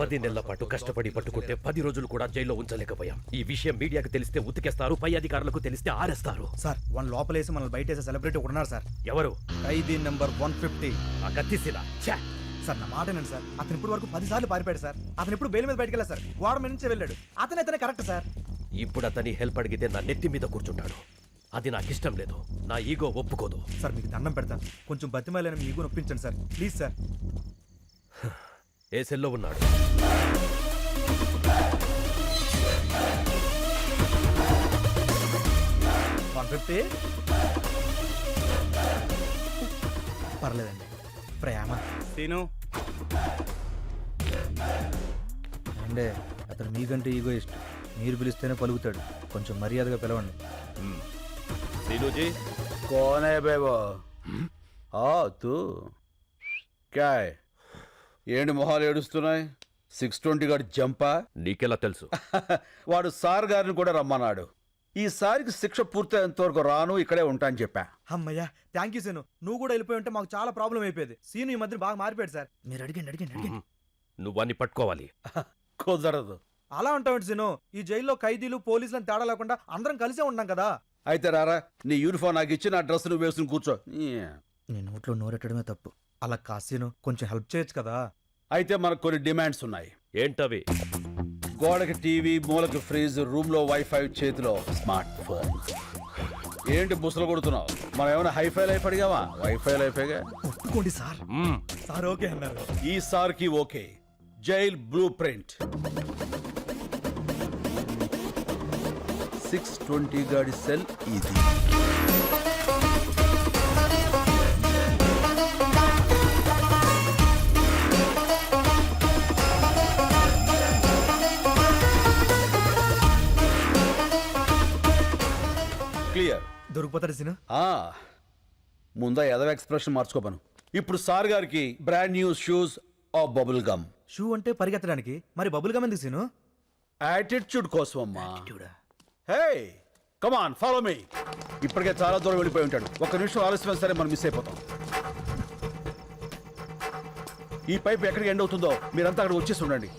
పది నెలల పాటు కష్టపడి పట్టుకుంటే 10 రోజులు కూడా జైల్లో ఉంచలేకపోయాం. ఈ విషయం మీడియాకు తెలిస్తే ఉతికేస్తారు, పై అధికారులకు తెలిస్తే ఆరేస్తారు. సార్ వన్ లోపలేసి మనల్ని బయటేసే సెలబ్రిటీ ఒకడున్నారు సార్. ఎవరు? ఖైదీ నెంబర్ 150. ఆ కత్తిసినా సార్ నా మాటనండి సార్. అతను ఇప్పుడు వరకు 10 సార్లు పారిపోయాడు సార్. అతను ఇప్పుడు బెయిల్ మీద బయటకు వెళ్ళారు సార్. గోడ మీద నుంచే వెళ్ళాడు. అతనే కరెక్ట్ సార్. ఇప్పుడు అతని హెల్ప్ అడిగితే నా నెత్తి మీద కూర్చుంటాడు. అది నాకు ఇష్టం లేదు. నా ఈగో ఒప్పుకోదు. సార్ మీకు దండం పెడతాను, కొంచెం బతిమాలని మీ ఈగో నొప్పించండి సార్ ప్లీజ్ సార్. ఏ సెల్లో ఉన్నాడు? పర్లేదండి. ప్రేమ సీను అంటే అతను మీకంటే ఈగో ఇష్టం. మీరు పిలిస్తేనే పలుకుతాడు. కొంచెం మర్యాదగా పిలవండి. సీనుజీ कौन है बे वो? तू क्या है? ఏంటి మొహాలు ఏడుస్తున్నాయి? 620 గారి జంపా? నీకెలా తెలుసు? వాడు సార్ గారిని కూడా రమ్మన్నాడు. ఈసారికి శిక్ష పూర్తయ్యేంత వరకు రాను, ఇక్కడే ఉంటా అని చెప్పా. అమ్మయ్యా థ్యాంక్ యూ సీను. నువ్వు కూడా వెళ్ళిపోయి ఉంటే మాకు చాలా ప్రాబ్లం అయిపోయేది. సీను ఈ మధ్య బాగా మారిపోయాడు సార్. మీరు అడిగండి. నువ్వన్నీ పట్టుకోవాలి. కుదరదు. అలా ఉంటావు సీను. ఈ జైల్లో ఖైదీలు పోలీసులను తేడా లేకుండా అందరం కలిసే ఉన్నాం కదా. అయితే రారా, నీ యూనిఫామ్ నాకు ఇచ్చి నా డ్రెస్ నువ్వు వేసుకుని కూర్చో. నీ నోట్లో నోరెట్టడమే తప్పు. అలా కాసీను కొంచెం హెల్ప్ చేయొచ్చు కదా. అయితే మనకు కొన్ని డిమాండ్స్ ఉన్నాయి. ఏంటవి? గోడకి టీవీ, మూలకి ఫ్రిడ్జ్, రూమ్ లో వైఫై, చేతిలో స్మార్ట్ ఫోన్. ఏంటి బుసలు కొడుతున్నావు? మనం ఏమైనా హైఫై లైఫ్ అడిగావా? వైఫై లైఫేగా. ఒప్పుకోండి సార్. సార్ ఓకే అన్నారు. ఈ సార్ కి ఓకే. Jail blue print. 620 గాడి సెల్ ఇది. క్లియర్. దొరికిపోతాడు సీను. ముందా ఎదవ ఎక్స్ప్రెషన్ మార్చుకోపను. ఇప్పుడు సార్ గారికి brand new shoes of bubble gum. Shoe అంటే పరిగెత్తడానికి, మరి బబుల్ గమ్ ఎందుకు సీను? యాటిట్యూడ్ కోసం అమ్మా. Hey come on follow me. ఇప్పటికే చాలా దూరం వెళ్ళిపోయి ఉంటాడు. ఒక్క నిమిషం ఆలస్యం సరే మనం మిస్ అయిపోతాం. ఈ పైప్ ఎక్కడికి ఎండ్ అవుతుందో మీరంతా అక్కడ వచ్చేసి ఉండండి.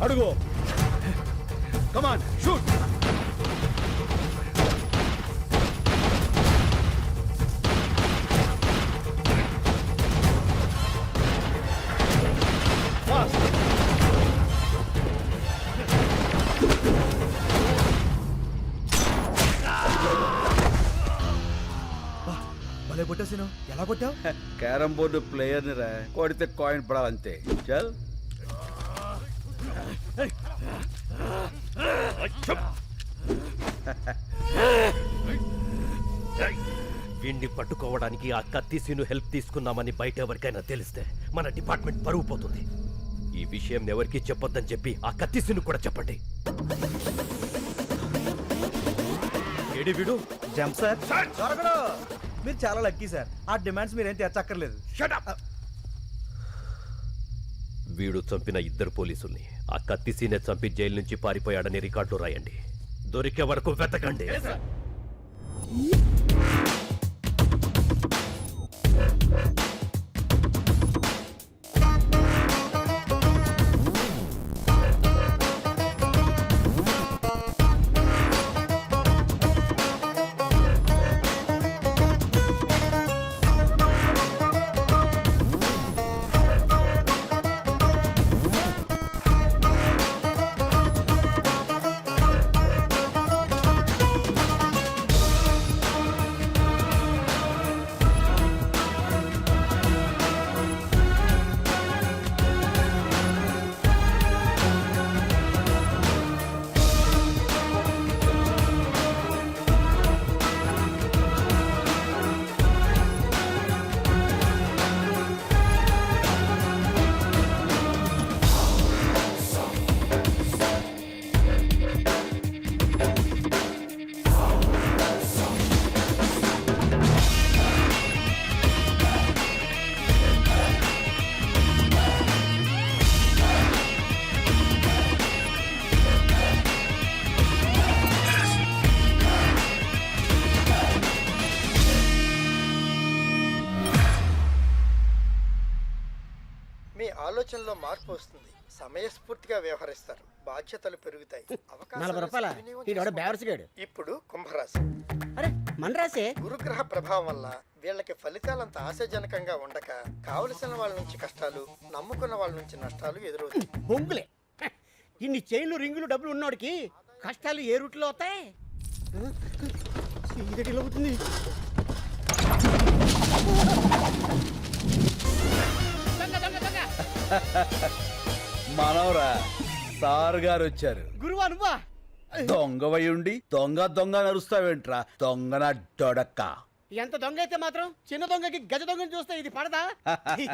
అడుగు. Come on shoot. భలే కొట్టావు సీను. ఎలా కొట్టావు? క్యారం బోర్డు ప్లేయర్ ని రా, కొడితే కాయిన్ పడాలంతే. చల్. వీణ్ణి పట్టుకోవడానికి ఆ కత్తిసీను హెల్ప్ తీసుకున్నామని బయట ఎవరికైనా తెలిస్తే మన డిపార్ట్మెంట్ పరువు పోతుంది. ఈ విషయం ఎవరికి చెప్పొద్దని చెప్పి ఆ కత్తిసీను కూడా చెప్పండి. ఏడి వీడు? Jump sir. దొరకడు. మీరు చాలా లక్కీ సార్. ఆ డిమాండ్స్ మీరేం తెచ్చక్కర్లేదు. వీడు చంపిన 2 పోలీసుల్ని ఆ కత్తిసీనే చంపి జైలు నుంచి పారిపోయాడని రికార్డులో రాయండి. దొరికే వరకు వెతకండి. ఆలోచనలో మార్పు వస్తుంది, సమయస్ఫూర్తిగా వ్యవహరిస్తారు, బాధ్యతలు పెరుగుతాయి, 40 రూపాయల ఈడోడ బేవర్సిగాడు. ఇప్పుడు కుంభరాశి. అరే మన రాసే గురుగ్రహ ప్రభావం వల్ల వీళ్ళకి ఫలితాలంత ఆశాజనకంగా ఉండక కావలసిన వాళ్ళ నుంచి కష్టాలు, నమ్ముకున్న వాళ్ళ నుంచి నష్టాలు ఎదురవుతాయి. బొంగులే. హ, ఇన్ని చైన్లు రింగులు డబ్బులు ఉన్నోడికి కష్టాలు ఏ రూట్లో అవుతాయి? ఇదటిలో అవుతుంది. దొంగ దొంగ దొంగ. మనవరా సార్ గారు వచ్చారు. గురువా నువ్వా? దొంగవై ఉండి దొంగ దొంగ నరుస్తావేంట్రా దొంగన డొడక్క. ఎంత దొంగ అయితే మాత్రం చిన్న దొంగకి గజ దొంగని చూస్తే ఇది పడదా?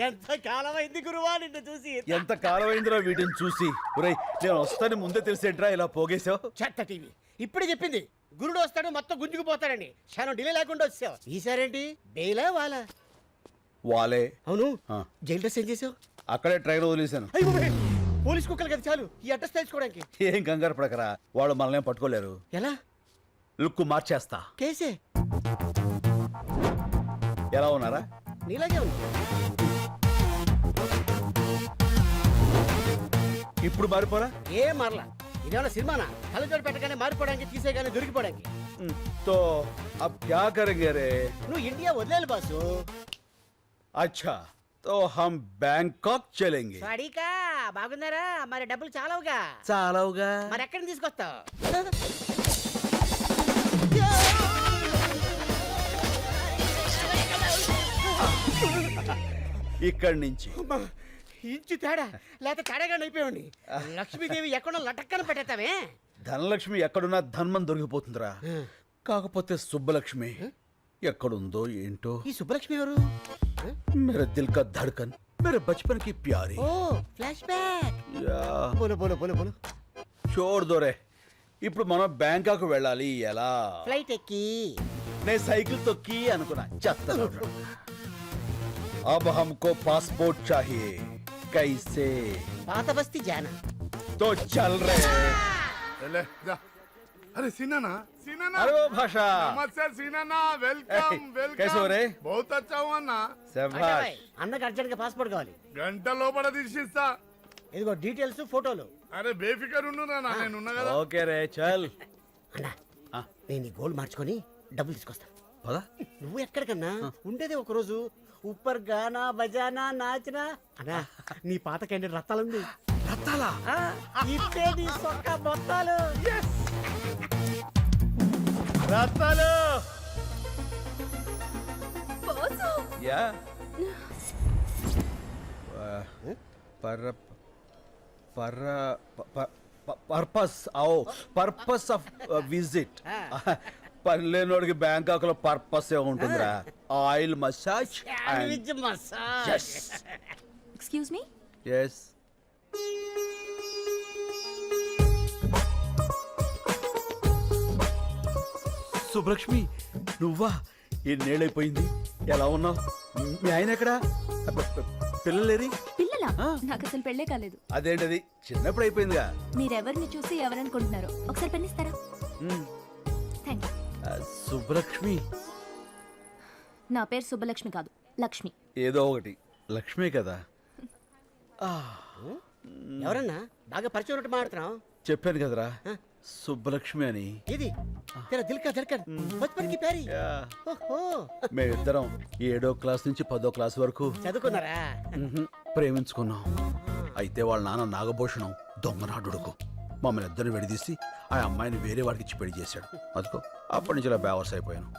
ఎంత కాలం అయింది గురువా నిన్ను చూసి. ఎంత కాలమైందిరా వీటిని చూసి. ఒరేయ్ నేను వస్తాను ముందే తెలిసేంట్రా ఇలా పోగేశావు. చెత్త టీవీ ఇప్పుడే చెప్పింది గురుడు వస్తాడు మొత్తం గుంజుకుపోతాడని. క్షణం డిలే లేకుండా వచ్చావు. ఈసారేంటి బెయిలా వాలా? వాలే. అవును ఆ. జైలు డ్రెస్ ఏం చేసావు? అక్కడే ట్రైన్ వదిలేశాను. అయ్యో బాబోయ్, పోలీస్ కుక్కలు కదా చాలు ఈ అడ్రస్ తెలుసుకోవడానికి. ఏం కంగారు పడకరా, వాళ్ళు మనల్ని పట్టుకోలేరు. ఎలా? లుక్కు మార్చేస్తా. కేసే ఎలా ఉన్నారా? నీలాగే ఉంది. ఇప్పుడు మారిపోరా? ఏం మారలా. ఇదేమన్నా సినిమానా? కళ్ళజోడు పెట్టగానే మారిపోవడానికి, తీసేగానే దొరికిపోవడానికి. तो अब क्या करेंगे रे? నువ్వు ఇండియా వదిలేయాలి బాసు. अच्छा तो हम बैंकॉक चलेंगे. వాడికా బాగున్నారా? మరి డబ్బులు చాలవుగా. చాలవుగా. మరి ఎక్కడిని తీసుకొస్తావు? ఇక్కడి నుంచి అమ్మా, ఇంచు తేడా లేకపోతే తేడాగా అయిపోయావండి. లక్ష్మీదేవి ఎక్కడో లటక్కన పెట్టేస్తావే. ధనలక్ష్మి ఎక్కడున్నా ధన్మం దొరికిపోతుందిరా. కాకపోతే సుబ్బలక్ష్మి ఎక్కడుందో ఏంటో. ఈ సుబ్బలక్ష్మి ఎవరు? मेरे दिल का धड़कन, मेरे बचपन की प्यारी. ఓ ఫ్లాష్ బ్యాక్. యా, బోలో బోలో బోలో బోలో. छोड़ दो रे. ఇప్పుడు మనం బ్యాంకాక్ వెళ్ళాలి. ఎలా? ఫ్లైట్ ఎక్కి. నేను సైకిల్ తొక్కి అనుకున్నా. చెత్త. अब हमको पासपोर्ट चाहिए. कैसे? పాత బస్తీ జానా. तो चल रहे. ले जा। अरे सीनाना सीनाना अरे वो भाषा. नमस्ते सीनाना वेलकम वेलकम कैसे हो रे? बहुत अच्छा हुआ ना శభాష్. అన్నకు అర్జెంట్ గా పాస్పోర్ట్ కావాలి. గంట లోపల తీసిస్తా. ఇదిగో డీటెయిల్స్ ఫోటోలు. అరే బేఫికర్ ఉండు నా నేనున్నా కదా. ఓకే రే చల్. అన్నా ఆ. నేను ఈ గోల్డ్ మార్చుకొని డబ్బులు తీసుకొస్తా. పద. నువ్వు ఎక్కడికన్నా ఉండేదే ఒక రోజు. ఉప్పర్ గానా బజానా నాచనా. అన్నా నీ పాత క్యాండిడేట్ రత్తాలుంది. రత్తాలా? ఇప్పే నీ సొక్క మొత్తాలు. రత్తాలు. యా. పర్ పర్ పర్పస్ आओ పర్పస్ ఆఫ్ విజిట్. పని లేనోడికి బ్యాంకాక్ లో పర్పస్ ఏ ఉంటుందిరా. Oil massage sandwich massage. Excuse me. Yes. Subbalakshmi నువ్వా? ఎన్నేళ్ళైపోయింది. ఎలా ఉన్నావు? మీ ఆయన ఎక్కడా? పిల్లలేరి? పిల్లలా? ఆ. నాకు అసలు పెళ్ళే కాలేదు. అదేంటది చిన్నప్పుడు అయిపోయిందిగా. మీరెవరిని చూసి ఎవరనుకుంటున్నారో ఒకసారి పెన్నిస్తారా? మ్. Thank you. సుబ్బలక్ష్మి నా పేరు సుబ్బలక్ష్మి కాదు, లక్ష్మి. ఏదో ఒకటి లక్ష్మే కదా. ఎవరన్నా బాగా పరిచయం ఉన్నట్టు మాట్లాడుతున్నావు. చెప్పాను కదరా సుబ్బలక్ష్మి అని. ఇది తెరా దిల్ కా ధడ్కన్ బచ్పన్ కి ప్యారీ. ఓహో మేమిద్దరం 7వ క్లాస్ నుంచి 10వ క్లాస్ వరకు చదువుకున్నారా? ప్రేమించుకున్నాం. అయితే వాళ్ళ నాన్న నాగభూషణం దొంగనాడుడుకు మమ్మల్ని ఇద్దరిని విడదీసి ఆ అమ్మాయిని వేరే వాడికి ఇచ్చి పెళ్లి చేశాడు. అదిగో అప్పటి నుంచి ఇలా బేవర్స్ అయిపోయాను.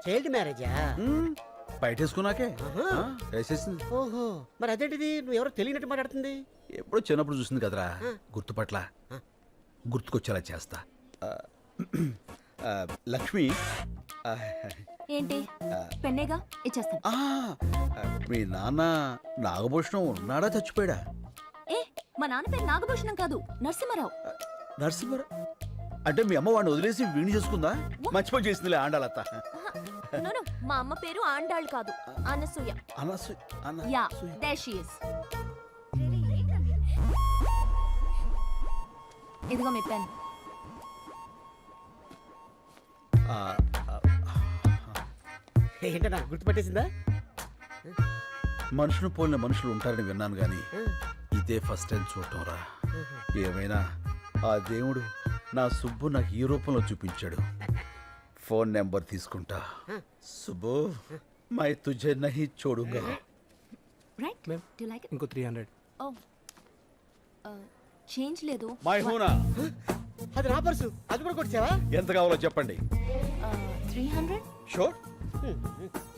చైల్డ్ మ్యారేజా? బయటేసుకున్నాకే వేసేసింది. ఓహో మరి అదేంటిది నువ్వు ఎవరో తెలియనట్టు మాట్లాడుతుంది. ఎప్పుడో చిన్నప్పుడు చూసింది కదరా, గుర్తుపట్ల గుర్తుకొచ్చేలా చేస్తా. లక్ష్మి ఏంటి? పెన్నేగా ఇచ్చేస్తాను. మీ నాన్న నాగభూషణం ఉన్నాడా చచ్చిపోయాడా? ఏ మా నాన్న పేరు నాగభూషణం కాదు, నరసింహారావు. నరసింహ అంటే మీ అమ్మ వాడిని వదిలేసి వీణి చేసుకుందా? మంచి పని చేసిందిలే ఆండాలత్త. నోను, మా అమ్మ పేరు ఆండాళ్ కాదు, Anasuya. Yeah, there she is. ఇదిగో మీ పెన్. ఏంటన్నా గుర్తుపట్టేసిందా? మనుషులు పోలిన మనుషులు ఉంటారని విన్నాను గాని ఇదే ఫస్ట్ టైం చూడటం రా. ఏమైనా ఆ దేవుడు నా సుబ్బు నాకు ఈ రూపంలో చూపించాడు. ఫోన్ నెంబర్ తీసుకుంటా. సుబ్బు మై తుజే నహీ చూడుగా. రైట్ డు లైక్ ఇట్ ఇంకో 300. ఓ చేంజ్ లేదు మై హూనా. అది నా పర్సు, అది కూడా కొట్టావా? ఎంత కావాలో చెప్పండి. 300 sure.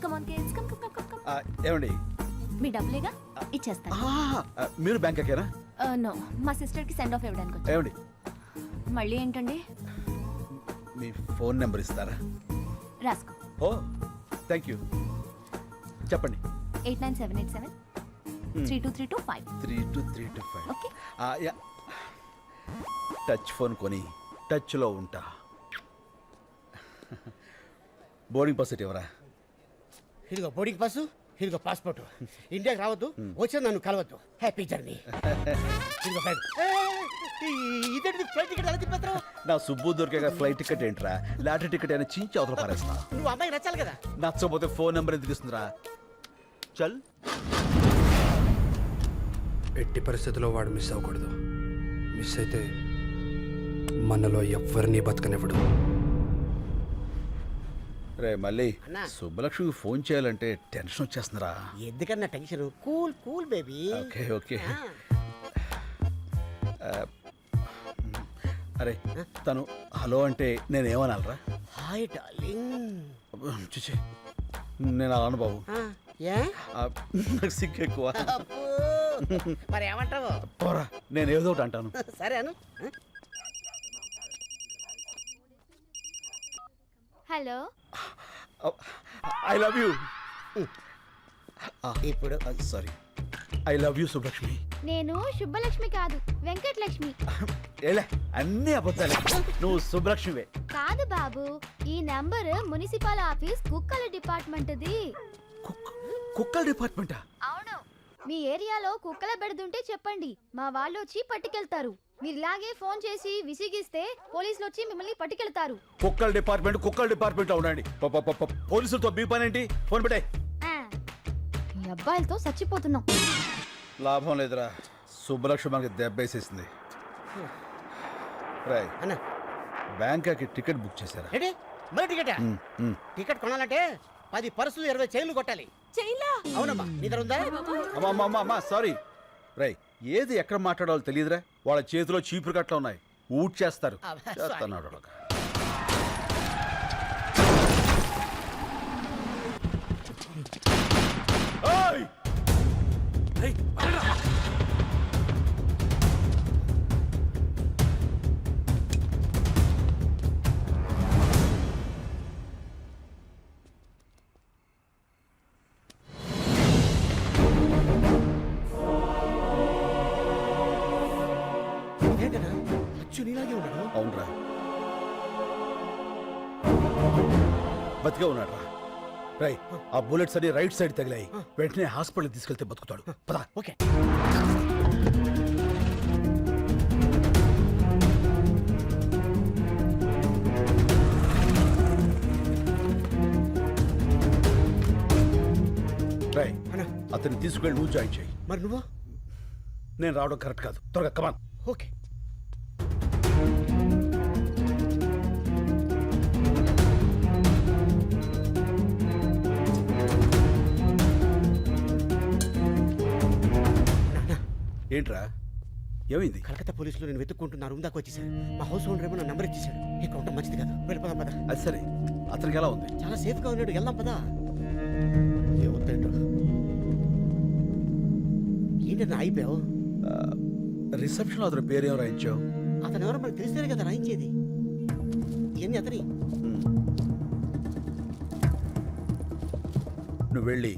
Come on kids come come come come ఏమండి మీ డబ్బులేగా ఇచ్చేస్తాను. మీరు బ్యాంక్ ఎక్కారా? నో మా సిస్టర్ కి సెండ్ ఆఫ్ ఇవ్వడానికి వచ్చాను. ఏమండి మళ్ళీ ఏంటండి? మీ ఫోన్ నెంబర్ ఇస్తారా? రాసుకో. ఓ థ్యాంక్ యూ. చెప్పండి. 89787 32325. 32325. ఓకే టచ్ ఫోన్ కొని టచ్లో ఉంటా. బోర్డింగ్ పాస్ ఎవరా? ఇదిగో బోర్డింగ్ పాసు, ఇదిగో పాస్పోర్ట్. ఇండియాకి రావద్దు, వచ్చి నన్ను కలవద్దు. Happy journey. ఇదిగో బ్యాగ్. ఇదేంటి ఫ్లైట్ టికెట్ ఎలా తిప్పేస్తావు? నా సుబ్బు దొరికే ఫ్లైట్ టికెట్ ఏంట్రా? లాటరీ టికెట్ అయినా చించి అవతల పారేస్తా. నువ్వు అమ్మాయి నచ్చాలి కదా. నచ్చకపోతే ఫోన్ నెంబర్ ఎందుకు ఇస్తుందిరా? చల్. ఎట్టి పరిస్థితుల్లో వాడు మిస్ అవ్వకూడదు. మిస్ అయితే మనలో ఎవ్వరినీ బతకనివ్వడు. రే మళ్ళీ అన్నా. సుబ్బలక్ష్మికి ఫోన్ చేయాలంటే టెన్షన్ వచ్చేస్తుందిరా. ఎందుకన్నా tension? Cool cool baby. Okay okay. అరే తను హలో అంటే నేనేమనాలరా? Hi darling. చూచి నేను అలాను బాబు. ఏ నాకు సిగ్గు ఎక్కువ. అబ్బో. మరి ఏమంటావు? పోరా నేను ఏదో ఒకటి అంటాను. సరే అను. Hello I love you. ఇప్పుడు sorry. I love you Subbalakshmi. నేను శుభలక్ష్మి కాదు వెంకటలక్ష్మి. ఏలే అన్నీ అబద్ధాలే. నువ్వు సుబ్బలక్ష్మివే. కాదు బాబు, ఈ నంబర్ మున్సిపల్ ఆఫీస్ కుక్కల డిపార్ట్మెంట్ది. కుక్కల డిపార్ట్మెంటా? అవును. మీ ఏరియాలో కుక్కల బెడదుంటే చెప్పండి, మా వాళ్ళు వచ్చి పట్టుకెళ్తారు. మీరు ఇలాగే ఫోన్ చేసి విసిగిస్తే పోలీసులు వచ్చి మిమ్మల్ని పట్టుకెళ్తారు. కుక్కల డిపార్ట్మెంట్ లో ఉండండి. పోలీసులతో మీ పని ఏంటి? ఫోన్ పెట్టాయి. ఈ అబ్బాయిలతో చచ్చిపోతున్నాం. లాభం లేదురా. సుబ్బలక్ష్మి మనకి దెబ్బేసేసింది. రాయ్ అన్న బ్యాంకాకి టికెట్ బుక్ చేశారా? ఏంటి మరి టికెటా? టికెట్ కొనాలంటే 10 పర్సులు 20 చైన్లు కొట్టాలి. అవునమ్మా, నీ దగ్గర ఉందా? అమ్మా సారీ. రై ఏది ఎక్కడ మాట్లాడాలో తెలియదురా. వాళ్ళ చేతిలో చీపురు కట్ల ఉన్నాయి. ఊట్ చేస్తారు. చేస్తున్నాడు వాడు. ఏయ్! ఏంటన్నా అచ్చు నీలాగే ఉన్నాడు. అవునరా, బతికే ఉన్నాడు రా. రై ఆ బుల్లెట్స్ అన్ని రైట్ సైడ్ తగిలాయి. వెంటనే హాస్పిటల్ తీసుకెళ్తే బతుకుతాడు. పదా. ఓకే. రై అతన్ని తీసుకెళ్ళి నువ్వు జాయిన్ చేయి. మరి నువ్వు? నేను రావడం కరెక్ట్ కాదు. త్వరగా కమాన్. ఓకే. ఏంట్రా ఏమైంది? కలకత్తా పోలీసులు నేను వెతుక్కుంటున్నా రూమ్ దాకా వచ్చేసారు. మా హౌస్ ఓనర్ ఏమో నా నెంబర్ ఇచ్చేసాడు. ఇక్కడ ఉండటం మంచిది కాదు. వెళ్ళిపోదాం పదా. అది సరే, అతనికి ఎలా ఉంది? చాలా సేఫ్ గా ఉన్నాడు. వెళ్దాం పదా. ఏమవుతాడు? ఏంటన్నా అయిపోయావు? రిసెప్షన్ అతని పేరేం రాయించావు? అతను ఎవరో మనకు తెలిస్తేనే కదా రాయించేది. ఏంది అతని? నువ్వు వెళ్ళి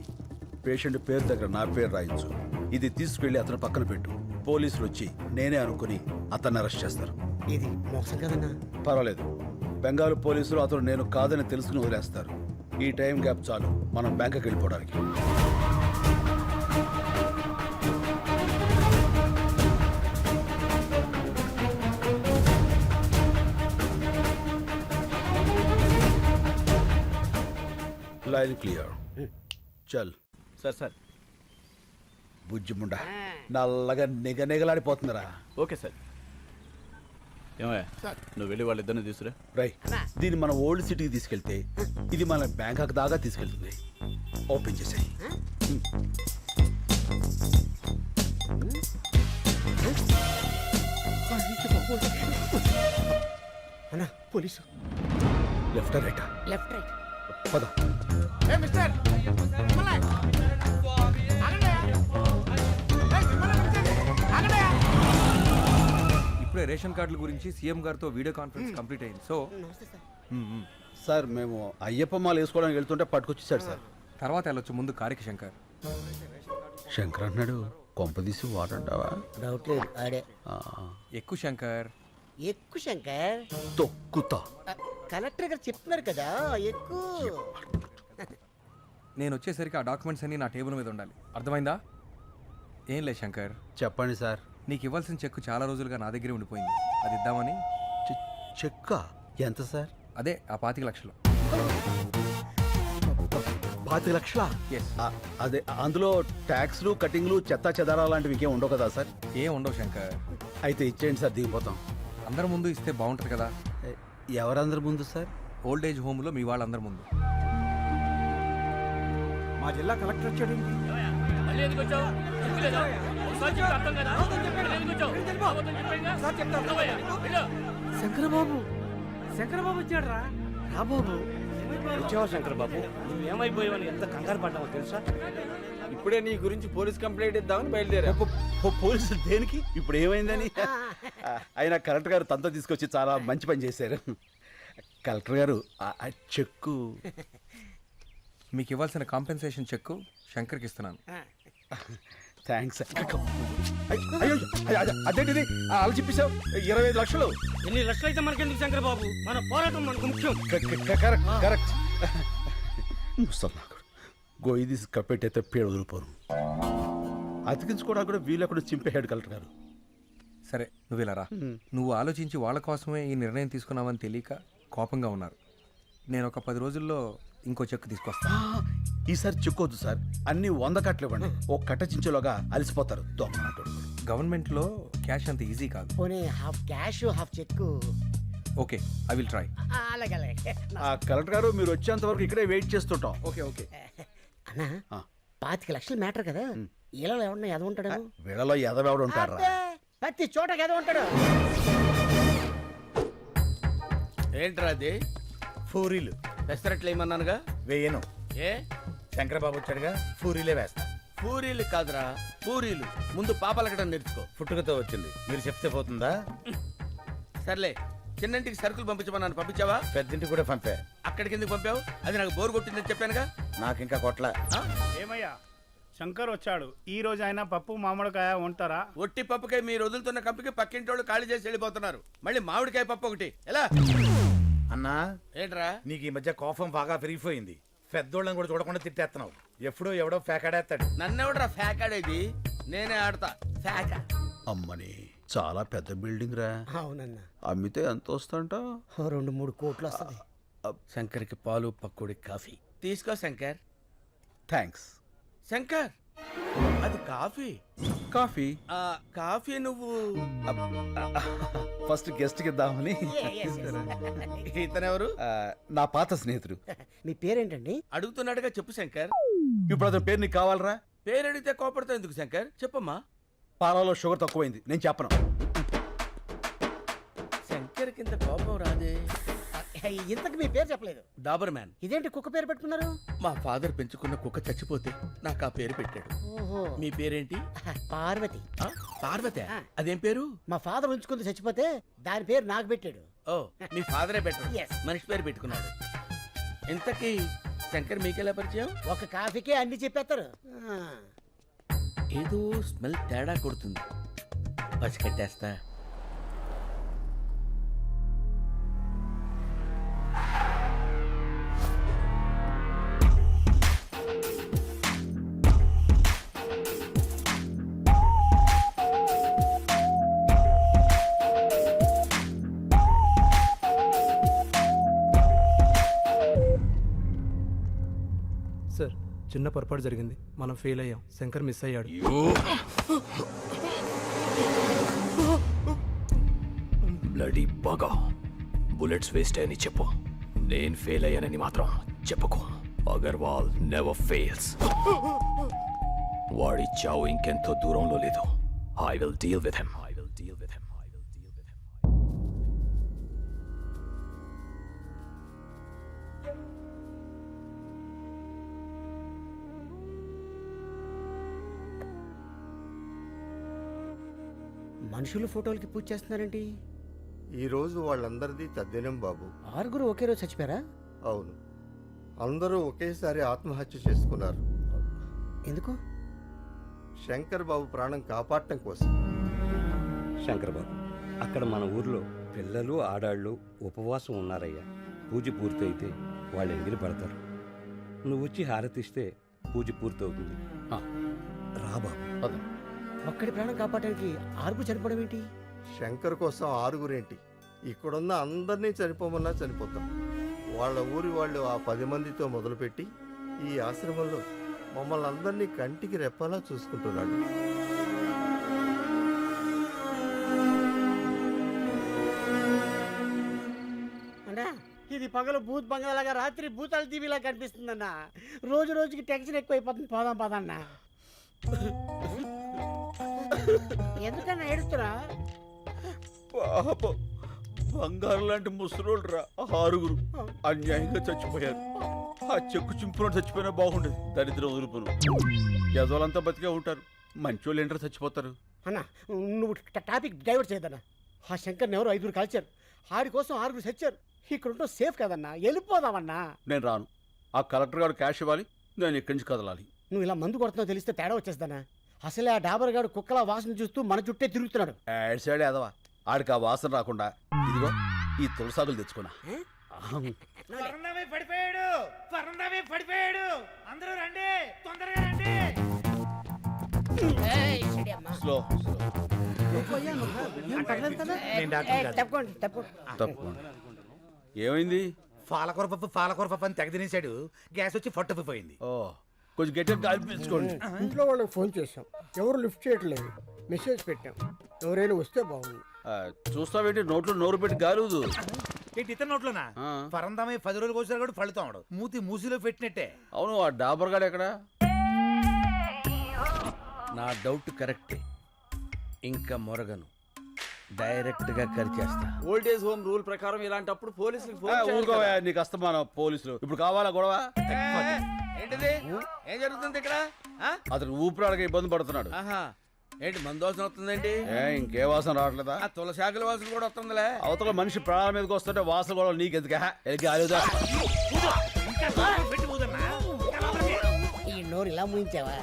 పేషెంట్ పేరు దగ్గర నా పేరు రాయించు. ఇది తీసుకెళ్లి అతను పక్కన పెట్టు. పోలీసులు వచ్చి నేనే అనుకుని అతన్ని అరెస్ట్ చేస్తారు. ఇది మోసం కదన్నా. పర్వాలేదు. బెంగాల్ పోలీసులు అతను నేను కాదని తెలుసుకుని వదిలేస్తారు. ఈ టైం గ్యాప్ చాలు మనం బ్యాంకుకి వెళ్ళిపోవడానికి. Line clear. చల్. సార్ బుజ్జిముండ నల్లగా నిగనిగలాడిపోతుందిరా. Okay sir. ఏమయ్యా నువ్వు వెళ్ళి వాళ్ళిద్దరిని తీసుకురా. రై దీన్ని మన ఓల్డ్ సిటీకి తీసుకెళ్తే ఇది మన బ్యాంకాక్ దాకా తీసుకెళ్తుంది. ఓపెన్ చేసాయి. అన్నా police. Left right left right. పద. ఇప్పుడే రేషన్ కార్డుల గురించి సీఎం గారితో వీడియో కాన్ఫరెన్స్ కంప్లీట్ అయింది. సో నమస్తే సార్. సార్ మేము అయ్యప్ప మాల వేసుకోవడానికి వెళ్తుంటే పట్టుకొచ్చేసాడు సార్. తర్వాత వెళ్ళొచ్చు, ముందు కారికి శంకర్. శంకర్ అన్నాడు కొంపదీసి వాడంటావా? డౌట్ లేదు ఆడే. ఎక్కువ శంకర్. ఎక్కువ శంకర్. తొక్కుతా. కలెక్టర్ గారు చెప్తున్నారు కదా ఎక్కువ. నేను వచ్చేసరికి ఆ డాక్యుమెంట్స్ అన్ని నా టేబుల్ మీద ఉండాలి, అర్థమైందా? ఏం లేదు శంకర్, చెప్పండి సార్. నీకు ఇవ్వాల్సిన చెక్కు చాలా రోజులుగా నా దగ్గరే ఉండిపోయింది, అది ఇద్దామని. చెక్క ఎంత సార్? అదే ఆ 25 లక్షలు. 25 లక్షలా? ఎస్. అదే అందులో ట్యాక్స్లు కటింగ్లు చెత్త చెదారా లాంటివి ఇంకేం ఉండవు కదా సార్? ఏం ఉండవు శంకర్. అయితే ఇచ్చేయండి సార్, దిగిపోతాం. అందరి ముందు ఇస్తే బాగుంటుంది కదా. ఎవరందరి ముందు సార్? ఓల్డ్ ఏజ్ హోమ్లో మీ వాళ్ళందరి ముందు. మా జిల్లా కలెక్టర్ వచ్చాడు. శంకరబాబు. శంకరబాబు వచ్చాడు రా. బాబు వచ్చావా శంకర్ బాబు? నువ్వేమైపోయావని ఎంత కంగారు పడ్డావో తెలుసా? ఇప్పుడే నీ గురించి పోలీస్ కంప్లైంట్ ఇద్దామని బయలుదేరా. పోలీసులు దేనికి? ఇప్పుడు ఏమైందని? అయినా కలెక్టర్ గారు తనతో తీసుకొచ్చి చాలా మంచి పని చేశారు. కలెక్టర్ గారు ఆ చెక్కు మీకు ఇవ్వాల్సిన కాంపెన్సేషన్ చెక్కు శంకర్కి ఇస్తున్నాను. థ్యాంక్స్. అయ్యో అదేంటిది అలా చెప్పేశావు? 25 లక్షలు. ఎన్ని లక్షలు అయితే మనకెందుకు శంకర్ బాబు? మన పోరాటం మనకు ముఖ్యం. Correct correct. ముసల్నాకుడు గొయ్యి తీసి కప్పెట్టయితే పేరు వదిలిపోరు. అతికించుకోవడానికి కూడా వీళ్ళక్కడ చింపేశాడు కలెక్టర్ గారు. సరే నువ్వు ఇలా రా. నువ్వు ఆలోచించి వాళ్ళ కోసమే ఈ నిర్ణయం తీసుకున్నావని తెలియక కోపంగా ఉన్నారు. నేను ఒక 10 రోజుల్లో ఇంకో చెక్కు తీసుకొస్తా. ఈసారి చెక్కొద్దు సార్, అన్ని 100 కట్టలు ఇవ్వండి. ఓ కట్ట చించేలోగా అలసిపోతారు దొంగ. గవర్నమెంట్లో క్యాష్ అంత ఈజీ కాదు. పోనీ half cash half cheque. Okay, I will try. అలాగే అలాగే. ఆ కలెక్టర్ గారు మీరు వచ్చేంత వరకు ఇక్కడే వెయిట్ చేస్తుంటాం. Okay okay. అన్నా 25 లక్షలు మ్యాటర్ కదా, ఇలా ఎవడన్నా ఎద ఉంటాడు? వీళ్ళలో ఎదవెవడు ఉంటారా? ప్రతి చోట ఎద ఉంటాడు. ఏంట్రా అది? పూరీలు పెసరట్లు ఏమన్నానుగా? వేయను. ఏ శంకరబాబు వచ్చాడుగా, పూరీలే వేస్తా. పూరీలు కాదురా పూరీలు. ముందు పాపలకడం నేర్చుకో. పుట్టుకతో వచ్చింది, మీరు చెప్తే పోతుందా? సర్లే, చిన్నంటికి సరుకులు పంపించమన్నాను, పంపించావా? పెద్దింటి కూడా పంపా. అక్కడికి ఎందుకు పంపావు? అది నాకు బోర్ కొట్టిందని చెప్పానుగా. నాకు ఇంకా కొట్ల. ఏమయ్యా శంకర్ వచ్చాడు, ఈ రోజు ఆయన పప్పు మామిడికాయ ఉంటారా? ఒట్టి పప్పుకాయ మీరు వదులుతున్న కంపికి పక్కింటి వాళ్ళు ఖాళీ చేసి వెళ్ళిపోతున్నారు. మళ్ళీ మామిడికాయ పప్పు ఒకటి ఎలా? అన్నా ఏంట్రా? నీకు ఈ మధ్య కోపం బాగా పెరిగిపోయింది. పెద్దోళ్ళని కూడా చూడకుండా తిట్టేస్తున్నావు. ఎప్పుడో ఎవడో ఫేకాడేస్తాడు. నన్నెవడరా ఫ్యాకాడేది? నేనే ఆడతా ఫ్యాకా. అమ్మని చాలా పెద్ద బిల్డింగ్ రా. అవునన్నా. అమ్మితే ఎంత వస్తుంట? 2-3 కోట్లు వస్తుంది. శంకర్కి పాలు పక్కుడి కాఫీ తీసుకో శంకర్. థ్యాంక్స్. శంకర్ అది కాఫీ. కాఫీ కాఫీ నువ్వు ఫస్ట్ గెస్ట్ కి ఇద్దామని. ఇతనెవరు? నా పాత స్నేహితుడు. మీ పేరేంటండి? అడుగుతున్నాడుగా చెప్పు శంకర్. ఇప్పుడు అతని పేరు నీకు కావాలరా? పేరు అడిగితే కోపడతావు ఎందుకు శంకర్? చెప్పమ్మా. పాలలో షుగర్ తక్కువైంది, నేను చెప్పను. శంకర్ కింద కోపం రాదే. ఇంతకు మీ పేరు చెప్పలేదు. డాబర్ మ్యాన్. ఇదేంటి కుక్క పేరు పెట్టుకున్నారు? మా ఫాదర్ పెంచుకున్న కుక్క చచ్చిపోతే నాకు ఆ పేరు పెట్టాడు. ఓహో. మీ పేరేంటి? పార్వతి. పార్వతి. అదేం పేరు? మా ఫాదర్ ఉంచుకుంది చచ్చిపోతే దాని పేరు నాకు పెట్టాడు. ఓ మీ ఫాదరే పెట్టాడు. Yes. మనిషి పేరు పెట్టుకున్నాడు. ఇంతకీ శంకర్ మీకెలా పరిచయం? ఒక కాఫీకే అన్ని చెప్పేస్తారు. ఏదో స్మెల్ తేడా కొడుతుంది, పసికట్టేస్తా. సార్ చిన్న పొరపాటు జరిగింది, మనం ఫెయిల్ అయ్యాం, శంకర్ మిస్ అయ్యాడు. బ్లడీ బాగా బుల్లెట్స్ వేస్ట్ అని చెప్పు. నేను ఫెయిల్ అయ్యానని మాత్రం చెప్పకు. Agarwal never fails. వాడి చావు ఇంకెంతో దూరంలో లేదు. I will deal with him. మనుషులు ఫోటోలకి పూజ చేస్తున్నారేంటి? ఈరోజు వాళ్ళందరిది తద్దినం బాబు. 6 ఒకే రోజు చచ్చిపోయారా? అవును, అందరూ ఒకేసారి ఆత్మహత్య చేసుకున్నారు. ఎందుకు? శంకర్ బాబు ప్రాణం కాపాడటం కోసం. శంకర్ బాబు, అక్కడ మన ఊర్లో పిల్లలు ఆడాళ్ళు ఉపవాసం ఉన్నారయ్యా. పూజ పూర్తయితే వాళ్ళు ఎంగిలి పడతారు. నువ్వు వచ్చి హారతిస్తే పూజ పూర్తవుతుంది. రా బాబు. ఒక్కడి ప్రాణం కాపాడడానికి 6 చనిపోవడం ఏంటి? శంకర్ కోసం 6 ఇక్కడున్న అందరినీ చనిపోమన్నా చనిపోతాం. వాళ్ళ ఊరి వాళ్ళు ఆ 10 మందితో మొదలుపెట్టి ఈ ఆశ్రమంలో మమ్మల్ని అందరినీ కంటికి రెప్పలా చూసుకుంటున్నాడు. అన్నా, ఇది పగలు భూత్ బంగాలాగా, రాత్రి భూతాల టీవీలా కనిపిస్తుందన్నా. రోజు రోజుకి టెన్షన్ ఎక్కువైపోతుంది. పోదాం పదన్నా. ఎందుకన్నా ఏడుస్తున్నా? పాపం, బంగారు లాంటి ముసలోళ్ళు రా 6 అన్యాయంగా చచ్చిపోయారు. ఆ చెక్కు చింపునట్టు చచ్చిపోయినా బాగుండేది. దరిద్రం వదులుపురు. యజోలంతా బతికే ఉంటారు, మంచోళ్ళు ఏంటారు చచ్చిపోతారు. అన్నా, నువ్వు టాపిక్ డైవర్ట్ చేయదన్నా. ఆ శంకర్ని ఎవరు 5 కాల్చారు. ఆడి కోసం 6 చచ్చారు. ఇక్కడ ఉంటే సేఫ్ కదన్నా, వెళ్ళిపోదామన్నా. నేను రాను. ఆ కలెక్టర్ గారు క్యాష్ ఇవ్వాలి, నేను ఇక్కడి నుంచి కదలాలి. నువ్వు ఇలా మందు కొడుతున్నావు తెలిస్తే తేడా వచ్చేస్తానా? అసలే ఆ డాబర్ గాడు కుక్కలా వాసన చూస్తూ మన చుట్టే తిరుగుతున్నాడు. యాడ్ సైడ్ ఎదవా, ఆడికి ఆ వాసన రాకుండా ఇదిగో ఈ తులసాకులు తెచ్చుకున్నా. పడిపోయాడు. అందరూ రండి, తొందరగా రండి. స్లో తప్పకోండి. తప్పకుండా. ఏమైంది? పాలకూర పప్పు అని తెగ తినేశాడు. గ్యాస్ వచ్చి ఫట్టుకుపోయింది. ఓ, కొంచెం గట్టిగా కాల్పించుకోండి. ఇంట్లో వాళ్ళకి ఫోన్ చేశాం, ఎవరు లిఫ్ట్ చేయట్లేదు. మెసేజ్ పెట్టాం, ఎవరైనా వస్తే బాగుంది. చూస్తావేంటి, నోట్లో నోరు పెట్టి గాలుదు. ఏంటి ఇతర నోట్లోనా? పరందామై 10 రోజులు కోసారు కూడా పళ్ళుతాడు. మూతి మూసిలో పెట్టినట్టే. అవును, ఆ డాబర్ గాడు ఎక్కడ? నా డౌట్ కరెక్టే. ఇంకా మొరగను, డైరెక్ట్ గా కరిచేస్తా. ఓల్డ్ ఏజ్ హోమ్ రూల్ ప్రకారం ఇలాంటప్పుడు పోలీసులకు ఫోన్ చేయాలి ఊరుకోవా, కదా. నీకు అస్తమానం పోలీసులు. ఇప్పుడు కావాలా గొడవ? ఏంటిది? ఏం జరుగుతుంది ఇక్కడ? అతను ఊపిరాడక ఇబ్బంది పడుతున్నాడు. ఆహా, ఏంటి మందోసన వస్తుందేంటి? ఇంకే వాసన రావట్లేదా? ఆ తులసాకుల వాసన కూడా వస్తుందిలే. అవతల మనిషి ప్రాణాల మీదకి వస్తుంటే వాసన గొడవ నీకెందుక? గాలిదా? ఈ నోరు ఇలా ముయించావా?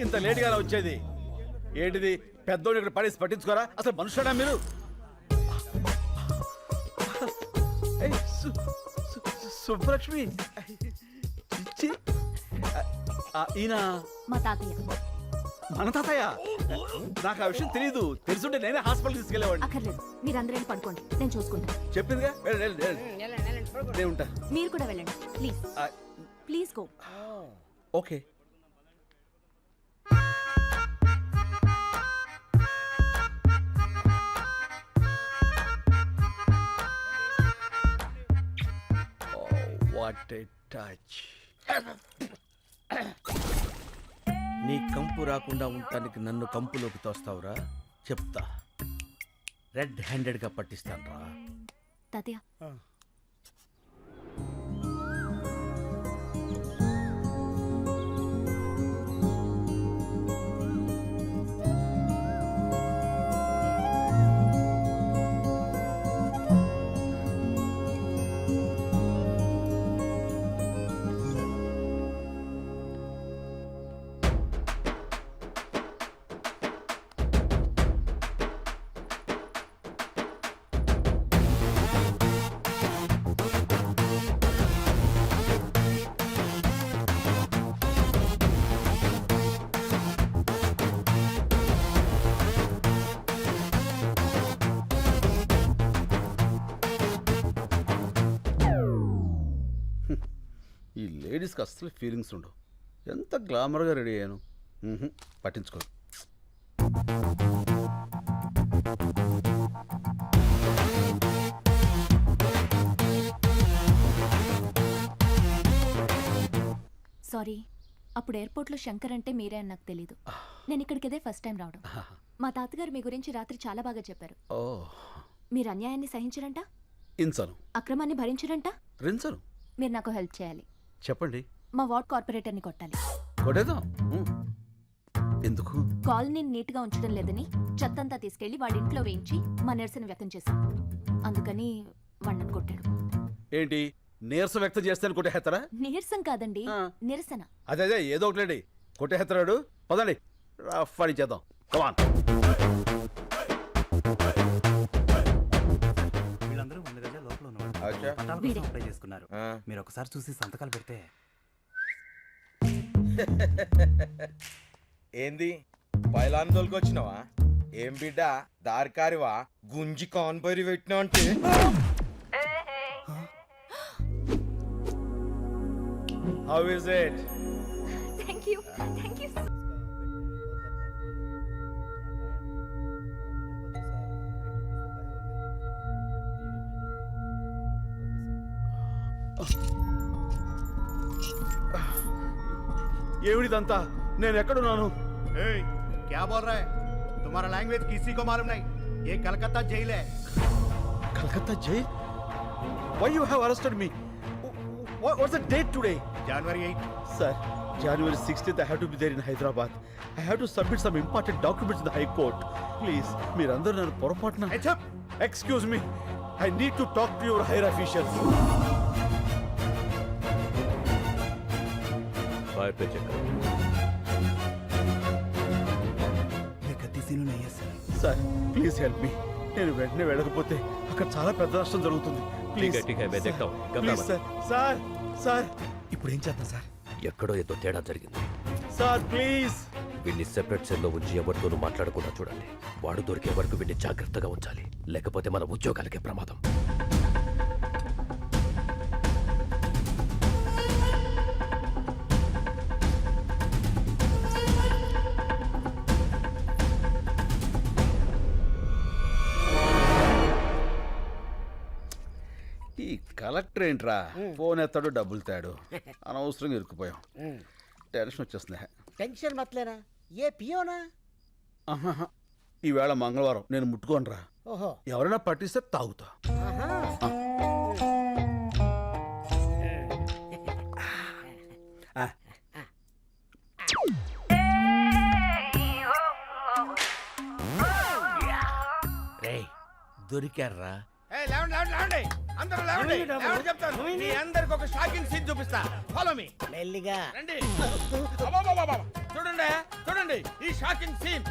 ఇంత లేట్ గా వచ్చేది ఏంటిది? పెద్దోడు ఇక్కడ పడేసి పట్టించుకోరా? అసలు మనుషుడా మీరు? ఏయ్, సుబ్బలక్ష్మి, ఇచ్చి. ఈయన మా తాతయ్య. మన తాతయ్య? నాకు ఆ విషయం తెలియదు. తెలుసుంటే నేనే హాస్పిటల్ తీసుకెళ్లేవాడిని. అక్కర్లేదు, మీరందరూ పడుకోండి, నేను చూసుకుంటాను. చెప్పిందిగా, నేను ఉంటా. మీరు కూడా వెళ్ళండి please. Please go. Okay. What a touch. నీ కంపు రాకుండా ఉండటానికి నన్ను కంపులోకి తోస్తావురా? చెప్తా, రెడ్ హ్యాండెడ్ గా పట్టిస్తాను రా. తాతయ్య, ఈ లేడీస్కి అస్సలు ఫీలింగ్స్ ఉండవు. ఎంత గ్లామర్గా రెడీ అయ్యాను. పట్టించుకోదు. సారీ, అప్పుడు ఎయిర్పోర్ట్లో శంకర్ అంటే మీరే అని నాకు తెలీదు. నేను ఇక్కడికి ఇదే ఫస్ట్ టైం రావడం. మా తాతగారు మీ గురించి రాత్రి చాలా బాగా చెప్పారు. ఓ, మీరు అన్యాయాన్ని సహించరంట, ఇంచను అక్రమాన్ని భరించరంట. రించను. మీరు నాకు హెల్ప్ చేయాలి. చెప్పండి. మా వార్డ్ కార్పొరేటర్ని కొట్టాలి. కొట్టేద్దాం. ఎందుకు? కాలనీని నీట్గా ఉంచడం లేదని చెత్తంతా తీసుకెళ్లి వాడి ఇంట్లో వేయించి మా నిరసన వ్యక్తం చేశాం. అందుకని వాడిని కొట్టాడు. ఏంటి నీరసం వ్యక్తం చేస్తే కొట్టేస్తారా? నీరసం కాదండి, నిరసన. అదే ఏదో ఒకటి కొట్టేస్తాడు. పదండి రఫ్ అని చేద్దాం. కమాన్. వీళ్ళందరూ 100 గజాల లోపల ఉన్నవాళ్ళు. అచ్చా. పట్టాల వీడే. కోసం అప్లై చేసుకున్నారు. మీరు ఒకసారి చూసి సంతకాలు పెడితే. ఏంది పైలాన్ తోలుకొచ్చినావా? ఏం బిడ్డ దారికారివా? గుంజి కాన్పరి పెట్టినా అంటే హౌ ఇస్ ఇట్? థాంక్యూ. ఏమిడిదంతా? నేను ఎక్కడున్నాను? क्या बोल रहा है? तुम्हारा लैंग्वेज किसी को मालूम नहीं. ये कलकत्ता जेल है. Calcutta jail? Why you have arrested me? What's the date today? January 8. Sir, January 16th I have to be there in Hyderabad. I have to submit some important documents in the High Court. Please, మీరందరూ నన్ను పొరపాటున. Excuse me. I need to talk to your higher officials. Fire pay check. Sir, please help me. నేను వెంటనే వెళ్ళకపోతే అక్కడ చాలా పెద్ద నష్టం జరుగుతుంది. Please. Please sir. Sir sir ఇప్పుడు ఏం చేద్దాం సార్? ఎక్కడో ఏదో తేడా జరిగింది. Sir please. వీడిని సెపరేట్ సెల్లో ఉంచి ఎవరితోనూ మాట్లాడకుండా చూడండి. వాడు దొరికే వరకు వీడిని జాగ్రత్తగా ఉంచాలి, లేకపోతే మన ఉద్యోగాలకే ప్రమాదం. ఈ కలెక్టర్ ఏంట్రా ఫోన్ ఎత్తాడు డబ్బులు తాడు. అనవసరంగా ఇరుక్కుపోయాం. టెన్షన్ వచ్చేస్తుంది. టెన్షన్ మతలేనా? ఏ పియోనా? ఆహాహా. ఈవేళ మంగళవారం నేను ముట్టుకోనరా. ఓహో. ఎవరైనా పట్టిస్తే తాగుతా. రేయ్ దొరికారా? అందరూ లేవండి. లేవండి చెప్తాను. మీ అందరికి ఒక షాకింగ్ సీన్ చూపిస్తా. Follow me. మెల్లిగా రండి. అబ్బబ్బబ్బబ్బ. చూడండి చూడండి ఈ షాకింగ్ సీన్.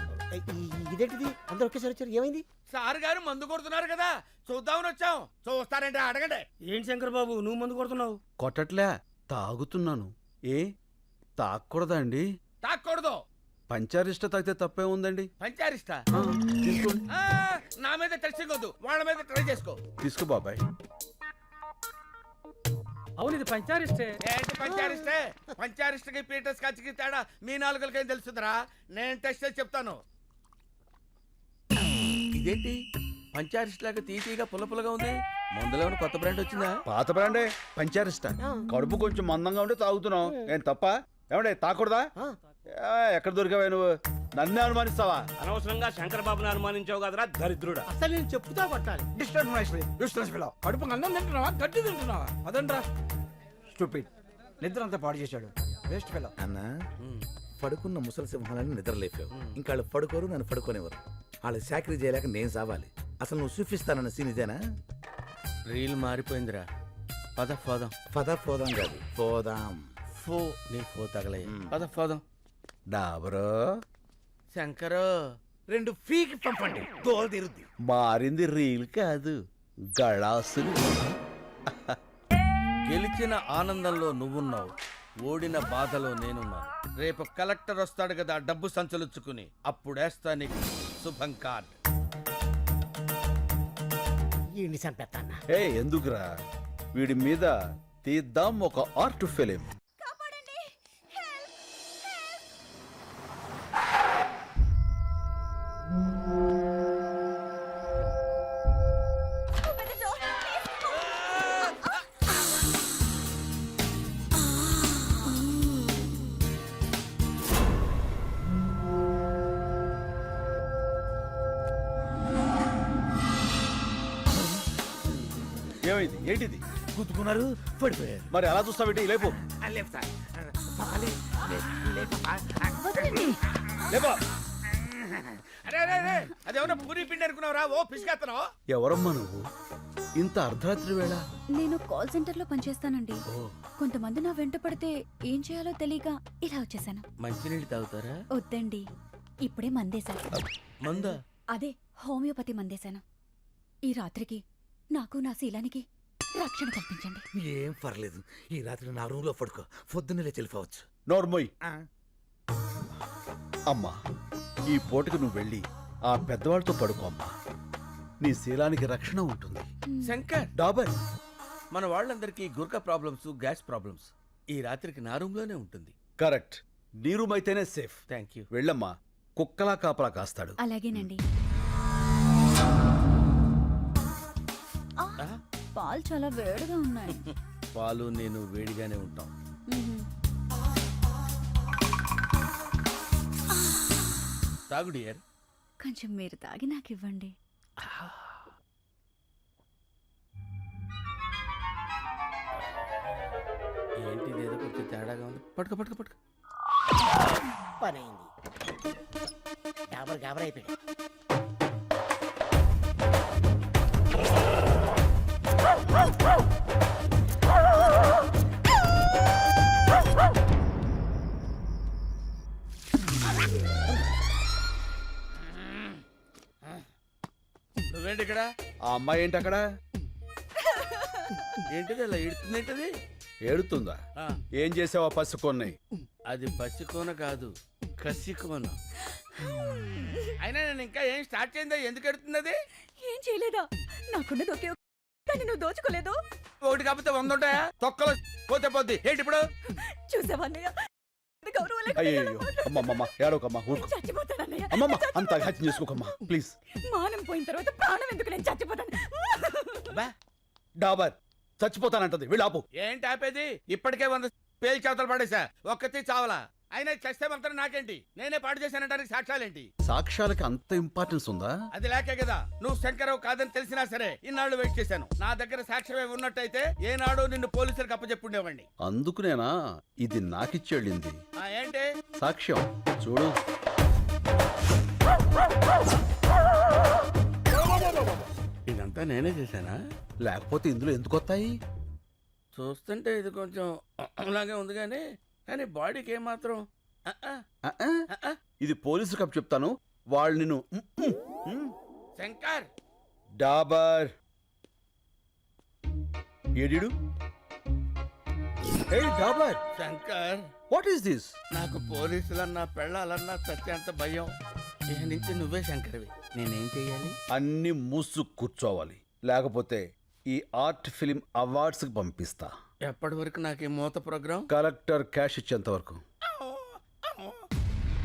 ఇదేంటిది? అందరూ ఒకేసారి వచ్చారు. ఏమైంది? సార్ గారు మందు కొడుతున్నారు కదా, చూద్దామని వచ్చాం. చూస్తారంటే అడగండి. ఏంటి శంకర్ బాబు నువ్వు మందు కొడుతున్నావు? కొట్టట్లే, తాగుతున్నాను. ఏ తాగకూడదా అండి? తాక్కూడదు. పంచారిష్ట తాగితే తప్పే ఉందండి. పంచారిస్తా? తీసుకోండి. నా మీద తెలిసికొద్దు, వాళ్ళ మీద ట్రై చేసుకో. తీసుకో బాబాయ్. అవును ఇది పంచారిస్టే. ఏంటి పంచారిస్టే? పంచారిస్ట్కి పీటర్స్ కచ్చికి తేడా మీ నాలుగులకేం తెలుస్తుందిరా? నేను టెస్ట్ చేసి చెప్తాను. ఇదేంటి పంచారిస్ట్ లాగా తీసిగా పుల్లపుల్లగా ఉంది? మందులో ఏమైనా కొత్త బ్రాండ్ వచ్చిందా? పాత బ్రాండే పంచారిష్ట. కడుపు కొంచెం మందంగా ఉంటే తాగుతున్నావు. ఏం తప్ప? ఏమండే తాకూడదా? ఎక్కడ దొరికావా నువ్వు? నన్నే అనుమానిస్తావా? అనవసరంగా శంకర్ బాబుని అనుమానించావు కదరా దరిద్రుడా. అసలు నేను చెప్పుతా కొట్టాలి. కడుపు అన్నం తింటున్నావా గడ్డి తింటున్నావా? అదండ్రా స్టూపిడ్. నిద్ర అంతా పాడు చేశాడు. Waste fellow. అన్నా పడుకున్న ముసలి సింహాలని నిద్రలేపావు. ఇంకా వాళ్ళు పడుకోరు, నన్ను పడుకోనివ్వరు. వాళ్ళు చాకరీ చేయలేక నేను సావాలి. అసలు నువ్వు చూపిస్తానన్న సీన్ ఇదేనా? రీల్ మారిపోయిందిరా. పద పోదాం. పద పోదాం కాదు, పోదాం. ఫో నీ ఫో తగలయ్య. పద పోదాం. డాబరో శంకరు 2 ఫీకి పంపండి, దోలు తీరుద్ది. మారింది రీల్ కాదు, గళాసులు. గెలిచిన ఆనందంలో నువ్వున్నావు, ఓడిన బాధలో నేనున్నాను. రేపు కలెక్టర్ వస్తాడు కదా డబ్బు సంచలుచ్చుకుని, అప్పుడేస్తా నీకు శుభం కార్డ్. ఈ నిజం పెత్తన్నా. ఏ ఎందుకురా? వీడి మీద తీద్దాం ఒక ఆర్ట్ ఫిలిం. ఏమైంది? ఏంటిది? గుద్దుకున్నారు, పడిపోయారు. మరి అలా చూస్తావేంటి? లేపు లేపు సార్. పాపాలి, లేపు పాపా. లేపో. అరే అరే అరే అదేమన్నా పూరి పిండి అనుకున్నావురా? ఓ పిసికేస్తున్నావు. ఎవరమ్మా నువ్వు? ఇంత అర్ధరాత్రి వేళ? నేను కాల్ సెంటర్ లో పనిచేస్తానండి. కొంతమంది నా వెంట పడితే ఏం చేయాలో తెలియక ఇలా వచ్చేసాను. మంచినీళ్ళు తాగుతారా? వద్దండి, ఇప్పుడే మందేశాను. మందా? అదే హోమియోపతి మందేశాను. ఈ రాత్రికి నాకు నా శీలానికి రక్షణ కల్పించండి. ఏం పర్లేదు, ఈ రాత్రి నా రూమ్ లో పడుకో, పొద్దున్నే చెల్లిపోవచ్చు. నోర్మోయ్. అమ్మా, ఈ పూటకు నువ్వు వెళ్ళి ఆ పెద్దవాళ్ళతో పడుకో అమ్మా. నీ శీలానికి రక్షణ ఉంటుంది. శంకర్, డాబర్, మన వాళ్ళందరికీ గుర్క ప్రాబ్లమ్స్, గ్యాస్ ప్రాబ్లమ్స్. ఈ రాత్రికి నా రూమ్ లోనే ఉంటుంది. కరెక్ట్. నీ రూమ్ అయితేనే సేఫ్. Thank you. వెళ్ళమ్మా, కుక్కలా కాపలా కాస్తాడు. అలాగేనండి. పాలు చాలా వేడిగా ఉన్నాయి. పాలు నేను వేడిగానే ఉంటాం. తాగు డియర్. కొంచెం మీరు తాగి నాకు ఇవ్వండి. ఏంటి ఏదో కొంచెం తేడాగా ఉంది. పట్టుకో పట్టుకో పట్టుకో. పని అయింది. గాబర్ అయిపోయాడు. నువ్వేంటి ఇక్కడ? ఆ అమ్మాయి ఏంటి అక్కడ? ఏంటిది అలా ఏడుతుందేంటది? ఏడుతుందా? ఏం చేసావా పసుకొన్నాయి? అది పసికోన కాదు, కసికోన. అయినా నేను ఇంకా ఏం స్టార్ట్ చేయిందా? ఎందుకు ఎడుతుంది అది? ఏం చేయలేదా? నాకున్నది ఒకే కానీ నువ్వు దోచుకోలేదు. ఒకటి కాకపోతే 100 ఉంటాయా? తొక్కలో పోతే పోద్ది. ఏంటి ఇప్పుడు? చూసావన్నయ్య, అయ్యో అమ్మమ్మ, ఏడవకమ్మా, ఊరుకో. అమ్మమ్మ, అంత హత్య చేసుకోకమ్మా ప్లీజ్. మానం పోయిన తర్వాత ప్రాణం ఎందుకు? నేను చచ్చిపోతాను. డాబర్ చచ్చిపోతానంటది, వీళ్ళాపు. ఏంటి ఆపేది? ఇప్పటికే 100 పేలు చేతలు పడేసా, ఒక్కతి చావలా. అయినా చస్తే మాత్రం నాకేంటి? నేనే పాటు చేశానంటానికి సాక్ష్యాలేంటి? సాక్ష్యాలకి అంత ఇంపార్టెన్స్ ఉందా? అది లేకే కదా నువ్వు శంకరరావు కాదని తెలిసినా సరే ఇన్నాళ్ళు వెయిట్ చేశాను. నా దగ్గర సాక్ష్యమే ఉన్నట్టయితే ఏనాడు నిన్ను పోలీసులకు అప్పచెప్పుండేవాడిని. అందుకునేనా ఇది నాకిచ్చేళ్ళింది? ఏంటి సాక్ష్యం చూడు. ఇదంతా నేనే చేశానా? లేకపోతే ఇందులో ఎందుకు వస్తాయి? చూస్తుంటే ఇది కొంచెం అలాగే ఉంది కానీ బాడీకి ఏమాత్రం. ఇది పోలీసు కప్ చెప్తాను, వాళ్ళు నిన్ను. శంకర్, డాబర్ ఏడిడు? ఏ డాబర్, శంకర్, వాట్ ఈస్ దిస్? నాకు పోలీసులన్నా పెళ్ళాలన్నా చచ్చేంత భయం. ఇక నుంచి నువ్వే శంకర్వి. నేనేం చెయ్యాలి? అన్ని మూసు కూర్చోవాలి, లేకపోతే ఈ ఆర్ట్ ఫిలిం అవార్డ్స్ కి పంపిస్తా. ఎప్పటి వరకు నాకు ఈ మూత ప్రోగ్రాం? కలెక్టర్ క్యాష్ ఇచ్చేంత వరకు.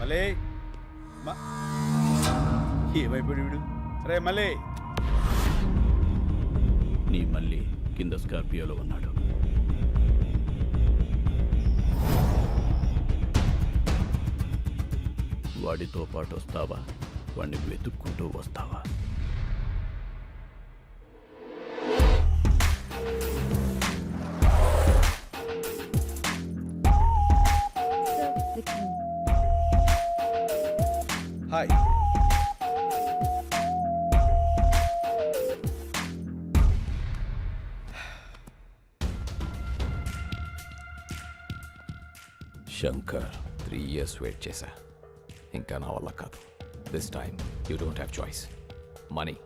మళ్ళీ ఏమైపోయాడు వీడు? రే మళ్ళీ. నీ మళ్ళీ కింద స్కార్పియోలో ఉన్నాడు. వాడితో పాటు వస్తావా? వాడిని వెతుక్కుంటూ వస్తావా? హాయ్. శంకర్, 3 years వెయిట్ చేశా, ఇంకా నా వల్ల కాదు. This time you don't have choice. Money.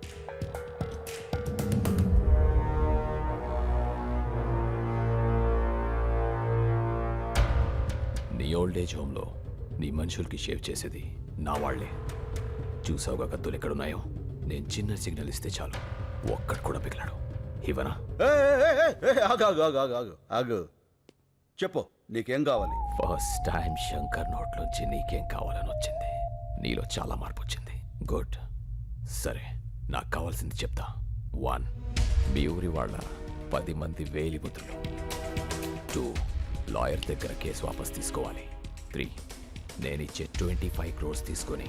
నీ ఓల్డ్ ఏజ్ హోమ్లో నీ మనుషులకి షేవ్ చేసేది నా వాళ్లే. చూసావుగా కత్తులు ఎక్కడున్నాయో? నేను చిన్న సిగ్నల్ ఇస్తే చాలు, ఒక్కడు కూడా పిగిలాడు. ఇవనా? ఆగు చెప్పు, నీకేం కావాలి? ఫస్ట్ టైం శంకర్ నోట్లోంచి నీకేం కావాలని వచ్చింది. నీలో చాలా మార్పు వచ్చింది. గుడ్. సరే, నాకు కావాల్సింది చెప్తా. 1, మీ ఊరి వాళ్ళ 10 మంది వేలిముద్రలు. 2, లాయర్ దగ్గర కేసు వాపస్ తీసుకోవాలి. 3, నేనిచ్చే 25 crores తీసుకొని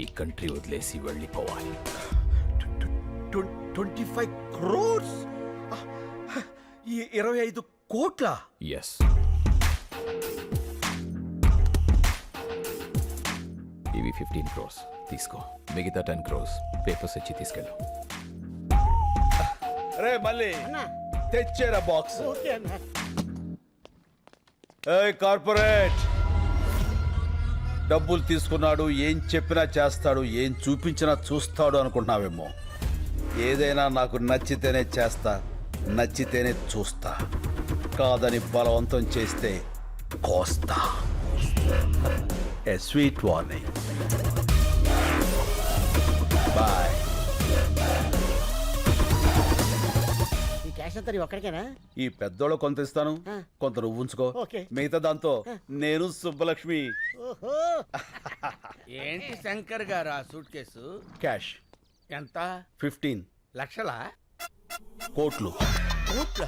ఈ కంట్రీ వదిలేసి వెళ్ళిపోవాలి. 25 crores? 25 కోట్ల? ఎస్. ఇవి 15 crores తీసుకో. మిగతా 10 crores పేపర్స్ ఇచ్చి తీసుకెళ్ళు. రే మళ్ళీ తెచ్చేరా బాక్స్. ఓకే అన్న. కార్పొరేట్ డబ్బులు తీసుకున్నాడు, ఏం చెప్పినా చేస్తాడు, ఏం చూపించినా చూస్తాడు అనుకుంటున్నావేమో. ఏదైనా నాకు నచ్చితేనే చేస్తా, నచ్చితేనే చూస్తా. కాదని బలవంతం చేస్తే కోస్తా. ఏ స్వీట్ వార్నింగ్. బాయ్. ఈ క్యాష్ అంతా నీవు ఒక్కడికేనా? ఈ పెద్దోళ్ళు కొంత ఇస్తాను, కొంత నువ్వు ఉంచుకో. ఓకే. మిగతా దాంతో నేను సుబ్బలక్ష్మి. ఓహో. ఏంటి శంకర్ గారు ఆ సూట్ కేసు? క్యాష్ ఎంత? 15 లక్షలా? కోట్లు. కోట్ల?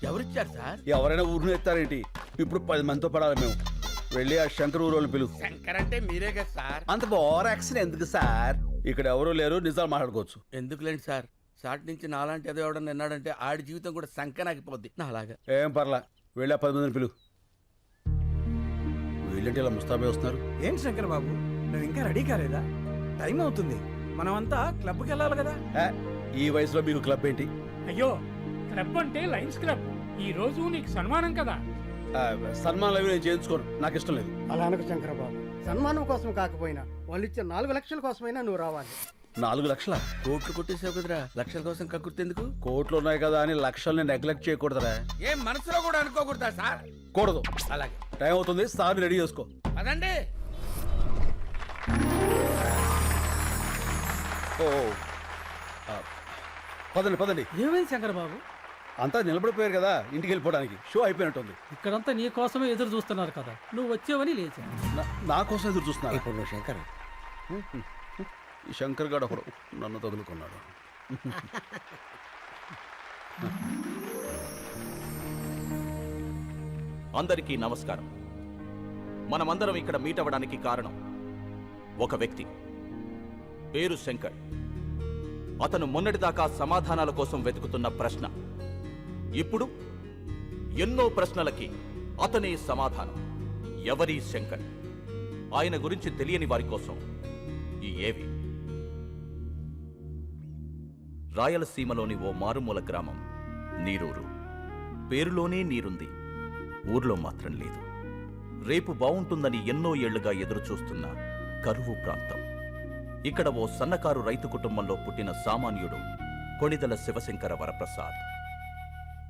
ఎవరిచ్చారు సార్? ఎవరైనా ఊరిని ఎత్తారేంటి? ఇప్పుడు 10 మందితో పడాలి మేము. వెళ్ళి ఆ శంకర్ ఊరోళ్ళు పిలు. శంకర్ అంటే మీరే కదా సార్. అంత ఓవర్ యాక్షన్ ఎందుకు సార్? ఇక్కడ ఎవరు లేరు, నిజాలు మాట్లాడుకోవచ్చు. ఎందుకులేండి సార్, సాటి నుంచి నాలాంటి ఏదో ఎవడన్నా విన్నాడంటే ఆడి జీవితం కూడా సంకనాగిపోద్ది నా అలాగా. ఏం పర్లా, వెళ్ళి ఆ 10 మందిని పిలు. వీళ్ళంటే ఇలా ముస్తాబే వస్తున్నారు. ఏంటి శంకర్ బాబు, నువ్వు ఇంకా రెడీ కాలేదా? టైం అవుతుంది, మనమంతా క్లబ్కి వెళ్ళాలి కదా. ఈ వయసులో మీకు క్లబ్ ఏంటి? అయ్యో, క్లబ్ అంటే లయన్స్ క్లబ్. ఈ రోజు నీకు సన్మానం కదా. సన్మానాలు అవి నేను చేయించుకోను, నాకు ఇష్టం లేదు. అలా అనకు శంకరబాబు. సన్మానం కోసం కాకపోయినా వాళ్ళు ఇచ్చే 4 లక్షల కోసమైనా నువ్వు రావాలి. 4 లక్షల? కోట్లు కొట్టేసావు కదరా, లక్షల కోసం కక్కుర్తెందుకు? కోట్లు ఉన్నాయి కదా అని లక్షల్ని నెగ్లెక్ట్ చేయకూడదురా. ఏం మనసులో కూడా అనుకోకూడదా సార్? కూడదు. అలాగే, టైం అవుతుంది, సార్ రెడీ చేసుకో. అదండి. ఓ పదండి పదండి. ఏమైంది శంకరబాబు? అంతా నిలబడిపోయారు కదా, ఇంటికి వెళ్ళిపోవడానికి. షో అయిపోయినట్టుంది. ఇక్కడంతా నీ కోసమే ఎదురు చూస్తున్నారు కదా, నువ్వు వచ్చావని లేచా. నా కోసం ఎదురు చూస్తున్నా. ఇప్పుడు నువ్వు శంకర్. ఈ శంకర్ గారు ఒకడు నన్ను తగులుకున్నాడు. అందరికీ నమస్కారం. మనమందరం ఇక్కడ మీట్ అవ్వడానికి కారణం ఒక వ్యక్తి, పేరు శంకర్. అతను మొన్నటిదాకా సమాధానాల కోసం వెతుకుతున్న ప్రశ్న, ఇప్పుడు ఎన్నో ప్రశ్నలకి అతనే సమాధానం. ఎవరి శంకర్? ఆయన గురించి తెలియని వారి కోసం ఈ ఏవి. రాయలసీమలోని ఓ మారుమూల గ్రామం నీరూరు. పేరులోనే నీరుంది, ఊర్లో మాత్రం లేదు. రేపు బావుంటుందని ఎన్నో ఏళ్లుగా ఎదురుచూస్తున్న కరువు ప్రాంతం. ఇక్కడ ఓ సన్నకారు రైతు కుటుంబంలో పుట్టిన సామాన్యుడు కొణిదల శివశంకర వరప్రసాద్.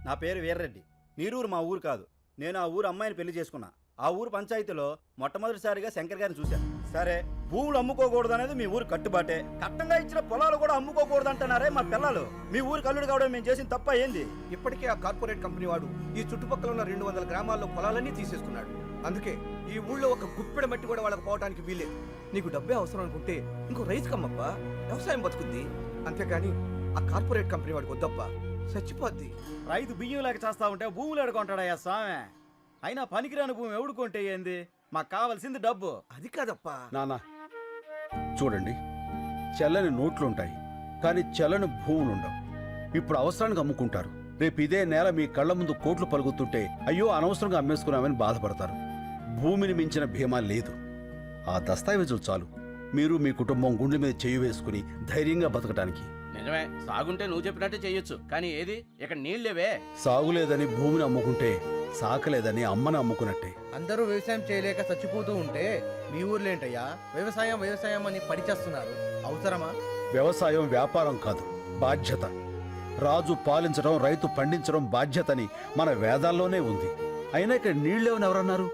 నా పేరు వీర్రెడ్డి. నీరూరు మా ఊరు కాదు. నేను ఆ ఊరు అమ్మాయిని పెళ్లి చేసుకున్నా. ఆ ఊరు పంచాయతీలో మొట్టమొదటిసారిగా శంకర్ గారిని చూశాను. సరే, భూములు అమ్ముకోకూడదు అనేది మీ ఊరు కట్టుబాటే. కట్టంగా ఇచ్చిన పొలాలు కూడా అమ్ముకోకూడదు అంటున్నారే మా పిల్లలు. మీ ఊరు కల్లుడు కావడం మేము చేసిన తప్ప ఏంది? ఇప్పటికే ఆ కార్పొరేట్ కంపెనీ వాడు ఈ చుట్టుపక్కల ఉన్న 200 గ్రామాల్లో పొలాలన్నీ తీసేసుకున్నాడు. అందుకే ఈ ఊళ్ళో ఒక గుప్పెడ మట్టి కూడా వాళ్ళకి పోవడానికి వీలేదు. నీకు డబ్బే అవసరం అనుకుంటే ఇంకో రైతు కమ్మప్పా, వ్యవసాయం బతుకుద్ది. అంతేగాని ఆ కార్పొరేట్ కంపెనీ వాడికి వద్దప్పా, చచ్చిపోద్ది. రైతు బియ్యం లేక చేస్తా ఉంటే భూములు ఎడుకుంటాడయ్యా స్వామి. అయినా పనికిరాని భూమి ఎవడుకుంటే ఏంది? మాకు కావాల్సింది డబ్బు. అది కాదప్పా. నానా చూడండి, చెల్లని నోట్లుంటాయి కానీ చెల్లని భూములుండవు. ఇప్పుడు అవసరానికి అమ్ముకుంటారు. రేపు ఇదే నేల మీ కళ్ళ ముందు కోట్లు పలుకుతుంటే అయ్యో అనవసరంగా అమ్మేసుకున్నామని బాధపడతారు. భూమిని మించిన భీమా లేదు. ఆ దస్తావేజులు చాలు మీరు మీ కుటుంబం గుండె మీద చేయి వేసుకుని ధైర్యంగా బతకడానికి. నిజమే, సాగుంటే నువ్వు చెప్పినట్టే చెయ్యొచ్చు, కానీ ఏది ఇక్కడ నీళ్ళేవే. సాగులేదని భూమిని అమ్ముకుంటే సాకలేదని అమ్మని అమ్ముకున్నట్టే. అందరూ వ్యవసాయం చేయలేక చచ్చిపోతూ ఉంటే మీ ఊర్లో ఏంటయ్యా వ్యవసాయం వ్యవసాయం అని పడిచేస్తున్నారు? అవసరమా? వ్యవసాయం వ్యాపారం కాదు, బాధ్యత. రాజు పాలించడం, రైతు పండించడం బాధ్యతని మన వేదాల్లోనే ఉంది. అయినా ఇక్కడ నీళ్ళేవని ఎవరన్నారు?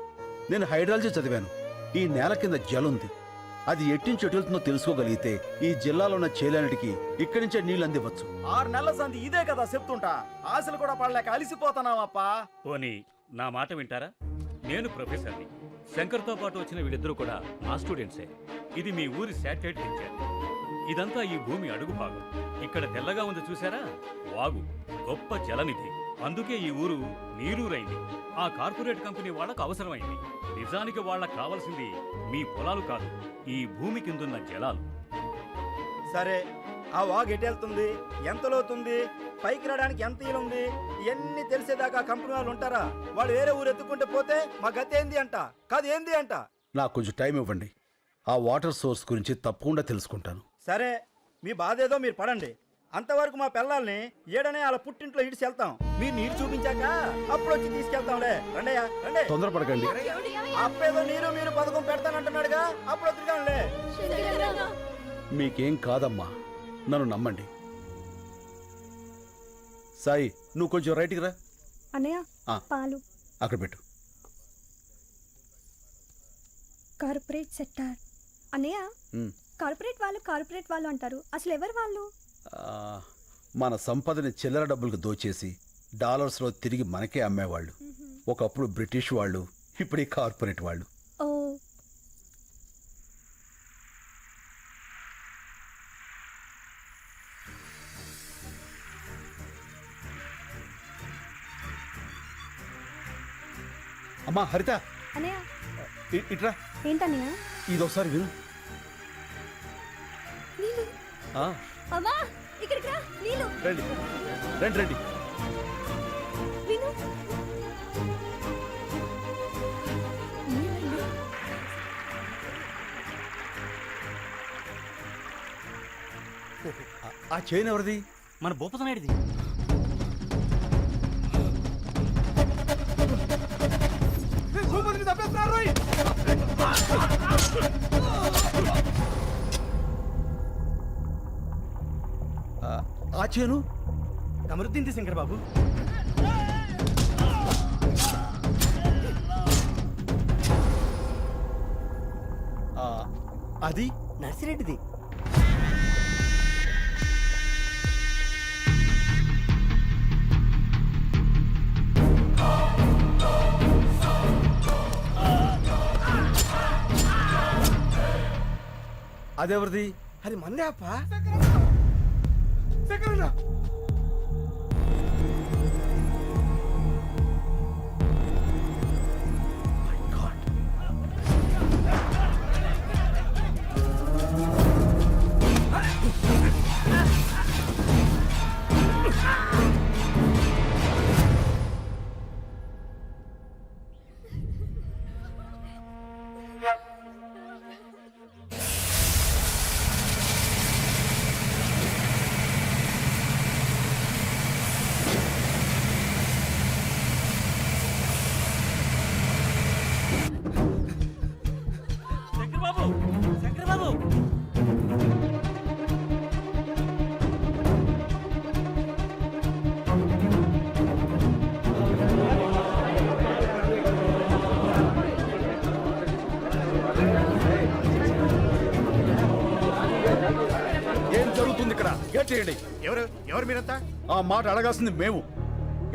నేను హైడ్రాలజీ చదివాను. ఈ నేల కింద జలుంది, అది ఎట్టించి ఎటు వెళ్తుందో తెలుసుకోగలిగితే ఈ జిల్లాలో ఉన్న చేలన్నిటికి ఇక్కడి నుంచే నీళ్ళు అందివచ్చు. 6 నెలల సంది ఇదే కదా చెప్తుంటా. ఆశలు కూడా పడలేక అలిసిపోతున్నావప్పా. పోనీ నా మాట వింటారా? నేను ప్రొఫెసర్ని. శంకర్తో పాటు వచ్చిన వీళ్ళిద్దరూ కూడా నా స్టూడెంట్సే. ఇది మీ ఊరి శాటిలైట్ పిక్చర్. ఇదంతా ఈ భూమి అడుగు భాగం. ఇక్కడ తెల్లగా ఉంది చూసారా, వాగు, గొప్ప జలనిధి. అందుకే ఈ ఊరు నీరూరైంది. ఆ కార్పొరేట్ కంపెనీ వాళ్ళకు అవసరమైంది. నిజానికి వాళ్ళకు కావాల్సింది మీ పొలాలు కాదు, ఈ భూమి కిందున్న జలాలు. సరే, ఆ వాగు ఎటెళ్తుంది, ఎంత లోతుంది, పైకి రావడానికి ఎంత ఈలుంది, ఇవన్నీ తెలిసేదాకా కంపెనీ వాళ్ళు ఉంటారా? వాళ్ళు వేరే ఊరు ఎత్తుకుంటే పోతే మా గతి ఏంది అంట, కాదు ఏంది అంట. నాకు కొంచెం టైం ఇవ్వండి. ఆ వాటర్ సోర్స్ గురించి తప్పకుండా తెలుసుకుంటాను. సరే, మీ బాధ ఏదో మీరు పడండి. అంతవరకు మా పిల్లల్ని ఏడనే వాళ్ళ పుట్టింట్లో ఇడిచి వెళ్తాం. మీరు నీరు చూపించాక అప్పుడు వచ్చి తీసుకెళ్తాంలే. రండయ్యా రండి. తొందరపడకండి. అప్పేదో మీరు పథకం పెడతానంటున్నాడుగా, అప్పుడు వద్దుగానులే. మీకేం కాదమ్మా, నన్ను నమ్మండి. సాయి, నువ్వు కొంచెం రైట్కి రా. అన్నయ్య ఆ. పాలు. అక్కడ పెట్టు. Corporate sector. అన్నయ్య, ఉమ్. కార్పొరేట్ వాళ్ళు అంటారు, అసలు ఎవరు వాళ్ళు? మన సంపదని చిల్లర డబ్బులకు దోచేసి డాలర్స్లో తిరిగి మనకే అమ్మేవాళ్ళు. ఒకప్పుడు బ్రిటిష్ వాళ్ళు, ఇప్పుడు ఈ కార్పొరేట్ వాళ్ళు. ఓ, అమ్మా హరిత, అన్నయ్య. ఇట్రా. ఏంటన్నయ్య? ఇది ఒకసారి విను. నీళ్ళు. ఆ, అమ్మా, ఇక్కడికి రా. నీళ్ళు. రండి రండి రండి. విను. ఆ చైన్ ఎవరిది? మన భూపతనాయుడిది. ఆ చైను కమరుద్దీన్ శంకర్ బాబు. అది నర్సిరెడ్డిది. అదెవరిది? అది మందే అప్ప. శంకర్ బాబు. ఏం జరుగుతుంది ఇక్కడ? గేట్ చేయండి. ఎవరు మీరంతా? ఆ మాట అడగాల్సింది మేము.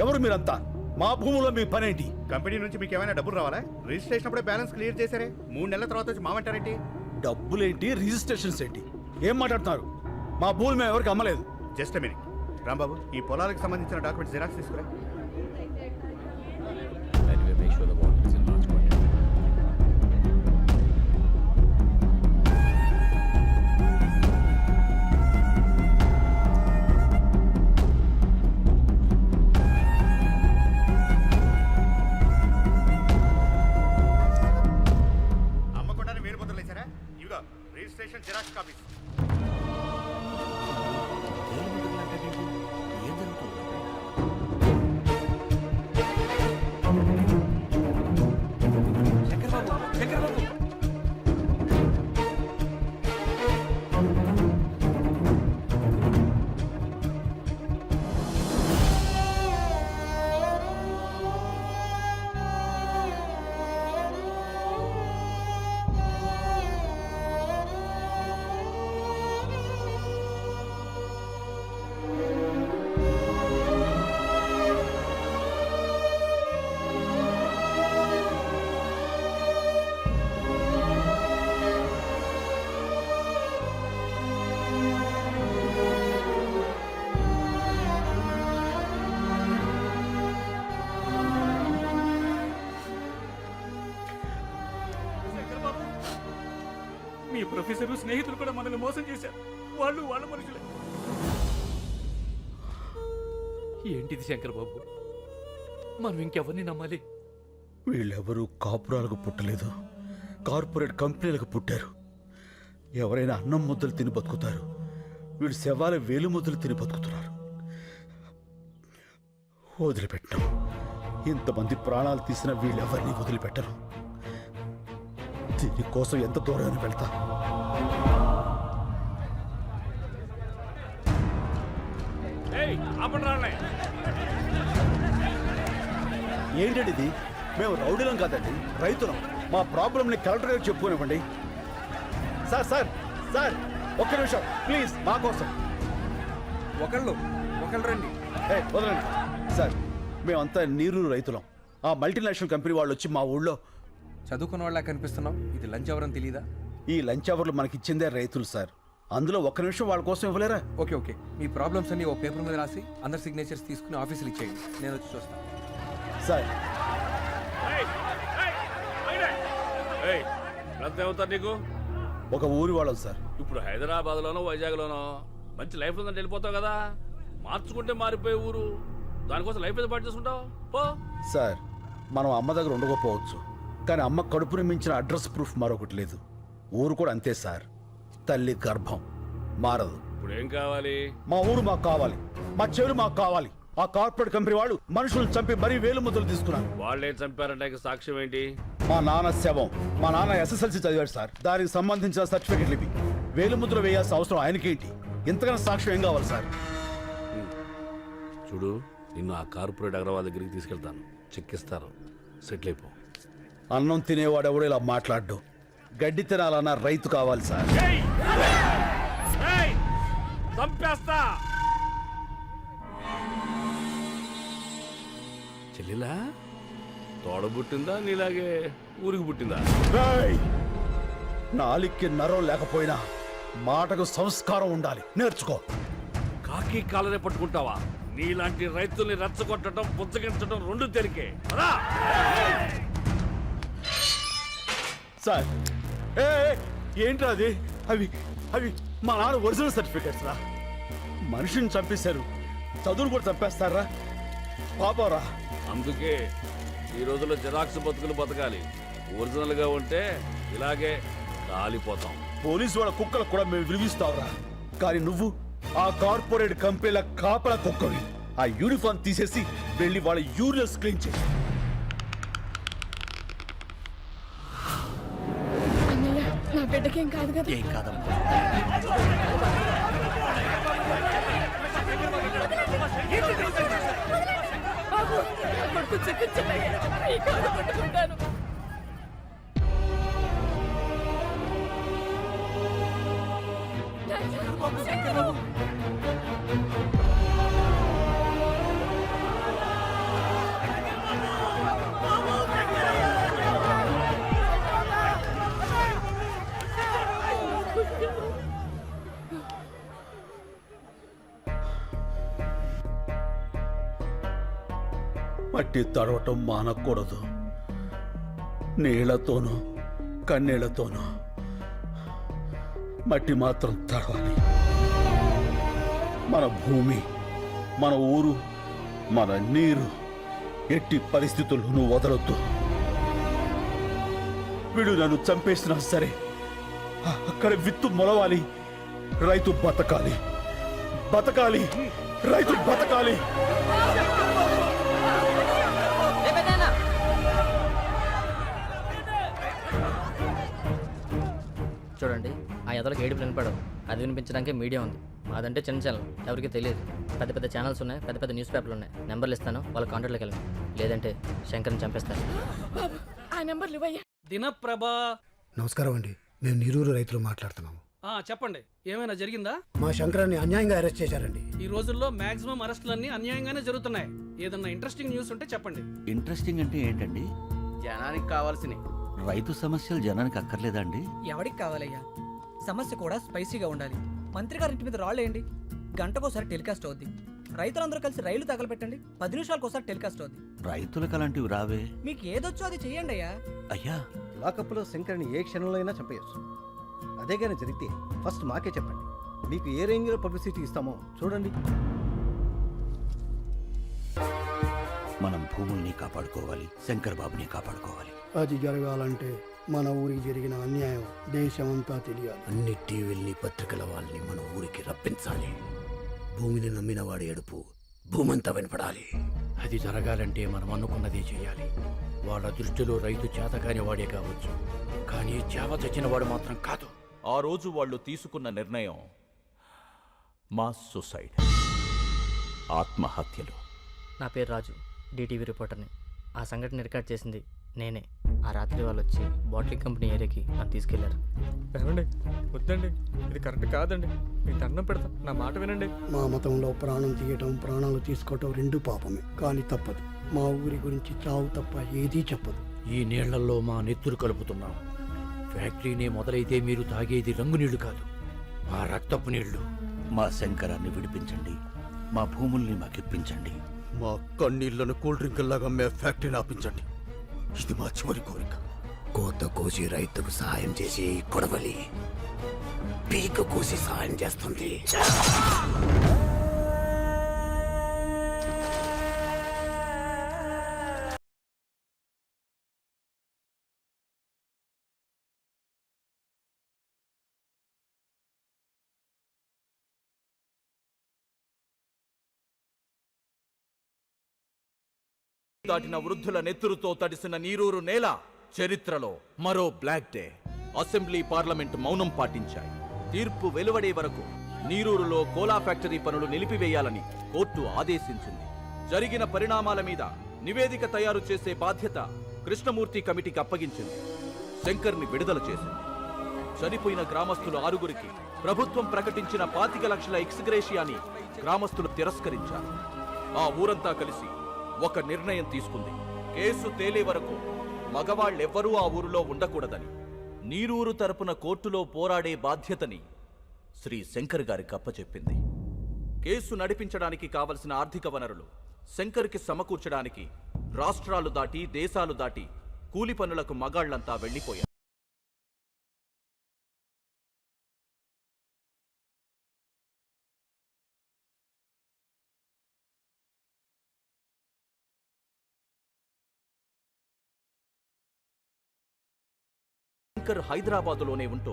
ఎవరు మీరంతా? మా భూములో మీ పనేంటి? కంపెనీ నుంచి మీకు ఏమైనా డబ్బులు రావాలా? రిజిస్ట్రేషన్ అప్పుడే బ్యాలెన్స్ క్లియర్ చేశారే, 3 నెలల తర్వాత వచ్చి మామంటారేంటి? డబ్బులేంటి, రిజిస్ట్రేషన్స్ ఏంటి? ఏం మాట్లాడుతున్నారు? మా భూములు మేము ఎవరికి అమ్మలేదు. జస్ట్ మినిట్ రాంబాబు, ఈ పొలాలకు సంబంధించిన డాక్యుమెంట్స్ జిరాక్స్ తీసుకురా. Anyway, make sure the water is in large quantity. అమ్మకుండానే వేరు బదులు వేసారా? ఇవిగో రిజిస్ట్రేషన్ జిరాక్స్ కాపీస్. ఏం జరుగుతుంది? ప్రొఫెసర్ స్నేహితులు కూడా మనల్ని మోసం చేశారు. వాళ్ళు వాళ్ళ మనుషులే. ఏంటిది శంకర్ బాబు, మనం ఇంకెవరిని నమ్మాలి? వీళ్ళెవరూ కాపురాలకు పుట్టలేదు, కార్పొరేట్ కంపెనీలకు పుట్టారు. ఎవరైనా అన్నం ముద్దలు తిని బతుకుతారు, వీళ్ళు శవాల వేలు ముద్దలు తిని బతుకుతున్నారు. వదిలిపెట్టం. ఇంతమంది ప్రాణాలు తీసిన వీళ్ళెవరిని వదిలిపెట్టరు. దీనికోసం ఎంత దూరాన్ని వెళ్తా. ఏంటండి ఇది? మేము రౌడీలం కాదండి, రైతులం. మా ప్రాబ్లంని కలెక్టర్ గారికి చెప్పుకోనివ్వండి. సార్ సార్ సార్ ఒక్క నిమిషం ప్లీజ్, మా కోసం. ఒకళ్ళు రండి. వదలండి సార్. మేమంతా నీరు రైతులం. ఆ మల్టీనేషనల్ కంపెనీ వాళ్ళు వచ్చి మా ఊళ్ళో చదువుకున్న వాళ్ళ కనిపిస్తున్నాం. ఇది లంచ్ అవర్ అని తెలీదా? ఈ లంచ్ అవర్లు మనకిచ్చిందే రైతులు సార్. అందులో ఒక్క నిమిషం వాళ్ళ కోసం ఇవ్వలేరా? ఓకే, మీ ప్రాబ్లమ్స్ అన్ని ఓ పేపర్ మీద రాసి అందరి సిగ్నేచర్స్ తీసుకుని ఆఫీసులు ఇచ్చేయండి. నేను వచ్చి చూస్తాను. సార్ అవుతారు నీకు ఒక ఊరి వాళ్ళం సార్. ఇప్పుడు హైదరాబాద్ లోనో వైజాగ్ లోనో మంచి లైఫ్ ఉందని వెళ్ళిపోతావు కదా. మార్చుకుంటే మారిపోయే ఊరు, దానికోసం లైఫ్ ఏదో పాటు చేసుకుంటావు పో. సార్ మనం అమ్మ దగ్గర ఉండకపోవచ్చు, కానీ అమ్మ కడుపుని మించిన అడ్రస్ ప్రూఫ్ మరొకటి లేదు. ఊరు కూడా అంతే సార్. తల్లి గర్భం మారదు. ఇప్పుడు ఏం కావాలి? మా ఊరు మాకు కావాలి, మా చెవులు మాకు కావాలి. ఆ కార్పొరేట్ కంపెనీ వాళ్ళు మనుషులను చంపి మరీ వేలు ముద్దలు తీసుకున్నారు. వాళ్ళేం చంపారంటే సాక్ష్యం ఏంటి? మా నాన్న శవం. మా నాన్న SSLC చదివాడు సార్. దానికి సంబంధించిన సర్టిఫికెట్లు ఇవి. వేలు ముద్ర వేయాల్సిన అవసరం ఆయనకేంటి? ఇంతకన్నా సాక్ష్యం ఏం కావాలి సార్? చూడు, నిన్ను ఆ కార్పొరేట్ అగ్రవాల్ దగ్గరికి తీసుకెళ్తాను, చెక్కిస్తారు, సెటిల్ అయిపో. అన్నం తినేవాడు ఎవడు ఇలా మాట్లాడ్డు. గడ్డి తినాలన్న రైతు కావాలి సార్. చంపేస్తా. చెల్లిలా తోడబుట్టిందా నీలాగే ఊరికి పుట్టిందా? నాలిక్కి నరం లేకపోయినా మాటకు సంస్కారం ఉండాలి, నేర్చుకో. కాకి కాలనే పట్టుకుంటావా? నీలాంటి రైతుల్ని రెచ్చగొట్టడం, బుజ్జగించడం రెండు తెరికే. సార్ ఏంట్రా అది? అవి అవి మా నాన్న ఒరిజినల్ సర్టిఫికెట్స్ రా. మనిషిని చంపేశారు, చదువులు కూడా చంపేస్తారా? పాపరా. అందుకే ఈ రోజుల్లో జిరాక్స్ బతుకులు బతకాలి. ఒరిజినల్ గా ఉంటే ఇలాగే కాలిపోతాం. పోలీసు వాళ్ళ కుక్కలకు కూడా మేము విలువిస్తావురా. కానీ నువ్వు ఆ కార్పొరేట్ కంపెనీల కాపల కుక్కవి. ఆ యూనిఫామ్ తీసేసి వెళ్ళి వాళ్ళ యూరియల్స్ క్లీన్ చేసి. నా బిడ్డకేం కాదు కదా? ఏం కాదమ్మా. మట్టి తడవటం మానకూడదు. నీళ్లతోనూ కన్నీళ్లతోనూ మట్టి మాత్రం తడవాలి. మన భూమి, మన ఊరు, మన నీరు ఎట్టి పరిస్థితుల్లోనూ వదలొద్దు. వీడు నన్ను చంపేసినా సరే అక్కడ విత్తు మొలవాలి. రైతు బతకాలి, బతకాలి, రైతు బతకాలి. చూడండి, ఆ ఎదలకు ఏడుపు వినపడవు. అది వినిపించడానికి మీడియా ఉంది. అదంటే చిన్న ఛానల్, ఎవరికి తెలియదు. పెద్ద పెద్ద ఛానల్స్ ఉన్నాయి, పెద్ద పెద్ద న్యూస్ పేపర్లు ఉన్నాయి. నెంబర్లు ఇస్తాను, వాళ్ళ కాంటాక్ట్లోకి వెళ్ళండి. లేదంటే శంకర్ని చంపేస్తాను. ఆ నెంబర్లు ఇవ్వయ్యా. దినప్రభా. నమస్కారం అండి, మేము నీరూరు రైతులు మాట్లాడుతున్నాము. చెప్పండి, ఏమైనా జరిగిందా? మా శంకరాన్ని అన్యాయంగా అరెస్ట్ చేశారండి. ఈ రోజుల్లో మాక్సిమం అరెస్టులన్నీ అన్యాయంగానే జరుగుతున్నాయి. ఏదన్నా ఇంట్రెస్టింగ్ న్యూస్ ఉంటే చెప్పండి. ఇంట్రెస్టింగ్ అంటే ఏంటండి? జనానికి కావాల్సినవి. రైతు సమస్యలు జనానికి అక్కర్లేదండి. ఎవరికి కావాలయ్యా? సమస్య కూడా స్పైసీగా ఉండాలి. మంత్రి గారి ఇంటి మీద రాళ్ళేయండి, గంటకోసారి టెలికాస్ట్ అవుద్ది. రైతులందరూ కలిసి రైలు తగలబెట్టండి, 10 నిమిషాలకోసారి టెలికాస్ట్ అవుద్ది. రైతులకు అలాంటివి రావే. మీకు ఏదొచ్చో అది చెయ్యండి అయ్యా. అయ్యా, లాకప్లో శంకర్ని ఏ క్షణంలో అయినా చంపేయచ్చు. అదే కానీ జరిగితే ఫస్ట్ మాకే చెప్పండి. మీకు ఏ రేంజ్లో పబ్లిసిటీ ఇస్తామో చూడండి. మనం భూముల్ని కాపాడుకోవాలి, శంకర్ బాబుని కాపాడుకోవాలి. అది జరగాలంటే మన ఊరికి జరిగిన అన్యాయం దేశమంతా తెలియాలి. అన్ని టీవీల్ని, పత్రికల వాళ్ళని మన ఊరికి రప్పించాలి. భూమిని నమ్మిన వాడి ఏడుపు భూమంతా వినపడాలి. అది జరగాలంటే మనం అనుకున్నదే చేయాలి. వాళ్ళ దృష్టిలో రైతు చేతకాని వాడే కావచ్చు, కానీ చేవ తెచ్చిన వాడు మాత్రం కాదు. ఆ రోజు వాళ్ళు తీసుకున్న నిర్ణయం మాస్ సూసైడ్, ఆత్మహత్యలు. నా పేరు రాజు, డిటీవీ రిపోర్టర్ని. ఆ సంఘటన రికార్డ్ చేసింది నేనే. ఆ రాత్రి వాళ్ళు వచ్చి బాటిలింగ్ కంపెనీ ఏరియాకి నన్ను తీసుకెళ్లారు. వినండి, వద్దండి, ఇది కరెక్ట్ కాదండి, మీకు దండం పెడతా, నా మాట వినండి. మా మతంలో ప్రాణం తీయటం, ప్రాణాలు తీసుకోవటం రెండు పాపమే, కానీ తప్పదు. మా ఊరి గురించి చావు తప్ప ఏదీ చెప్పదు. ఈ నీళ్లలో మా నెత్తురు కలుపుతున్నాం. ఫ్యాక్టరీనే మొదలైతే మీరు తాగేది రంగు నీళ్లు కాదు, మా రక్తపు నీళ్లు. మా శంకరాన్ని విడిపించండి, మా భూముల్ని మాకిప్పించండి. మా కన్నీళ్లను కూల్ డ్రింకుల్లాగా మే ఫ్యాక్టరీని ఆపించండి. ఇది మా చివరి కోరిక. కోత కోసి రైతుకు సహాయం చేసి కొడవలి పీక కోసి సహాయం చేస్తుంది. దాటిన వృద్ధుల నెత్తురుతో తడిసిన నీరూరు నేల చరిత్రలో మరో బ్లాక్ డే. అసెంబ్లీ, పార్లమెంట్ మౌనం పాటించాయి. తీర్పు వెలువడే వరకు నీరూరులో కోలా ఫ్యాక్టరీ పనులు నిలిపివేయాలని కోర్టు ఆదేశించింది. జరిగిన పరిణామాల మీద నివేదిక తయారు చేసే బాధ్యత కృష్ణమూర్తి కమిటీకి అప్పగించింది. శంకర్ని విడుదల చేసింది. చనిపోయిన గ్రామస్తులు 6గురికి ప్రభుత్వం ప్రకటించిన 25 లక్షల ఎక్స్గ్రేషియాని గ్రామస్తులు తిరస్కరించారు. ఆ ఊరంతా కలిసి ఒక నిర్ణయం తీసుకుంది. కేసు తేలే వరకు మగవాళ్ళెవ్వరూ ఆ ఊరిలో ఉండకూడదని. నీరూరు తరపున కోర్టులో పోరాడే బాధ్యతని శ్రీ శంకర్ గారికి అప్పచెప్పింది. కేసు నడిపించడానికి కావలసిన ఆర్థిక వనరులు శంకర్కి సమకూర్చడానికి రాష్ట్రాలు దాటి, దేశాలు దాటి కూలి పనులకు మగాళ్లంతా వెళ్లిపోయారు. శంకర్ హైదరాబాదులోనే ఉంటూ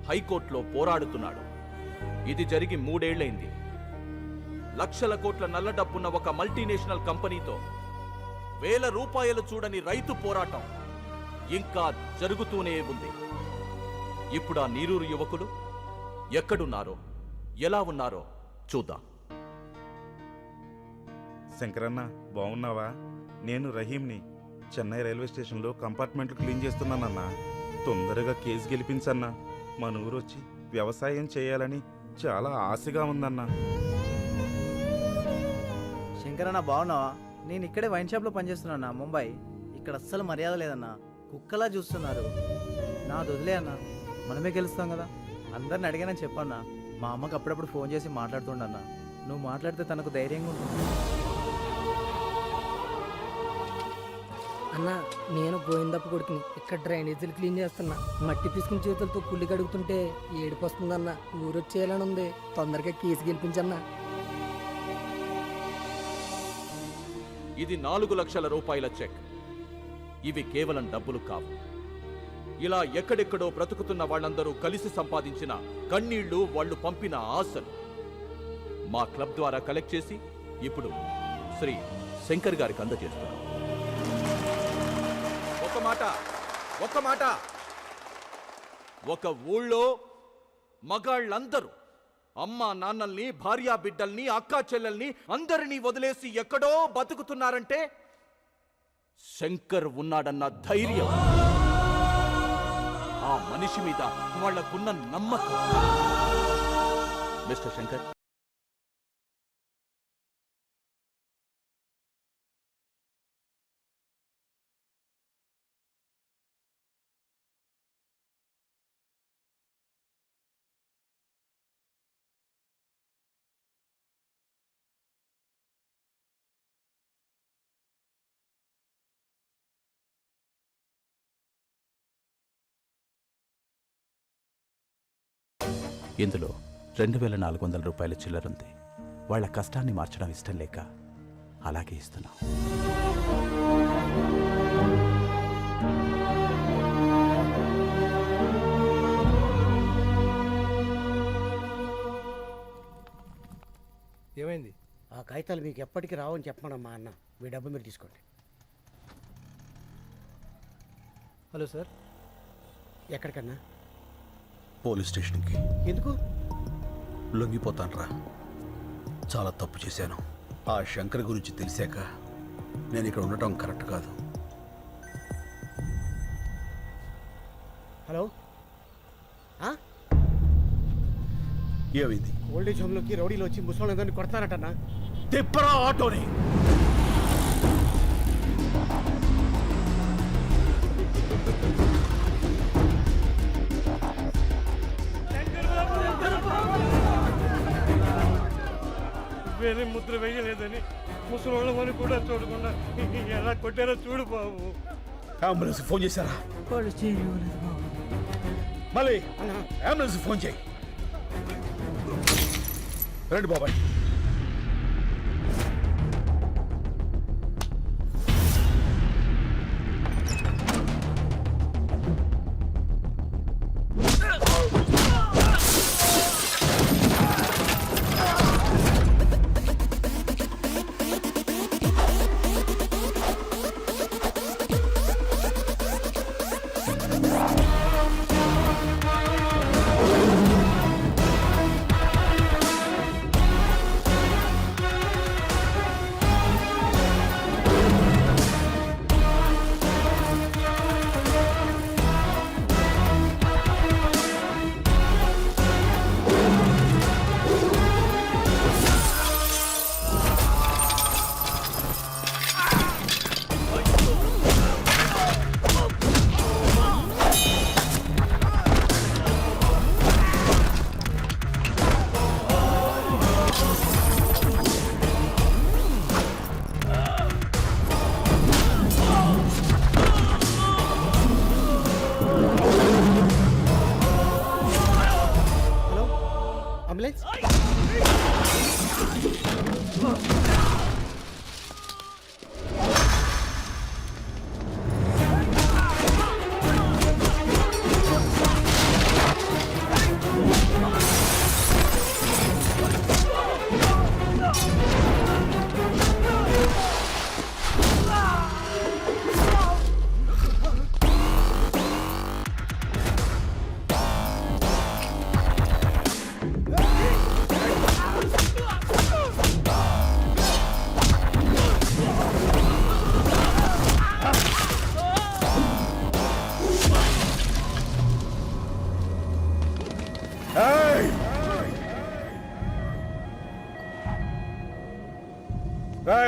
హైకోర్టులో పోరాడుతున్నాడు. ఇది జరిగి 3 ఏళ్లైంది. లక్షల కోట్ల నల్ల డబ్బున్న ఒక మల్టీనేషనల్ కంపెనీతో వేల రూపాయలు చూడని రైతు పోరాటం ఇంకా జరుగుతూనే ఉంది. ఇప్పుడు ఆ నీరూరు యువకులు ఎక్కడున్నారో, ఎలా ఉన్నారో చూద్దాం. శంకరన్న, బాగున్నావా? నేను రహీంని. చెన్నై రైల్వే స్టేషన్లో కంపార్ట్మెంట్లు క్లీన్ చేస్తున్నానన్నా. తొందరగా కేసు గెలిపించన్నా. మన ఊరు వచ్చి వ్యవసాయం చేయాలని చాలా ఆశగా ఉందన్నా. శంకరన్న, బాగున్నావా? నేను ఇక్కడే వైన్ షాప్లో పనిచేస్తున్నా, ముంబై. ఇక్కడ అస్సలు మర్యాద లేదన్నా, కుక్కలా చూస్తున్నారు. నా వదిలే అన్న, మనమే గెలుస్తాం కదా. అందరిని అడిగానని చెప్పన్నా. మా అమ్మకి అప్పుడప్పుడు ఫోన్ చేసి మాట్లాడుతుండన్నా. నువ్వు మాట్లాడితే తనకు ధైర్యంగా ఉంటుంది. అన్న, నేను గోవిందప్ప కొడుకుని. ఇక్కడ డ్రైనేజీలు క్లీన్ చేస్తున్నా. మట్టి పిసుకుని చేతులతో కుళ్ళి కడుగుతుంటే ఏడుపు వస్తుందన్న. ఊరొచ్చేయాలని ఉంది. తొందరగా కేసు గెలిపించన్నా. ఇది 4 లక్షల రూపాయల చెక్. ఇవి కేవలం డబ్బులు కావు. ఇలా ఎక్కడెక్కడో బ్రతుకుతున్న వాళ్ళందరూ కలిసి సంపాదించిన కన్నీళ్లు, వాళ్ళు పంపిన ఆశలు మా క్లబ్ ద్వారా కలెక్ట్ చేసి ఇప్పుడు శ్రీ శంకర్ గారికి అందజేస్తున్నాం. ఒక మాట, ఒక ఊళ్ళో మగాళ్ళందరూ అమ్మా నాన్నల్ని, భార్యా బిడ్డల్ని, అక్కా చెల్లెల్ని అందరినీ వదిలేసి ఎక్కడో బతుకుతున్నారంటే శంకర్ ఉన్నాడన్న ధైర్యం, ఆ మనిషి మీద వాళ్లకున్న నమ్మకం. మిస్టర్ శంకర్, ఇందులో 2400 రూపాయల చిల్లరుంది. వాళ్ళ కష్టాన్ని మార్చడం ఇష్టం లేక అలాగే ఇస్తున్నాం. ఏమైంది? ఆ కాగితాలు మీకు ఎప్పటికీ రావని చెప్పమన్నా మా అన్న. మీ డబ్బు మీరు తీసుకోండి. హలో సార్, ఎక్కడికన్నా? పోలీస్ స్టేషన్కి. ఎందుకు? లొంగిపోతాన్రా. చాలా తప్పు చేశాను. ఆ శంకర్ గురించి తెలిసాక నేను ఇక్కడ ఉండటం కరెక్ట్ కాదు. హలో, ఏమైంది? ఓల్డేజ్ హోమ్లోకి రౌడీలు వచ్చి ముసలి కొడతారటన్నా. తిప్పరా ఆటోని. వేరే ముద్ర వేయలేదని ముసలి కూడా చూడకుండా ఎలా కొట్టారో చూడు బాబు. అంబులెన్స్ ఫోన్ చేశారా? మళ్ళీ అంబులెన్స్ ఫోన్ చేయి. రండి బాబాయ్. అంబులెన్స్.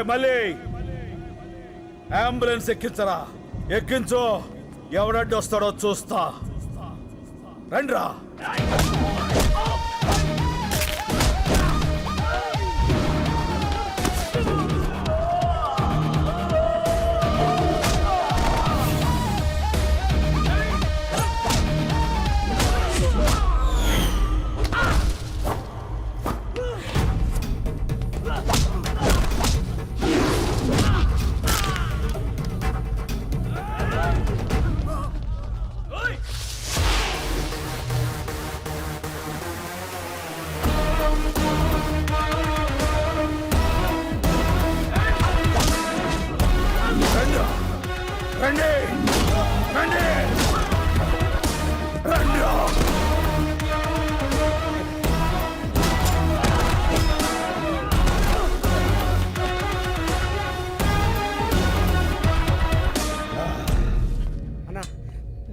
మళ్ళీ అంబులెన్స్ ఎక్కించరా. ఎక్కించు. ఎవడడ్డు వస్తాడో చూస్తా. రండ్రా.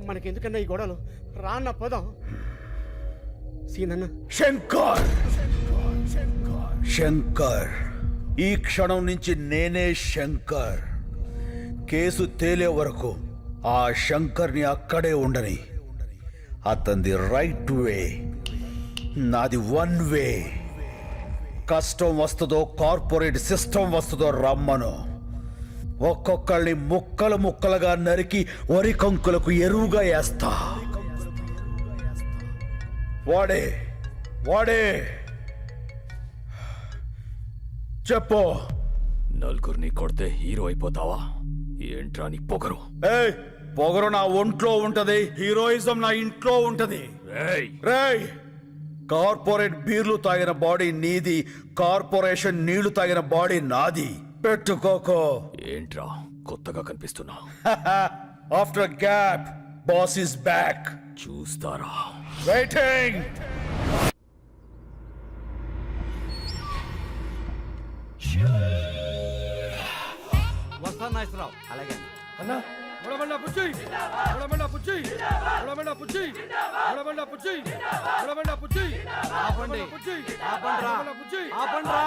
మనకెందుకన్నా ఈ గొడవలు? రా అన్న పోదాం. సీనన్న. శంకర్, శంకర్, ఈ క్షణం నుంచి నేనే శంకర్. కేసు తేలే వరకు ఆ శంకర్ని అక్కడే ఉండని. అతనిది రైట్ వే, నాది వన్ వే. కష్టం వస్తుందో కార్పొరేట్ సిస్టమ్ వస్తుందో రమ్మను. ఒక్కొక్కళ్ళని ముక్కలు ముక్కలుగా నరికి వరి కంకులకు ఎరువుగా వేస్తా. వాడే వాడే చెప్పు. నలుగురిని కొడితే హీరో అయిపోతావా? ఏంట్రా నీ పొగరు? ఏయ్, పొగరు నా ఒంట్లో ఉంటది, హీరోయిజం నా ఇంట్లో ఉంటది. రేయ్, కార్పొరేట్ బీర్లు తాగిన బాడీ నీది, కార్పొరేషన్ నీళ్లు తాగిన బాడీ నాది. పెట్టుకోకో. ఏంట్రా కొత్తగా కనిపిస్తున్నా? After gap boss is back. చూస్తారా? వెయిటింగ్. వస్తాను నాగేశ్వరరావు. అలాగే అన్నా బుడబండ పుచ్చి బుడబండ పుచ్చి బుడబండ పుచ్చి బుడబండ పుచ్చి బుడబండ పుచ్చి ఆపండి, పుచ్చి ఆపండ్రా, పుచ్చి ఆపండ్రా.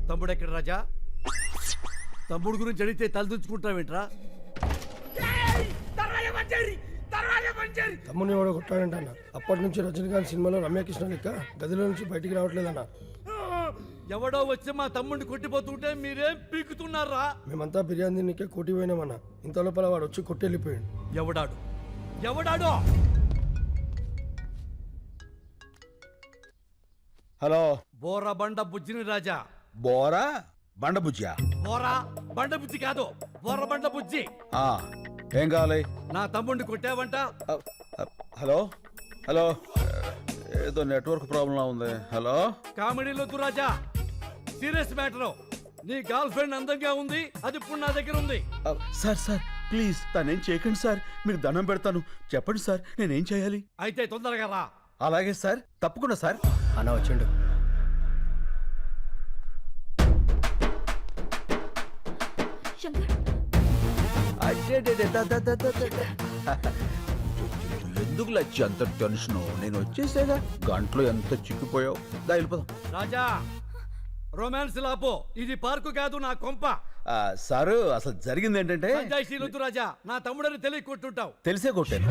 తమ్ముడు ఎక్కడ రాజా? తమ్ముడు గురించి అడిగితే తలదించుకుంటావేంట్రా? తమ్ముని ఎవడో కొట్టాడంట అన్న. అప్పటి నుంచి రజనీకాంత్ సినిమాలో రమ్యకృష్ణ లెక్క గదిలో నుంచి బయటికి రావట్లేదన్న. ఎవడో వచ్చి మా తమ్ముడిని కొట్టిపోతుంటే మీరేం పీకుతున్నారా? మేమంతా బిర్యానీ తిన్నికే కోటి పోయినామన్న. ఇంత లోపల వాడు వచ్చి కొట్టి వెళ్ళిపోయాడు. ఎవడాడు? ఎవడాడు? హలో, బోరా బండ బుజ్జిని రాజా. బోరా బండ బుజ్జా? బోరా బండ బుజ్జి కాదు, బోర బండ బుజ్జి. ఏం కావాలి? నా తమ్ముడిని కొట్టావంట. హలో హలో, ఏదో నెట్వర్క్ ప్రాబ్లం ఉంది. హలో, కామెడీలొద్దు రాజా, సీరియస్ మ్యాటర్. నీ గర్ల్ ఫ్రెండ్ అందంగా ఉంది, అది ఇప్పుడు నా దగ్గర ఉంది. సార్ సార్ ప్లీజ్ తనేం చేయకండి సార్, మీకు దండం పెడతాను. చెప్పండి సార్, నేనేం చేయాలి? అయితే తొందరగా రా. అలాగే సార్, తప్పకుండా సార్. అన్న వచ్చిండు. ఎందుకు లచ్చి అంత టెన్షన్? నేను వచ్చేసేగా, గంటలో ఎంత చిక్కిపోయావు. దా వెళ్ళిపోదాం. రాజా, రొమాన్స్ లాపో, ఇది పార్కు కాదు, నా కొంప. సారు అసలు జరిగింది ఏంటంటే, పంచాయతీలొద్దు రాజా, నా తమ్ముడని తెలియ కొట్టుంటావు. తెలిసే కొట్టాను.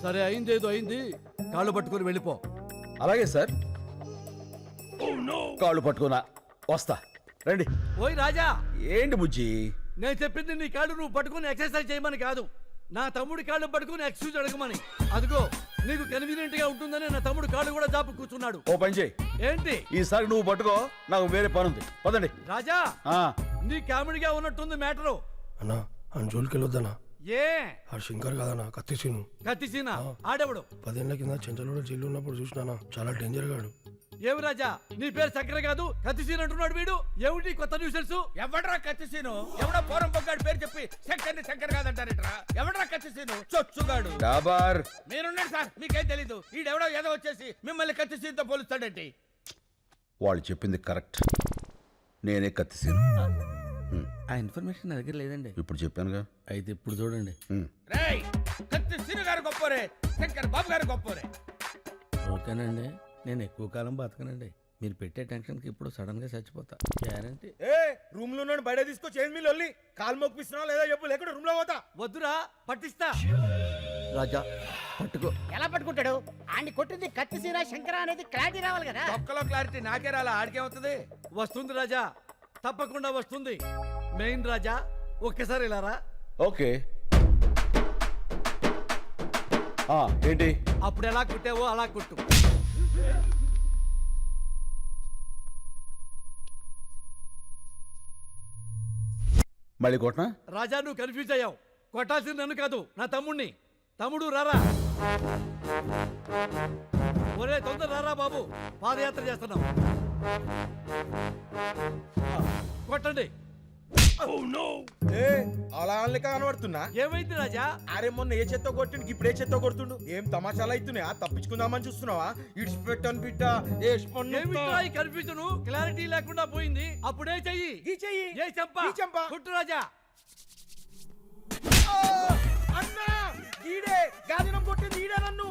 సరే, అయిందేదో అయింది, కాళ్ళు పట్టుకుని వెళ్ళిపో. అలాగే సార్, కాళ్ళు పట్టుకున్నా వస్తా. రండి. ఓయ్ రాజా, ఏంటి బుజ్జి? నేను చెప్పింది నీ కాళ్ళు నువ్వు పట్టుకుని ఎక్సర్సైజ్ చేయమని కాదు, నా తమ్ముడి కాళ్ళు పట్టుకుని ఎక్స్క్యూజ్ అడగమని. అదిగో నీకు కన్వీనియంట్ గా ఉంటుందని నా తమ్ముడు కాళ్ళు కూడా జాపు కూర్చున్నాడు. ఓ పని చేయి, ఏంటి? ఈసారి నువ్వు పట్టుకో, నాకు వేరే పని ఉంది. పదండి. రాజా, నీ కామెడీగా ఉన్నట్టుంది మ్యాటరు. అన్నా అని జోలికి వెళ్ళొద్దన్నా. ఏ ఆ శంకర్ కాదన్నా, కత్తిసీను. కత్తిసీనా? ఆడెవడు? 10 ఏళ్ల కింద చెంచలోడ జైలు ఉన్నప్పుడు చూసినానా, చాలా డేంజర్ గాడు. ఏమి రాజా, నీ పేరు చక్కెర కాదు కత్తిసీన్ అంటున్నాడు వీడు. ఏమిటి కొత్త న్యూసెన్స్? ఎవడ్రా కత్తిసీను? ఎవడో పోరం పొగ్గాడు పేరు చెప్పి శంకర్ని శంకర్ కాదంటారేట్రా? ఎవడ్రా కత్తిసీను? చొచ్చుగాడు. డాబార్, మీరున్నారు సార్, మీకేం తెలీదు. ఈడెవడో ఏదో వచ్చేసి మిమ్మల్ని కత్తిసీన్తో పోలుస్తాడేంటి? వాళ్ళు చెప్పింది కరెక్ట్, నేనే కత్తిసీను. ఆ ఇన్ఫర్మేషన్ నా దగ్గర లేదండి. ఇప్పుడు చెప్పానుగా. అయితే ఇప్పుడు చూడండి. రేయ్, కత్తిసీను గారు గొప్పరే, శంకర్ బాబు గారు గొప్పరే. ఓకేనండి, నేను ఎక్కువ కాలం బతకనండి. మీరు పెట్టే టెన్షన్కి ఇప్పుడు సడన్ గా చచ్చిపోతా గ్యారంటీ. ఏ రూమ్ లో ఉన్నాడు బయట తీసుకొచ్చి ఏం మీరు వెళ్ళి కాలు మొప్పిస్తున్నావు లేదా చెప్పు, లేకుండా రూమ్ లో పోతా. వద్దురా, పట్టిస్తా. రాజా పట్టుకో. ఎలా పట్టుకుంటాడు? ఆడిని కొట్టింది కత్తిసీరా శంకర అనేది క్లారిటీ రావాలి కదా. ఒక్కలో క్లారిటీ నాకే రాలా, ఆడికేమవుతుంది? వస్తుంది రాజా, తప్పకుండా వస్తుంది. మెయిన్ రాజా, ఒక్కసారి ఇలా రా. ఓకే. ఏంటి? అప్పుడు ఎలా కుట్టావో అలా కుట్టు. మళ్ళీ కొట్టనా? రాజా, నువ్వు కన్ఫ్యూజ్ అయ్యావు. కొట్టాల్సింది నన్ను కాదు, నా తమ్ముణ్ణి. తమ్ముడు రారా. ఒరే తొందర రారా బాబు, పాదయాత్ర చేస్తున్నాం. కొట్టండి. అలా అనలేక కనబడుతున్నా. ఏమైంది రాజా? అరే మొన్న ఏ చెత్త కొట్టిండు, ఇప్పుడు ఏ చెత్త కొడుతుండు. ఏం తమాషాలు అవుతున్నాయా? తప్పించుకుందామని చూస్తున్నావా? ఇడిచిపెట్టాను బిడ్డ. కన్ఫ్యూజన్ క్లారిటీ లేకుండా పోయింది. అప్పుడే చెయ్యి. ఈ చెయ్యి. ఏ చెంప? ఈ చెంప. కుట్టు రాజా. అన్నా, ఈడే గాదినం కొట్టింది, ఈడే నన్ను.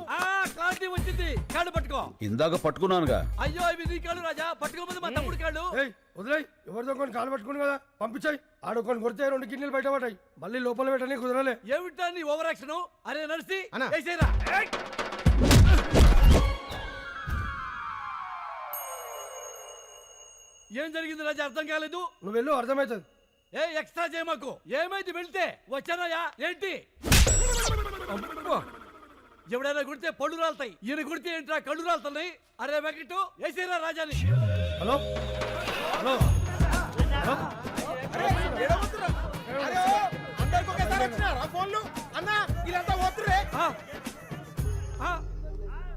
క్లారిటీ వచ్చింది. కాళ్ళు పట్టుకో. ఇందాక పట్టుకున్నానుగా. అయ్యో, ఇవి నీ కాళ్ళు రాజా, పట్టుకోమంది మా తమ్ముడు కాళ్ళు. వదిలేయ్, ఎవరితో కొన్ని కాలు పట్టుకుని కదా పంపించాయి. ఆడొకొని కొడితే 2 కిడ్నీలు బయట పడ్డాయి. మళ్ళీ లోపల పెట్టని కుదరలే. ఏమిటా నీ ఓవర్ యాక్షన్? అరే నర్సి, అన్నా. వేసేరా. ఏం జరిగింది రాజా, అర్థం కాలేదు. నువ్వు వెళ్ళు, అర్థమవుతుంది. ఏ ఎక్స్ట్రా చేయమాకు. ఏమైంది? వెళ్తే వచ్చానయ్యా. ఏంటి? ఎవడైనా కుడితే పళ్ళు రాలుతాయి, ఈయన కుడితే ఏంట్రా కళ్ళు రాలుతున్నాయి. అరే వెంకటు వేసేరా రాజాని. హలో హలో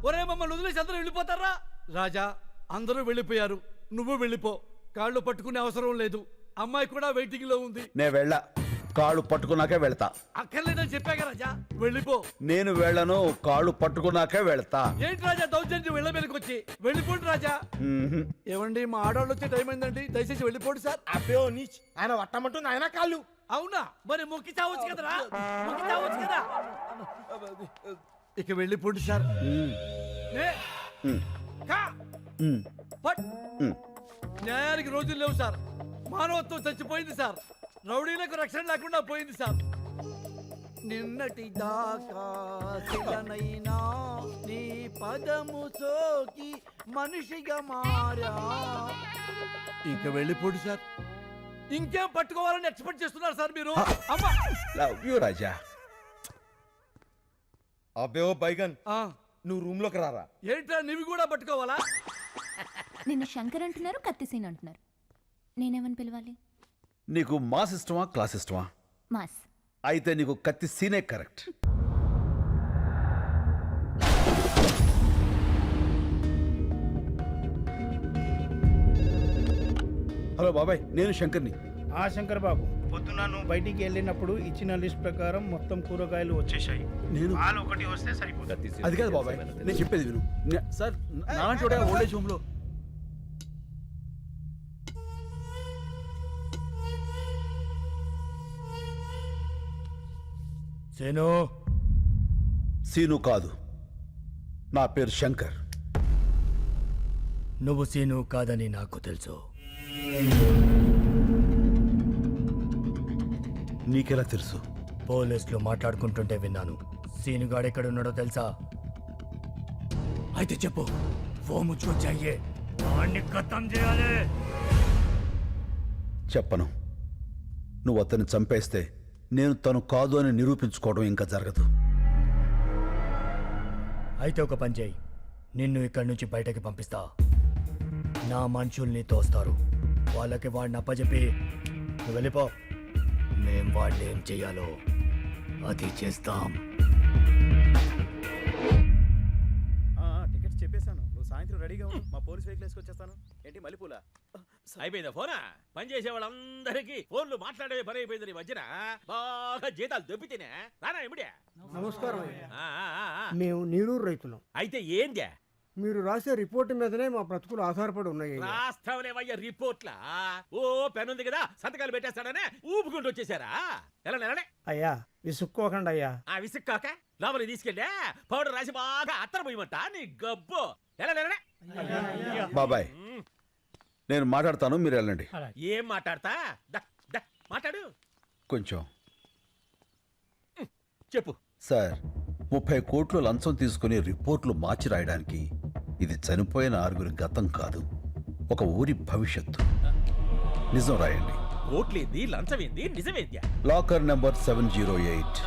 ఒరే మమ్మల్ని వదిలేసి అందరూ వెళ్ళిపోతారా? రాజా అందరూ వెళ్ళిపోయారు, నువ్వు వెళ్ళిపో. కాళ్ళు పట్టుకునే అవసరం లేదు, అమ్మాయి కూడా వెయిటింగ్ లో ఉంది. నే వెళ్ళా, కాళ్ళు పట్టుకున్నాకే వెళ్తా. అక్కర్లేదని చెప్పాక రాజా, వెళ్ళిపో. నేను వెళ్ళను, కాళ్ళు పట్టుకున్నాకే వెళ్తా. ఏంటి రాజా దౌర్జన్యం వెళ్ళ మీదకి వచ్చి? వెళ్ళిపోండి రాజా. ఏమండి మా ఆడవాళ్ళు వచ్చే టైం అయిందండి, దయచేసి వెళ్ళిపోండి సార్. అబ్బో నీచ్, ఆయన వట్టమంటుంది ఆయన కాళ్ళు. అవునా, మరి మొక్కి చావచ్చు కదరా, మొక్కి చావచ్చు కదా. ఇక వెళ్ళిపోండి సార్. న్యాయానికి రోజులు లేవు సార్, మానవత్వం చచ్చిపోయింది సార్, రౌడీలకు రక్షణ లేకుండా పోయింది సార్. నిన్నటి దాకా శిలనైనా నీ పదము సోకి మనిషిగా మారా. ఇక వెళ్ళిపోండి సార్. ఇంకేం పట్టుకోవాలని ఎక్స్పెక్ట్ చేస్తున్నారు సార్ మీరు? అమ్మా లవ్ యూ రాజా. అబ్బే ఓ బైగన్, నువ్వు రూమ్ లోకి రారా. ఏంట్రా నీవి కూడా పట్టుకోవాలా? నిన్ను శంకర్ అంటున్నారు, కత్తిసీన్ అంటున్నారు. నేనేమని పిలవాలి? నీకు మాస్ ఇష్టమా, క్లాస్ ఇష్టమా? మాస్. అయితే నీకు కత్తి సీనే కరెక్ట్. హలో బాబాయ్, నేను శంకర్ని. శంకర్ బాబు, పొద్దున నువ్వు బయటికి వెళ్ళినప్పుడు ఇచ్చిన లిస్ట్ ప్రకారం మొత్తం కూరగాయలు వచ్చేసాయి. నేను పాలు ఒకటి వస్తే సరిపోతుంది. అది కాదు బాబాయ్, నేను చెప్పేది విను. సార్ నాలాంటి వాడే ఓల్డ్ ఏజ్ హోమ్లో. సీను కాదు, నా పేరు శంకర్. నువ్వు సీను కాదని నాకు తెలుసు. నీకెలా తెలుసు? పోలీసులు మాట్లాడుకుంటుంటే విన్నాను. సీనుగాడు ఎక్కడున్నాడో తెలుసా? అయితే చెప్పు, ఫోన్ ముచ్చుకొచ్చాయే, వాణ్ణి ఖతం చేయాలి. చెప్పను. నువ్వు అతన్ని చంపేస్తే నేను తను కాదు అని నిరూపించుకోవడం ఇంకా జరగదు. అయితే ఒక పని చేయి, నిన్ను ఇక్కడి నుంచి బయటకి పంపిస్తా. నా మనుషుల్ని తోస్తారు, వాళ్ళకి వాడిని అప్పచెప్పి నువ్వు వెళ్ళిపో. మేం వాడిని ఏం చెయ్యాలో అది చేస్తాం. టికెట్స్ చెప్పేశాను, నువ్వు సాయంత్రం రెడీగా ఉండు. మా పోలీస్ వెహికల్ వేసుకొచ్చేస్తాను. ఏంటి మల్లెపూల? అయిపోయిందా ఫోనా? పని చేసే వాళ్ళందరికీ ఫోన్లు మాట్లాడే పని అయిపోయింది. ఈ మధ్యన బాగా జీతాలు దొబ్బితేనే రానా ఇమిడే. నమస్కారం. మేము నీరూరు రైతులం. అయితే ఏందే? మీరు రాసే రిపోర్ట్ మీదనే మా బ్రతుకులు ఆధారపడి ఉన్నాయి. రాస్తావులేవయ్య రిపోర్ట్లా? ఓ పెన్ ఉంది కదా, సంతకాలు పెట్టేస్తాడనే ఊపుకుంటూ వచ్చేసారా? ఎలా నెలనే? అయ్యా విసుక్కోకండి అయ్యా. ఆ విసుక్కాక లోపలికి తీసుకెళ్ళా పౌడర్ రాసి బాగా అత్తర పోయమంట నీ గబ్బు. ఎలా నెలనే? బాబాయ్, నేను మాట్లాడతాను, మీరు వెళ్ళండి. ఏం మాట్లాడతా? మాట్లాడు కొంచెం. చెప్పు సార్, 30 కోట్లు లంచం తీసుకుని రిపోర్ట్లు మార్చి రాయడానికి ఇది చనిపోయిన 6 గతం కాదు, ఒక ఊరి భవిష్యత్తు. నిజం రాయండి. కోట్లేంది, లంచమేంది, నిజమేంద్యా? Locker number 708.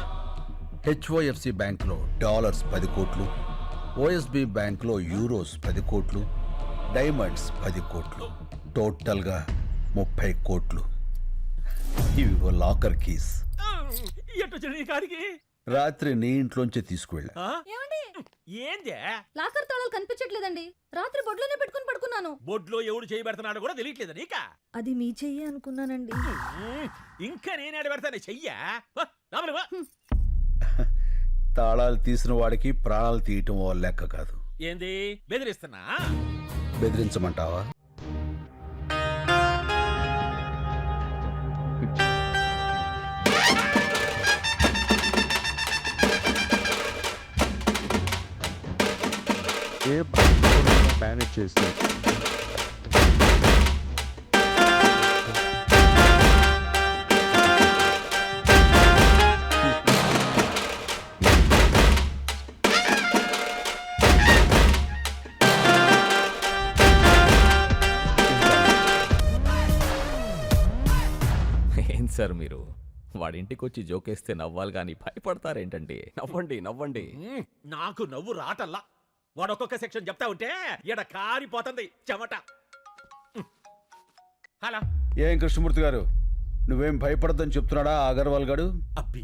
హెచ్ఓఎఫ్సి బ్యాంక్లో డాలర్స్ 10 కోట్లు, ఓఎస్బి బ్యాంక్లో యూరోస్ 10 కోట్లు, డైమండ్స్ 10 కోట్లు, టోటల్గా 30 కోట్లు. ఇవి లాకర్ కీస్. ఎట్టొచ్చిన నీ కాడికి? రాత్రి నీ ఇంట్లోంచి తీసుకువెళ్ళా. ఏందే? లాకర్ తాళాలు కనిపించట్లేదండి. రాత్రి బొడ్లోనే పెట్టుకుని పడుకున్నాను. బొడ్లో ఎవడు చేయబెడుతున్నాడో కూడా తెలియట్లేదు నీకా? అది మీ చెయ్యి అనుకున్నానండి. ఇంకా నేనేడ పెడతానే చెయ్యా? తాళాలు తీసిన వాడికి ప్రాణాలు తీయటం ఓ లెక్క కాదు. ఏంది బెదిరిస్తున్నా? బెదిరించమంటావా? మేనేజ్ చేసి ఏం సార్ మీరు వాడింటికి వచ్చి జోకేస్తే నవ్వాలి కానీ భయపడతారేంటండి? నవ్వండి నవ్వండి. నాకు నవ్వు రాటల్లా. వాడు ఒక్కొక్క సెక్షన్ చెప్తా ఉంటే ఈడ కారిపోతుంది చెమట. హలా ఏం కృష్ణమూర్తి గారు, నువ్వేం భయపడద్దని చెప్తున్నాడా ఆ అగర్వాల్ గాడు? అబ్బి,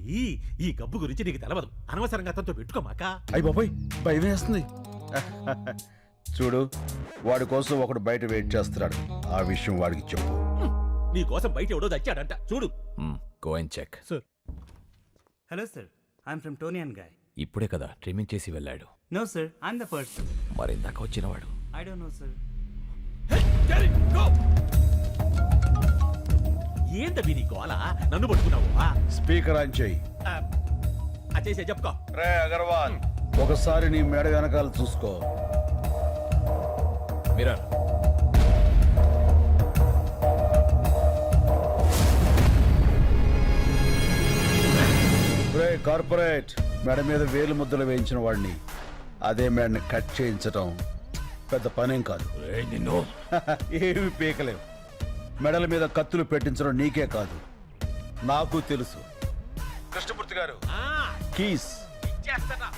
ఈ గబ్బు గురించి నీకు తెలవదు. అనవసరంగా అతనితో పెట్టుకోమాక. అయ్యి బాబోయ్, భయం వేస్తుంది. చూడు, వాడి కోసం ఒకడు బయట వెయిట్ చేస్తున్నాడు. ఆ విషయం వాడికి చెప్పు. నీ కోసం బయట ఎవడో తెచ్చాడంట చూడు. Go and check. Hello sir, I'm from Toni and Guy. ఇప్పుడే కదా ట్రిమ్మింగ్ చేసి వెళ్ళాడు. No sir, I'm the person. మరి ఇందాక వచ్చినవాడు? I don't know sir. ఏంటవి నీ గోల? నన్ను పట్టుకున్నావు? స్పీకర్ ఆన్ చేయి. చేసే చెప్పుకో. రే అగర్వాల్, ఒకసారి నీ మేడ వెనకాల చూసుకో. మిరర్. రే కార్పొరేట్, మేడ మీద వేలు ముద్దలు వేయించిన వాడిని అదే మేడని కట్ చేయించటం పెద్ద పనేం కాదు. నిన్ను ఏమి పీకలేవు. మెడల మీద కత్తులు పెట్టించడం నీకే కాదు, నాకు తెలుసు. Krishnamurthy garu, keys.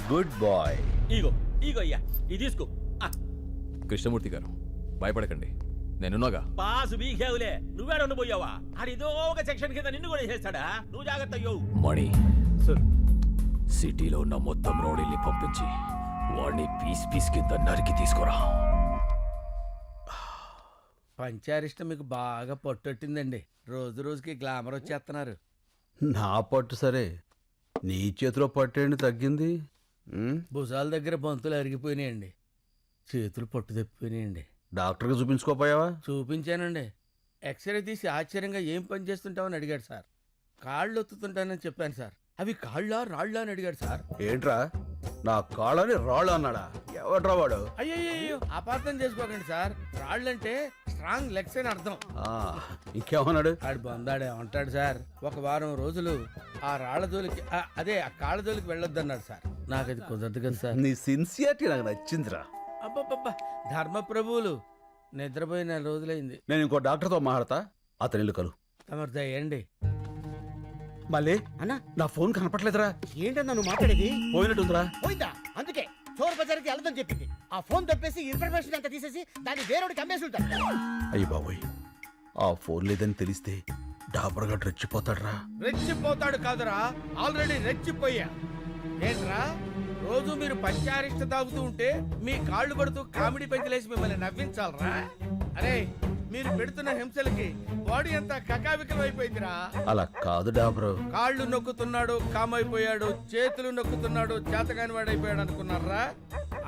Good boy. ఇగో ఇగో అయ్యా, ఇది తీసుకో. కృష్ణమూర్తి గారు, భయపడకండి, నేనున్నాగా. పాసు బీకేవులే, నువ్వేడ ఉండిపోయావా? అడిదో ఒక సెక్షన్ కింద నిన్ను కూడా చేస్తాడా? నువ్వు జాగ్రత్త అయ్యో. మణి సార్, సిటీలో ఉన్న మొత్తం రౌడీల్ని పంపించి వాడిని పీస్ పీస్ కింద నరికి తీసుకురా. పంచారిష్ట మీకు బాగా పట్టొట్టిందండి. రోజు రోజుకి గ్లామర్ వచ్చేస్తున్నారు. నా పట్టు సరే, నీ చేతిలో పట్టేండి తగ్గింది. భుజాల దగ్గర బంతులు అరిగిపోయినాయండి, చేతులు పట్టు తప్పిపోయినాయండి. డాక్టర్కి చూపించుకోపోయావా? చూపించానండి. ఎక్స్రే తీసి ఆశ్చర్యంగా ఏం పని చేస్తుంటావని అడిగాడు సార్. కాళ్ళు ఒత్తుతుంటానని చెప్పాను సార్. అవి కాళ్ళ రాళ్ళ అని అడిగాడు సార్. ఏంట్రా, నా కాళ్ళని రాళ్ళు అన్నాడా? ఎవడ్రా వాడు? అయ్యో అపార్థం చేసుకోకండి సార్. రాళ్ళంటే స్ట్రాంగ్ లెగ్స్ అని అర్థం. ఇంకేమన్నాడు? ఆడు బందాడే ఉంటాడు సార్. ఒక వారం రోజులు ఆ రాళ్ల జోలికి అదే ఆ కాళ్ళ జోలికి వెళ్ళొద్దన్నాడు సార్. నాకు అది కుదరదు కదా సార్. నీ సిన్సియారిటీ నాకు నచ్చిందిరా. అబ్బబ్బబ్బా, ధర్మప్రభువులు. నిద్రపోయి 4 రోజులైంది. నేను ఇంకో డాక్టర్తో మాట్లాడతా, అతని ఇల్లు కలు. తమరు దయండి. మళ్ళీ అన్నా, నా ఫోన్ కనపట్లేదురా. ఏంటన్నా నువ్వు మాట్లాడేది? పోయినట్టుందిరా. పోయిందా? అందుకే చోర్ బజార్కి వెళ్ళదని చెప్పింది. ఆ ఫోన్ తప్పేసి ఇన్ఫర్మేషన్ అంతా తీసేసి దాన్ని వేరేవాడికి అమ్మేసి ఉంటాడు. అయ్యి బాబోయ్, ఆ ఫోన్ లేదని తెలిస్తే డాబర్గా రెచ్చిపోతాడురా. రెచ్చిపోతాడు కాదురా, ఆల్రెడీ రెచ్చిపోయా. ఏంట్రా, రోజు మీరు పంచారిష్ట తాగుతూ ఉంటే మీ కాళ్ళు పడుతూ కామెడీ పెంచలేసి మిమ్మల్ని నవ్వించాలరా? అరే, మీరు పెడుతున్న హింసలకి బాడీ అంతా కకావికలం అయిపోయిందిరా. అలా కాదు డాబరు. కాళ్ళు నొక్కుతున్నాడు కామైపోయాడు, చేతులు నొక్కుతున్నాడు చేతకాని వాడైపోయాడు అనుకున్నారా?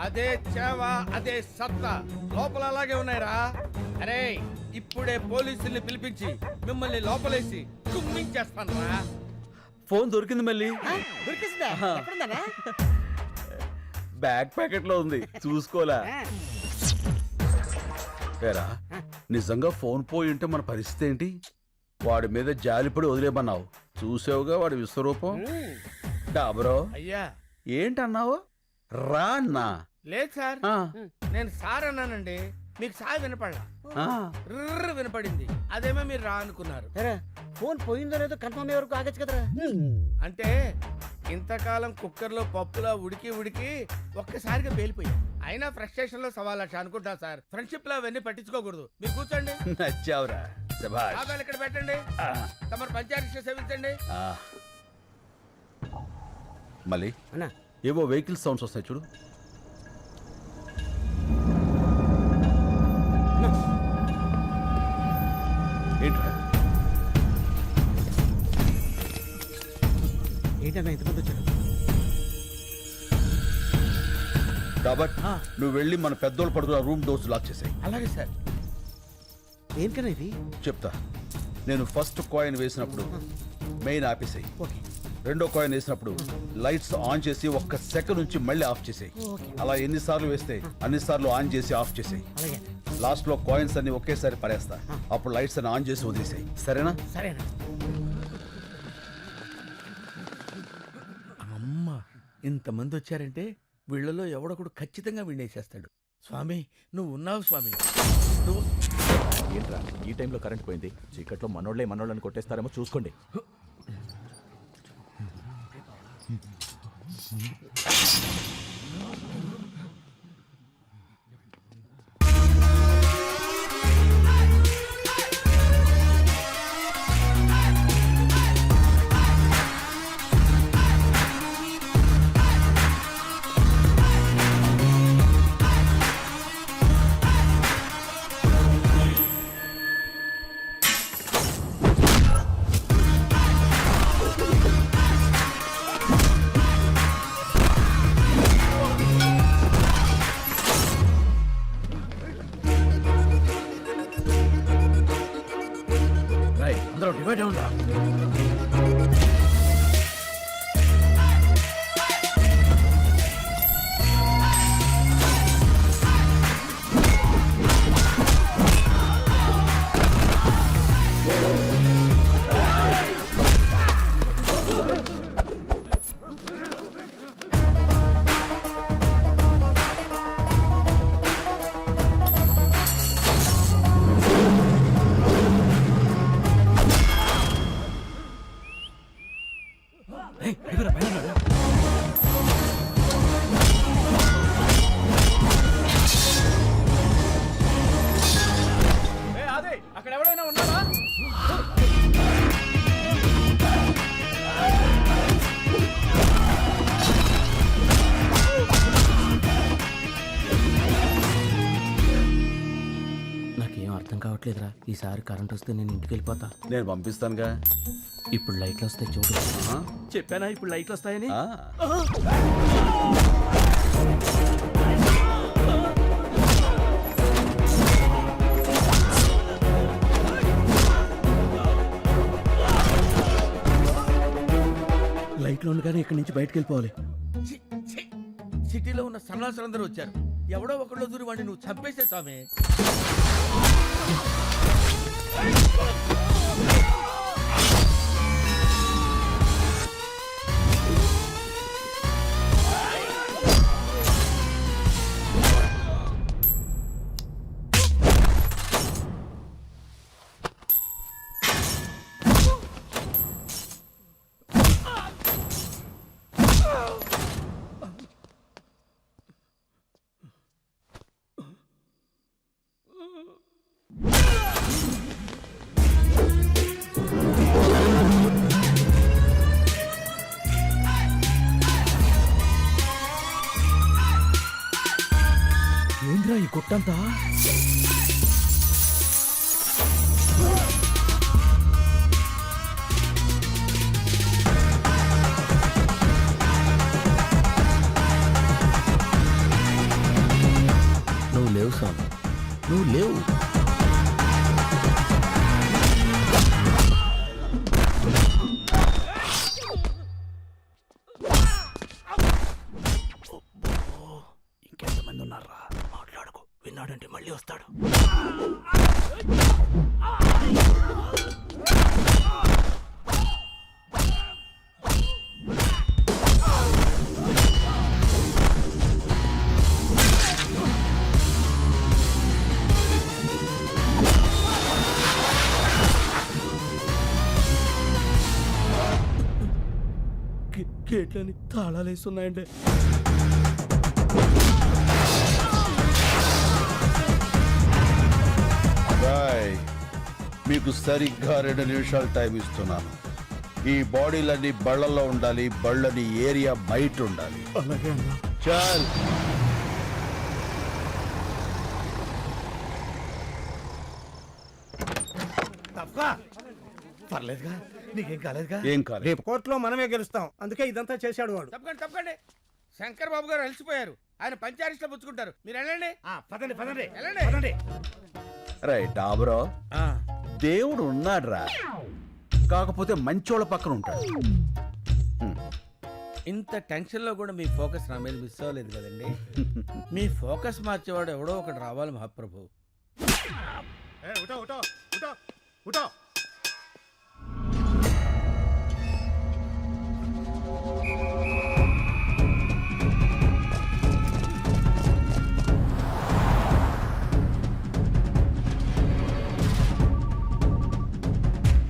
అదే చేవ, అదే సత్తా లోపల అలాగే ఉన్నాయిరా. అరే, ఇప్పుడే పోలీసుల్ని పిలిపించి మిమ్మల్ని లోపలేసి కుమ్మించేస్తానరా. ఫోన్ దొరికింది మళ్ళీ. దొరికిందా? ఎక్కడుందన్నా? బ్యాక్ ప్యాకెట్ లో ఉంది, చూసుకోలే. ఏరా, నిజంగా ఫోన్ పోయి ఉంటే మన పరిస్థితి ఏంటి? వాడి మీద జాలిపడి వదిలేమన్నావు, చూసావుగా వాడి విశ్వరూపం. డాబరో అయ్యా, ఏంటన్నావు? రా అన్నా. లేదు సార్, నేను సార్ అన్నానండి. మీకు సార్ వినపడలా, వినపడింది. అదేమో మీరు రా అనుకున్నారు. ఫోన్ పోయిందో లేదో కన్ఫర్మ్ అయ్యే వరకు ఆగచ్చు కదరా. అంటే ఇంతకాలం కుక్కర్లో పప్పులా ఉడికి ఉడికి ఒక్కసారిగా పేలిపోయా. అయినా ఫ్రస్ట్రేషన్ లో 1,00,000 అనుకుంటా సార్. ఫ్రెండ్షిప్ లో అవన్నీ పట్టించుకోకూడదు. మీరు కూర్చోండి. నచ్చావురా, శభాష్. ఆగాలి ఇక్కడ పెట్టండి. తమరు పంచాయతీ సేవించండి. మళ్ళీ ఏవో వెహికల్ సౌండ్స్ వస్తాయి చూడు. ఏంట్రా, ఏంటన్నా ఇంతమంది వచ్చారు? కాబట్టి నువ్వు వెళ్ళి మన పెద్దోళ్ళు పడుకున్న రూమ్ డోర్స్ లాక్ చేసాయి. అలాగే సార్. ఏంటన్నా ఇది? చెప్తా. నేను ఫస్ట్ కాయిన్ వేసినప్పుడు మెయిన్ ఆపేసాయి. రెండో కాయిన్ వేసినప్పుడు లైట్స్ ఆన్ చేసి 1 సెకండ్ నుంచి మళ్ళీ ఆఫ్ చేసాయి. అలా ఎన్నిసార్లు వేస్తే అన్నిసార్లు ఆన్ చేసి ఆఫ్ చేసాయి. లాస్ట్ లో కాయిన్స్ అన్ని ఒకేసారి పడేస్తా, అప్పుడు లైట్స్ అన్ని ఆన్ చేసి వదిలేసాయి. సరేనా? సరేనా. అమ్మ, ఇంతమంది వచ్చారంటే వీళ్ళలో ఎవడొకడు ఖచ్చితంగా వినేసేస్తాడు. స్వామి, నువ్వు ఉన్నావు స్వామి. నువ్వు ఏంట్రా ఈ టైంలో కరెంట్ పోయింది? చీకట్లో మనోళ్ళని కొట్టేస్తారేమో చూసుకోండి. అందరూ డివైడ్ ఉంటా. అక్కడ ఎవరైనా ఉన్నారా? నాకేం అర్థం కావట్లేదురా. ఈసారి కరెంట్ వస్తే నేను ఇంటికి వెళ్ళిపోతా. నేను పంపిస్తానుగా. ఇప్పుడు లైట్లు వస్తాయి చూడు. చెప్పానా ఇప్పుడు లైట్లు వస్తాయని? లైట్లో ఉండగానే ఇక్కడి నుంచి బయటకు వెళ్ళిపోవాలి. సిటీలో ఉన్న సన్నాసులందరూ వచ్చారు. ఎవడో ఒకళ్ళు దూరి వాడిని నువ్వు చంపేసే స్వామి. ఏంద్రా ఈ గుట్టంతా? నువ్వు లేవు స్వామి, నువ్వు లేవు. ఇంకెంతమంది ఉన్నారా? మాట్లాడుకో, విన్నాడంటే మళ్ళీ వస్తాడు. గేట్లని తాళాలు వేస్తున్నాయండి. మీకు సరిగ్గా 2 నిమిషాలు టైం ఇస్తున్నాను. ఈ బాడీలన్నీ బళ్ళల్లో ఉండాలి, బళ్ళని ఏరియా బయట ఉండాలి. అలాగే అన్నా. చాల్. పర్లేదుగా, నీకేం కాలేదుగా? ఏం కాలేదు. రేపు కోర్టులో మనమే గెలుస్తాం. అందుకే ఇదంతా చేశాడు వాడు. తప్పకండి. శంకర్ బాబు గారు అలసిపోయారు. ఆయన పంచారిస్ట్లో పుచ్చుకుంటారు. మీరు వెళ్ళండి. పదండి పదండి వెళ్ళండి. పదండి. రైట్ డాబరో, దేవుడు ఉన్నాడ్రా, కాకపోతే మంచోళ్ళ పక్కన ఉంటాడు. ఇంత టెన్షన్లో కూడా మీ ఫోకస్ నా మీద మిస్ అవ్వలేదు కదండి. మీ ఫోకస్ మార్చేవాడు ఎవడో ఒకటి రావాలి మహాప్రభు.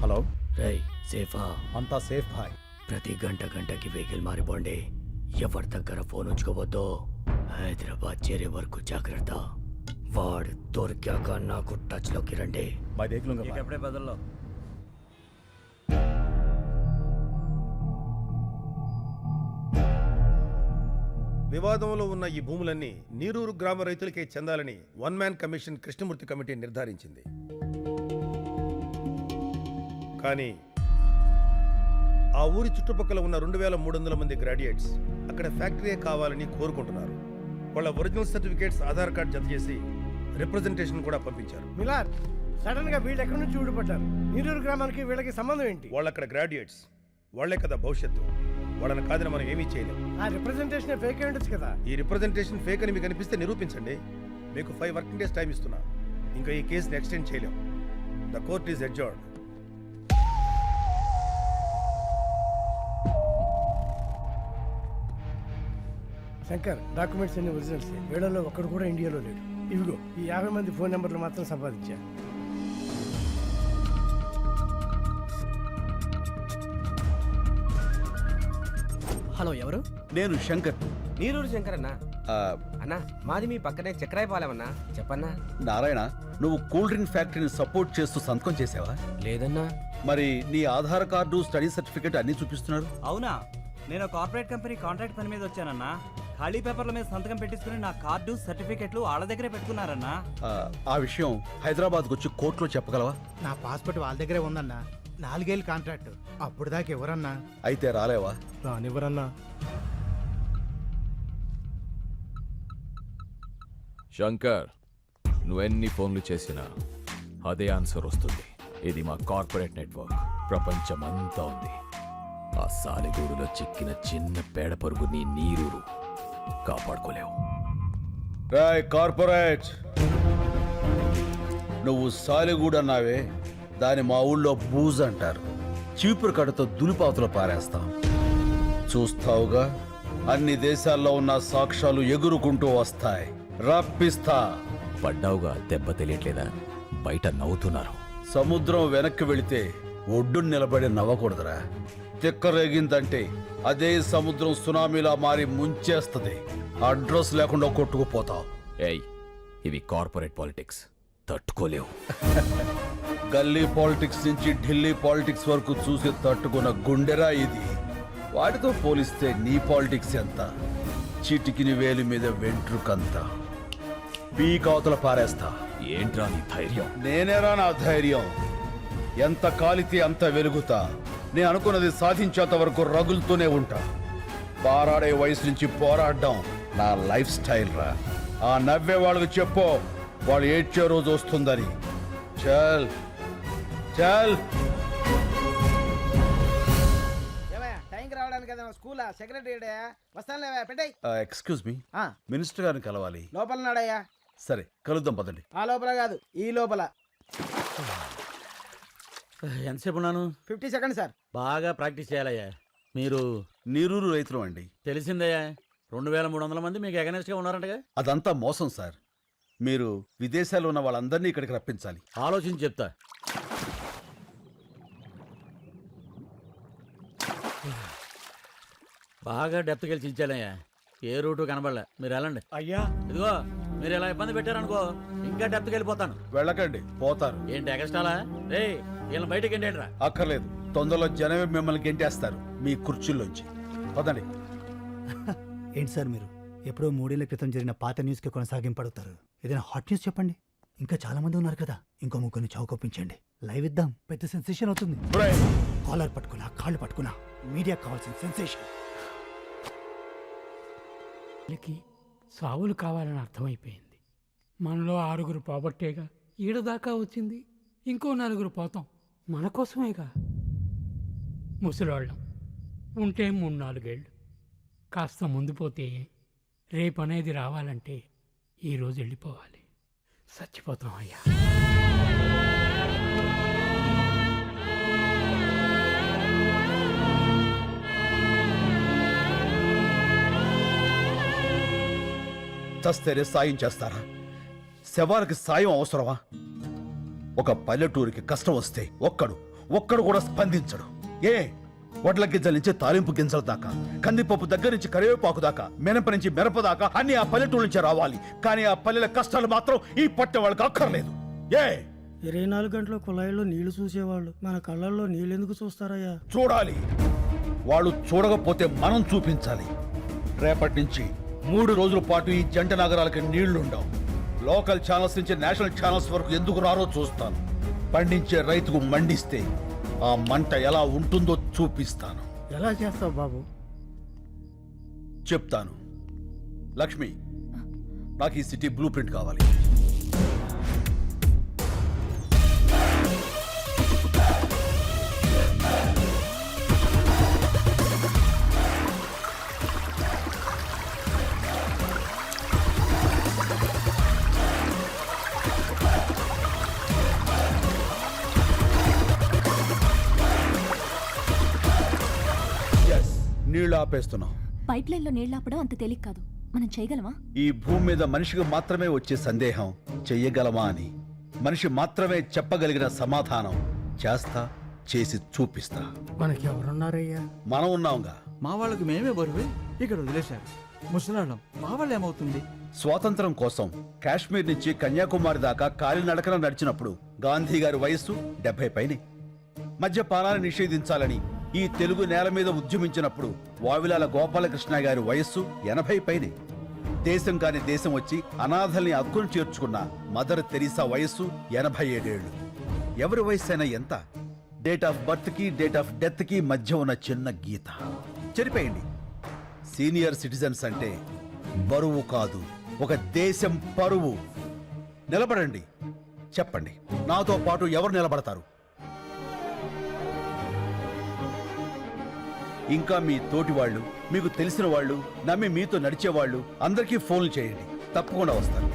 హలో రేయ్, సేఫా? అంతా సేఫ్ భాయ్. ప్రతి గంటకి వెహికల్ మారిపోండి. ఎవరి దగ్గర ఫోన్ ఉంచుకోవద్దు. హైదరాబాద్ చేరే వరకు జాగ్రత్త. వాడు దొరికాక నాకు టచ్లోకి రండి. ఎప్పుడే బదుల్లో వివాదంలో ఉన్న ఈ భూములన్నీ నీరూరు గ్రామ రైతులకే చెందాలని one man commission Krishnamurthy committee నిర్ధారించింది. కానీ ఆ ఊరి చుట్టుపక్కల ఉన్న 2300 మంది గ్రాడ్యుయేట్స్ అక్కడ ఫ్యాక్టరీయే కావాలని కోరుకుంటున్నారు. వాళ్ళ ఒరిజినల్ సర్టిఫికేట్స్, ఆధార్ కార్డ్ జత చేసి రిప్రజెంటేషన్ కూడా పంపించారు. మిలార్ సడన్ గా వీళ్ళు ఎక్కడి నుంచి ఊడిపడ్డారు? నీరూరు గ్రామానికి వీళ్ళకి సంబంధం ఏంటి? వాళ్ళు అక్కడ గ్రాడ్యుయేట్స్, వాళ్లే కదా భవిష్యత్తు. వాళ్ళని కాదని మనం ఏమీ చేయలేం. ఆ రిప్రజెంటేషన్ ఫేక్ అయి ఉండొచ్చు కదా. ఈ రిప్రజెంటేషన్ ఫేక్ అని మీకు అనిపిస్తే నిరూపించండి. మీకు 5 వర్కింగ్ డేస్ టైం ఇస్తున్నా. ఇంకా ఈ కేసుని ఎక్స్టెండ్ చేయలేం. The court is adjourned. Shankar, documents అన్ని ఒరిజినల్స్. వీళ్ళలో ఒక్కడు కూడా ఇండియాలో లేడు. ఇవిగో ఈ 50 మంది ఫోన్ నెంబర్లు మాత్రం సంపాదించా. హలో, ఎవరు? నేను శంకర్. నీరూరు శంకర్ అన్నా. అన్నా, మాది మీ పక్కనే చక్రాయపాలెమన్నా. చెప్పన్నా. నారాయణ, నువ్వు కూల్ డ్రింక్ ఫ్యాక్టరీని సపోర్ట్ చేస్తూ సంతకం చేసావా? లేదన్నా. మరి నీ ఆధార్ కార్డు, స్టడీ సర్టిఫికేట్ అన్ని చూపిస్తున్నారు. అవునా? నేను కార్పొరేట్ కంపెనీ కాంట్రాక్ట్ పని మీద వచ్చానన్నా. ఖాళీ పేపర్ల మీద సంతకం పెట్టించుకుని నా కార్డు, సర్టిఫికెట్లు వాళ్ళ దగ్గరే పెట్టుకున్నారన్నా. ఆ విషయం హైదరాబాద్కు వచ్చి కోర్టులో చెప్పగలవా? నా పాస్పోర్ట్ వాళ్ళ దగ్గరే ఉందన్నా. 4 ఏళ్ళు కాంట్రాక్ట్. అప్పుడు దాకా ఎవరన్నా అయితే రాలేవా? రానివ్వరన్నా. శంకర్, నువ్వెన్ని ఫోన్లు చేసినా అదే ఆన్సర్ వస్తుంది. ఇది మా కార్పొరేట్ నెట్వర్క్. ప్రపంచమంతా ఉంది. ఆ సాలిగూడులో చిక్కిన చిన్న పేడ పరుగు నీ నీరూరు కాపాడుకోలేవు. రాయ్ కార్పొరేట్, నువ్వు సాలిగూడు అన్నావే, దాని మా ఊళ్ళో బూజ్ అంటారు. చీపురు కడతో దులిపాతులు పారేస్తాం. చూస్తావుగా, అన్ని దేశాల్లో ఉన్న సాక్ష్యాలు ఎగురుకుంటూ వస్తాయి. రప్పిస్తా. పడ్డావుగా, దెబ్బ తెలియట్లేదా? బయట నవ్వుతున్నారు. సముద్రం వెనక్కి వెళితే ఒడ్డున నిలబడి నవ్వకూడదురా. తిక్కరేగిందంటే అదే సముద్రం సునామీలా మారి ముంచేస్తుంది. అడ్రస్ లేకుండా కొట్టుకుపోతావు. ఏయ్, ఇవి కార్పొరేట్ పాలిటిక్స్, తట్టుకోలేవు. గల్లీ పాలిటిక్స్ నుంచి ఢిల్లీ పాలిటిక్స్ వరకు చూసి తట్టుకున్న గుండెరా ఇది. వాటితో పోలిస్తే నీ పాలిటిక్స్ ఎంత? చిటికిని వేలి మీద వెంట్రుకంత. పీకావతల పారేస్తా. ఏంట్రా నీ ధైర్యం? నేనేరా నా ధైర్యం. ఎంత కాలితే అంత వెలుగుతా. నేను అనుకున్నది సాధించేంత వరకు రగులుతూనే ఉంటా. పారాడే వయసు నుంచి పోరాడడం నా లైఫ్ స్టైల్ రా. ఆ నవ్వే వాళ్ళకి చెప్పు, వాళ్ళు ఏడ్చే రోజు వస్తుందని. చల్ చల్. టైంకి రావడానికి స్కూల్ సెక్రటరీ వస్తాను. పెట్టాయి. ఎక్స్క్యూజ్ మీ, మినిస్టర్ గారిని కలవాలి. లోపల నాడయ్యా. సరే, కలుద్దాం పదండి. ఆ లోపల కాదు, ఈ లోపల. ఎంతసేపు ఉన్నాను? 50 సెకండ్స్ సార్. బాగా ప్రాక్టీస్ చేయాలయ్యా. మీరు నీరూరు రైతులు అండి. తెలిసిందయ్యా. 2300 మంది మీకు అగనెస్ట్గా ఉన్నారంటగా? అదంతా మోసం సార్. మీరు విదేశాల్లో ఉన్న వాళ్ళందరినీ ఇక్కడికి రప్పించాలి. ఆలోచించి చెప్తా. బాగా డెప్త్కి వెళ్ళి చించాలయ్యా. ఏ రూటు కనబడలే. మీరు వెళ్ళండి. అయ్యా, ఇదిగో, మీరు ఇలా ఇబ్బంది పెట్టారనుకో, ఇంకా డెప్త్కి వెళ్ళిపోతాను. వెళ్ళకండి, పోతారు. ఏంటి ఎగస్టాలా? రే, వీళ్ళని బయటకి ఎండేట్రా. అక్కర్లేదు, తొందరలో జనమే మిమ్మల్ని గెంటేస్తారు మీ కుర్చీల్లోంచి. పదండి. ఏంటి సార్ మీరు ఎప్పుడో 3 ఏళ్ల క్రితం జరిగిన పాత న్యూస్కి కొనసాగింపడుతారు? ఏదైనా హాట్ న్యూస్ చెప్పండి. ఇంకా చాలా మంది ఉన్నారు కదా, ఇంకో ముగ్గురిని చౌకొప్పించండి. లైవ్ ఇద్దాం, పెద్ద సెన్సేషన్ అవుతుంది. కాలర్ పట్టుకున్నా, కాళ్ళు పట్టుకున్నా, మీడియా కావాల్సిన సెన్సేషన్. సావులు కావాలని అర్థమైపోయింది. మనలో 6 పోబట్టేగా ఈడదాకా వచ్చింది. ఇంకో 4 పోతాం, మన కోసమేగా. ముసలోళ్ళం ఉంటే 3-4 ఏళ్ళు. కాస్త ముందు పోతే రేపు అనేది రావాలంటే ఈరోజు వెళ్ళిపోవాలి. చచ్చిపోతాం అయ్యా. చస్తేనే సాయం చేస్తారా? శవాలకి సాయం అవసరమా? ఒక పల్లెటూరికి కష్టం వస్తే ఒక్కడు కూడా స్పందించడు. ఏ వడ్ల గింజల నుంచి తాలింపు గింజల దాకా, కందిపప్పు దగ్గర నుంచి కరివేపాకు దాకా, మినప నుంచి మిరప దాకా అన్ని ఆ పల్లెటూరు నుంచి రావాలి. కానీ ఆ పల్లెల కష్టాలు మాత్రం ఈ పట్టె వాళ్ళకి అక్కర్లేదు. 24 గంటల కుళాయిలో నీళ్లు చూసేవాళ్ళు మన కళ్ళల్లో నీళ్ళు ఎందుకు చూస్తారయ్యా? చూడాలి. వాళ్ళు చూడకపోతే మనం చూపించాలి. రేపటి నుంచి 3 రోజుల పాటు ఈ జంట నగరాలకి నీళ్లుండవు. లోకల్ ఛానల్స్ నుంచి నేషనల్ ఛానల్స్ వరకు ఎందుకు రారో చూస్తాను. పండించే రైతుకు మండిస్తే ఆ మంట ఎలా ఉంటుందో చూపిస్తాను. ఎలా చేస్తావు బాబు? చెప్తాను. లక్ష్మి, నాకు ఈ సిటీ బ్లూ ప్రింట్ కావాలి. నీళ్లు ఆపేస్తున్నాం. పైప్ లైన్ లో నీళ్లాపడం అంత తేలిక కాదు. మనం చేయగలమా? ఈ భూమి మీద మనిషికి మాత్రమే వచ్చే సందేహం చెయ్యగలమా అని. మనిషి మాత్రమే చెప్పగలిగిన సమాధానం చేస్తా, చేసి చూపిస్తా. మనకి ఎవరున్నారయ్యా? మనం ఉన్నాంగా. మా వాళ్ళకి మేమే బరువే ఇక్కడ వదిలేశారు. ముసలాళ్ళం మా వాళ్ళు ఏమవుతుంది? స్వాతంత్రం కోసం కాశ్మీర్ నుంచి కన్యాకుమారి దాకా కాలినడకన నడిచినప్పుడు గాంధీ గారి వయస్సు 70 పైనే. మద్యపానాన్ని నిషేధించాలని ఈ తెలుగు నేల మీద ఉద్యమించినప్పుడు వావిలాల గోపాలకృష్ణ గారి వయస్సు 80 పైనే. దేశం కాని దేశం వచ్చి అనాథల్ని అక్కును చేర్చుకున్న మదర్ తెరీసా వయస్సు 87 ఏళ్లు. ఎవరి వయస్సు అయినా ఎంత? డేట్ ఆఫ్ బర్త్ కి డేట్ ఆఫ్ డెత్ కి మధ్య ఉన్న చిన్న గీత చెరిపేయండి. సీనియర్ సిటిజన్స్ అంటే బరువు కాదు, ఒక దేశం పరువు. నిలబడండి, చెప్పండి, నాతో పాటు ఎవరు నిలబడతారు? ఇంకా మీ తోటి వాళ్ళు, మీకు తెలిసిన వాళ్ళు, నమ్మి మీతో నడిచేవాళ్ళు అందరికీ ఫోన్లు చేయండి. తప్పకుండా వస్తారు.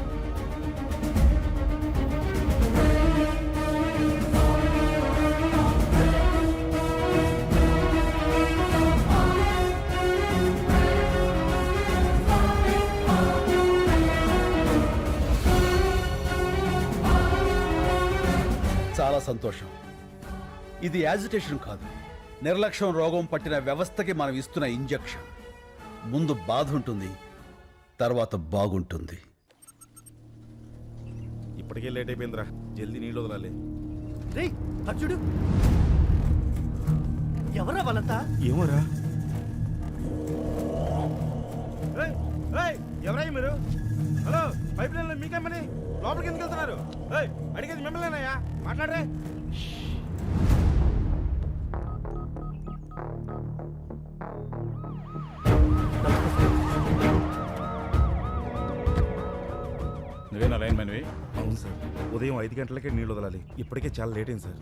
చాలా సంతోషం. ఇది యాజిటేషన్ కాదు, నిర్లక్ష్యం రోగం పట్టిన వ్యవస్థకి మనం ఇస్తున్న ఇంజెక్షన్. ముందు బాధ ఉంటుంది, తర్వాత బాగుంటుంది. ఇప్పటికే లేట్ అయిపోయిందిరా, జల్దీ నీళ్ళు వదలాలి. చూడు, ఎవరా వాళ్ళంతా? ఏమోరా. ఎవరయ్య మీరు? హలో, పైప్ లైన్ లో మీకేమని లోపలికి ఎందుకు వెళ్తున్నారు? అడిగేది మిమ్మల్నేనయ్యా, మాట్లాడరే. నువ్వేనా లైన్ మ్యాన్వి? అవును సార్. ఉదయం 5 గంటలకే నీళ్ళు వదలాలి. ఇప్పటికే చాలా లేట్ అయింది సార్.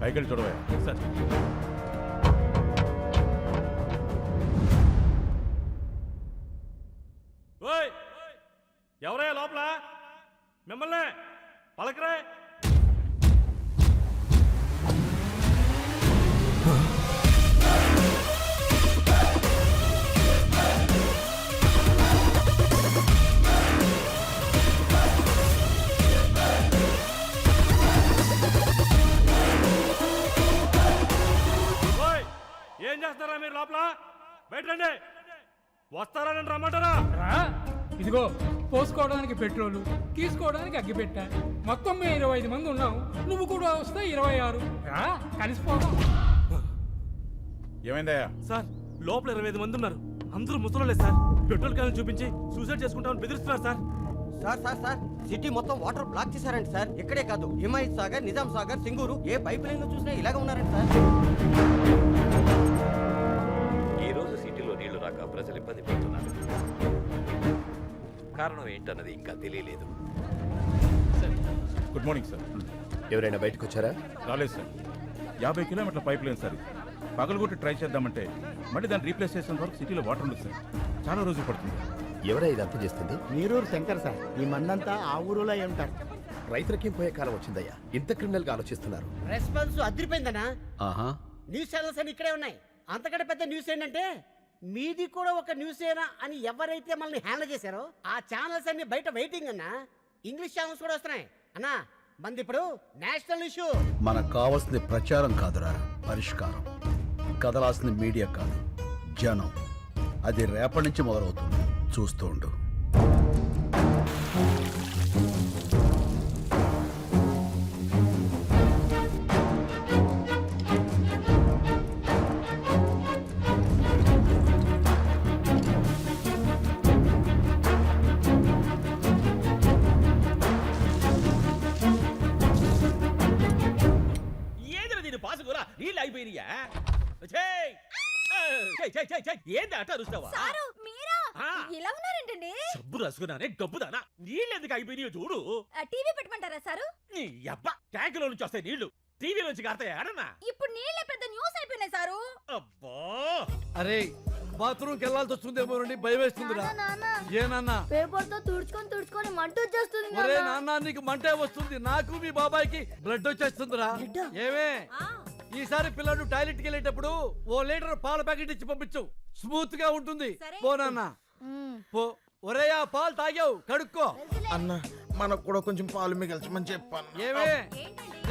పైకి వెళ్ళి చూడవా సార్. ఎవరయ్యా లోపల? మిమ్మల్ని పలకరే. ఏం చేస్తారా మీరు లోపల? బయట రండి. వస్తారా రమ్మంటారా? ఇదిగో పోసుకోవడానికి పెట్రోలు, తీసుకోవడానికి అగ్గిపెట్ట. మొత్తం మేము 25 మంది ఉన్నాం. నువ్వు కూడా వస్తే 26. కలిసిపోదాం. ఏమైందయ్యా? సార్, లోపల 25 మంది ఉన్నారు. అందరూ ముసలోళ్ళే సార్. పెట్రోల్ క్యాన్ చూపించి సూసైడ్ చేసుకుంటామని బెదిరిస్తున్నారు సార్. సార్ సిటీ మొత్తం వాటర్ బ్లాక్ చేశారంట సార్. ఇక్కడే కాదు, హిమాయత్ సాగర్, నిజాం సాగర్, సింగూరు, ఏ పైప్ లైన్ లో చూసినా ఇలాగే ఉన్నారంట సార్. ఈ రోజు సిటీలో నీళ్లు రాక ప్రజలు ఇబ్బంది పడుతున్నారు. కారణం ఏంటన్నది ఇంకా తెలియలేదు. Good morning sir. ఎవరైనా బయటకు వచ్చారా? రాలేదు సార్. 50 కిలోమీటర్ల పైప్ లైన్ సార్. పగలగొట్టి ట్రై చేద్దామంటే మళ్ళీ దాన్ని రీప్లేస్ చేసిన వరకు సిటీలో వాటర్ ఉండదు సార్. చాలా రోజులు పడుతుంది. ఎవరై ఇదంతా చేస్తుంది? నీరూరు శంకర్ సార్. ఈ మందంతా ఆ ఊరులో ఉంటారు. రైతులకి పోయే కాలం వచ్చిందయ్యా. ఇంత క్రిమినల్ గా ఆలోచిస్తున్నారు. రెస్పాన్స్ అదిరిపోయిందనా? ఆహా, న్యూస్ ఛానల్స్ అని ఇక్కడే ఉన్నాయి. అంతకంటే పెద్ద న్యూస్ ఏంటంటే మీది కూడా ఒక న్యూస్ ఏనా అని ఎవరైతే మనల్ని హ్యాండిల్ చేశారో ఆ ఛానల్స్ అన్ని బయట వెయిటింగ్ అన్నా. ఇంగ్లీష్ ఛానల్స్ కూడా వస్తున్నాయి అన్నా. మంది ఇప్పుడు నేషనల్ ఇష్యూ. మనకు కావాల్సింది ప్రచారం కాదురా, పరిష్కారం. కదలాల్సిన మీడియా కాదు, జనం. అది రేపటి నుంచి మొదలవుతుంది, చూస్తూ ఉండు. ఏంద్ర దీని పాసుకురా నీళ్ళు అయిపోయినాయా ఏంది అట్ట అరుస్తావా మీరా ఆ. ఇలా ఉన్నారేంటండి? సబ్బు రసుకున్నానే గబ్బుదానా నీళ్ళు ఎందుకు అయిపోయినాయో చూడు. టీవీ పెట్టమంటారా సారు? నీ అబ్బా ట్యాంకులో నుంచి వస్తాయి నీళ్లు, టీవీ నుంచి కాస్తాయి ఆడన్నా. ఇప్పుడు నీళ్ళే పెద్ద న్యూస్ అయిపోయినాయి సారు. అబ్బా అరే బాత్రూమ్కి వెళ్ళాల్సి వస్తుందేమోనండి, భయం వేస్తుందిరా. ఏనన్నా పేపర్ తో తుడుచుకొని మంట వచ్చేస్తుంది ఒరే నాన్న, నీకు మంటే వస్తుంది, నాకు మీ బాబాయ్కి బ్లడ్ వచ్చేస్తుందిరా. ఏమే ఈసారి పిల్లడు టాయిలెట్ కి వెళ్ళేటప్పుడు ఓ లీటర్ పాల ప్యాకెట్ ఇచ్చి పంపించు, స్మూత్ గా ఉంటుంది. పో నాన్న పో. ఒరే ఆ పాలు తాగావు, కడుక్కో. అన్న మనకు కూడా కొంచెం పాలు మిగల్చమని చెప్పాను. ఏమే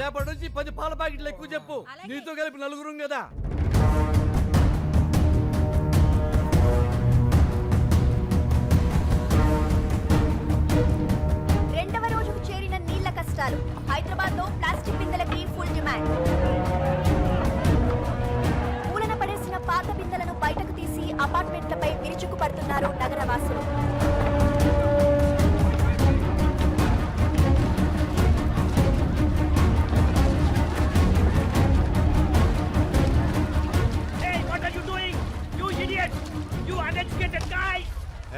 రేపటి నుంచి 10 పాల ప్యాకెట్లు ఎక్కువ చెప్పు, నీతో కలిపి నలుగురు కదా. రెండవ రోజుకు చేరిన నీళ్ల కష్టాలు. హైదరాబాద్ లో ప్లాస్టిక్ బిందెలకి ఫుల్ డిమాండ్. మూలన పడేసిన పాత బిందెలను బయటకు తీసి అపార్ట్మెంట్లపై విరుచుకు పడుతున్నారు నగరవాసులు.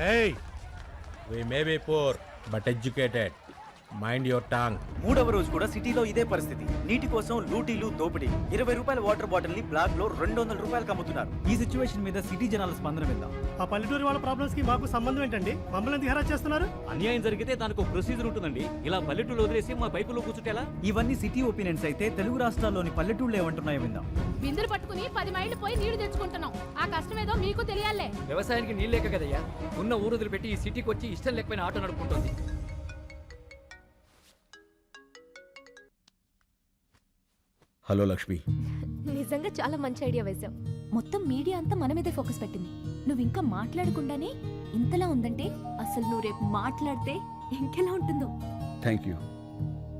Hey, we may be poor but educated. Mind your Tang. 3వ రోజు కూడా సిటీలో ఇదే పరిస్థితి. నీటి కోసం లూటీలు, దోపిడీ. 20 రూపాయల వాటర్ బాటిల్ ని బ్లాక్ లో 200 రూపాయలకు అమ్ముతున్నారు. ఈ సిచ్యువేషన్ మీద సిటీ జనాల స్పందన విందాం. ఆ పల్లెటూరి వాళ్ళ ప్రాబ్లమ్స్ కి మాకు సంబంధం ఏంటండి? మమ్మల్ని ఎందుకు హెరాస్ చేస్తున్నారు? అన్యాయం జరిగితే దానికి ఒక ప్రొసీజర్ ఉంటుందండి. ఇలా పల్లెటూరు వదిలేసి మా పైపులో కూర్చుంటేలా? ఇవన్నీ సిటీ ఒపీనియన్స్ అయితే తెలుగు రాష్ట్రాల్లోని పల్లెటూళ్ళు ఏమంటున్నాయో విందాం. బిందులు పట్టుకుని 10 మైళ్ళు పోయి నీళ్లు తెచ్చుకుంటున్నాం. ఆ కష్టం ఏదో మీకు తెలియాలే. వ్యవసాయానికి నీళ్ళు లేక కదయ్యా ఉన్న ఊరు వదిలిపెట్టి ఈ సిటీకి వచ్చి ఇష్టం లేకపోయిన ఆటో నడుపుకుంటుంది. హలో లక్ష్మి. నిజంగా చాలా మంచి ఐడియా వేశావు. మొత్తం మీడియా అంతా మన మీదే ఫోకస్ పెట్టింది. నువ్వు ఇంకా మాట్లాడకుండానే ఇంతలా ఉందంటే అసలు నువ్వు రేపు మాట్లాడితే ఇంకెలా ఉంటుందో. Thank you.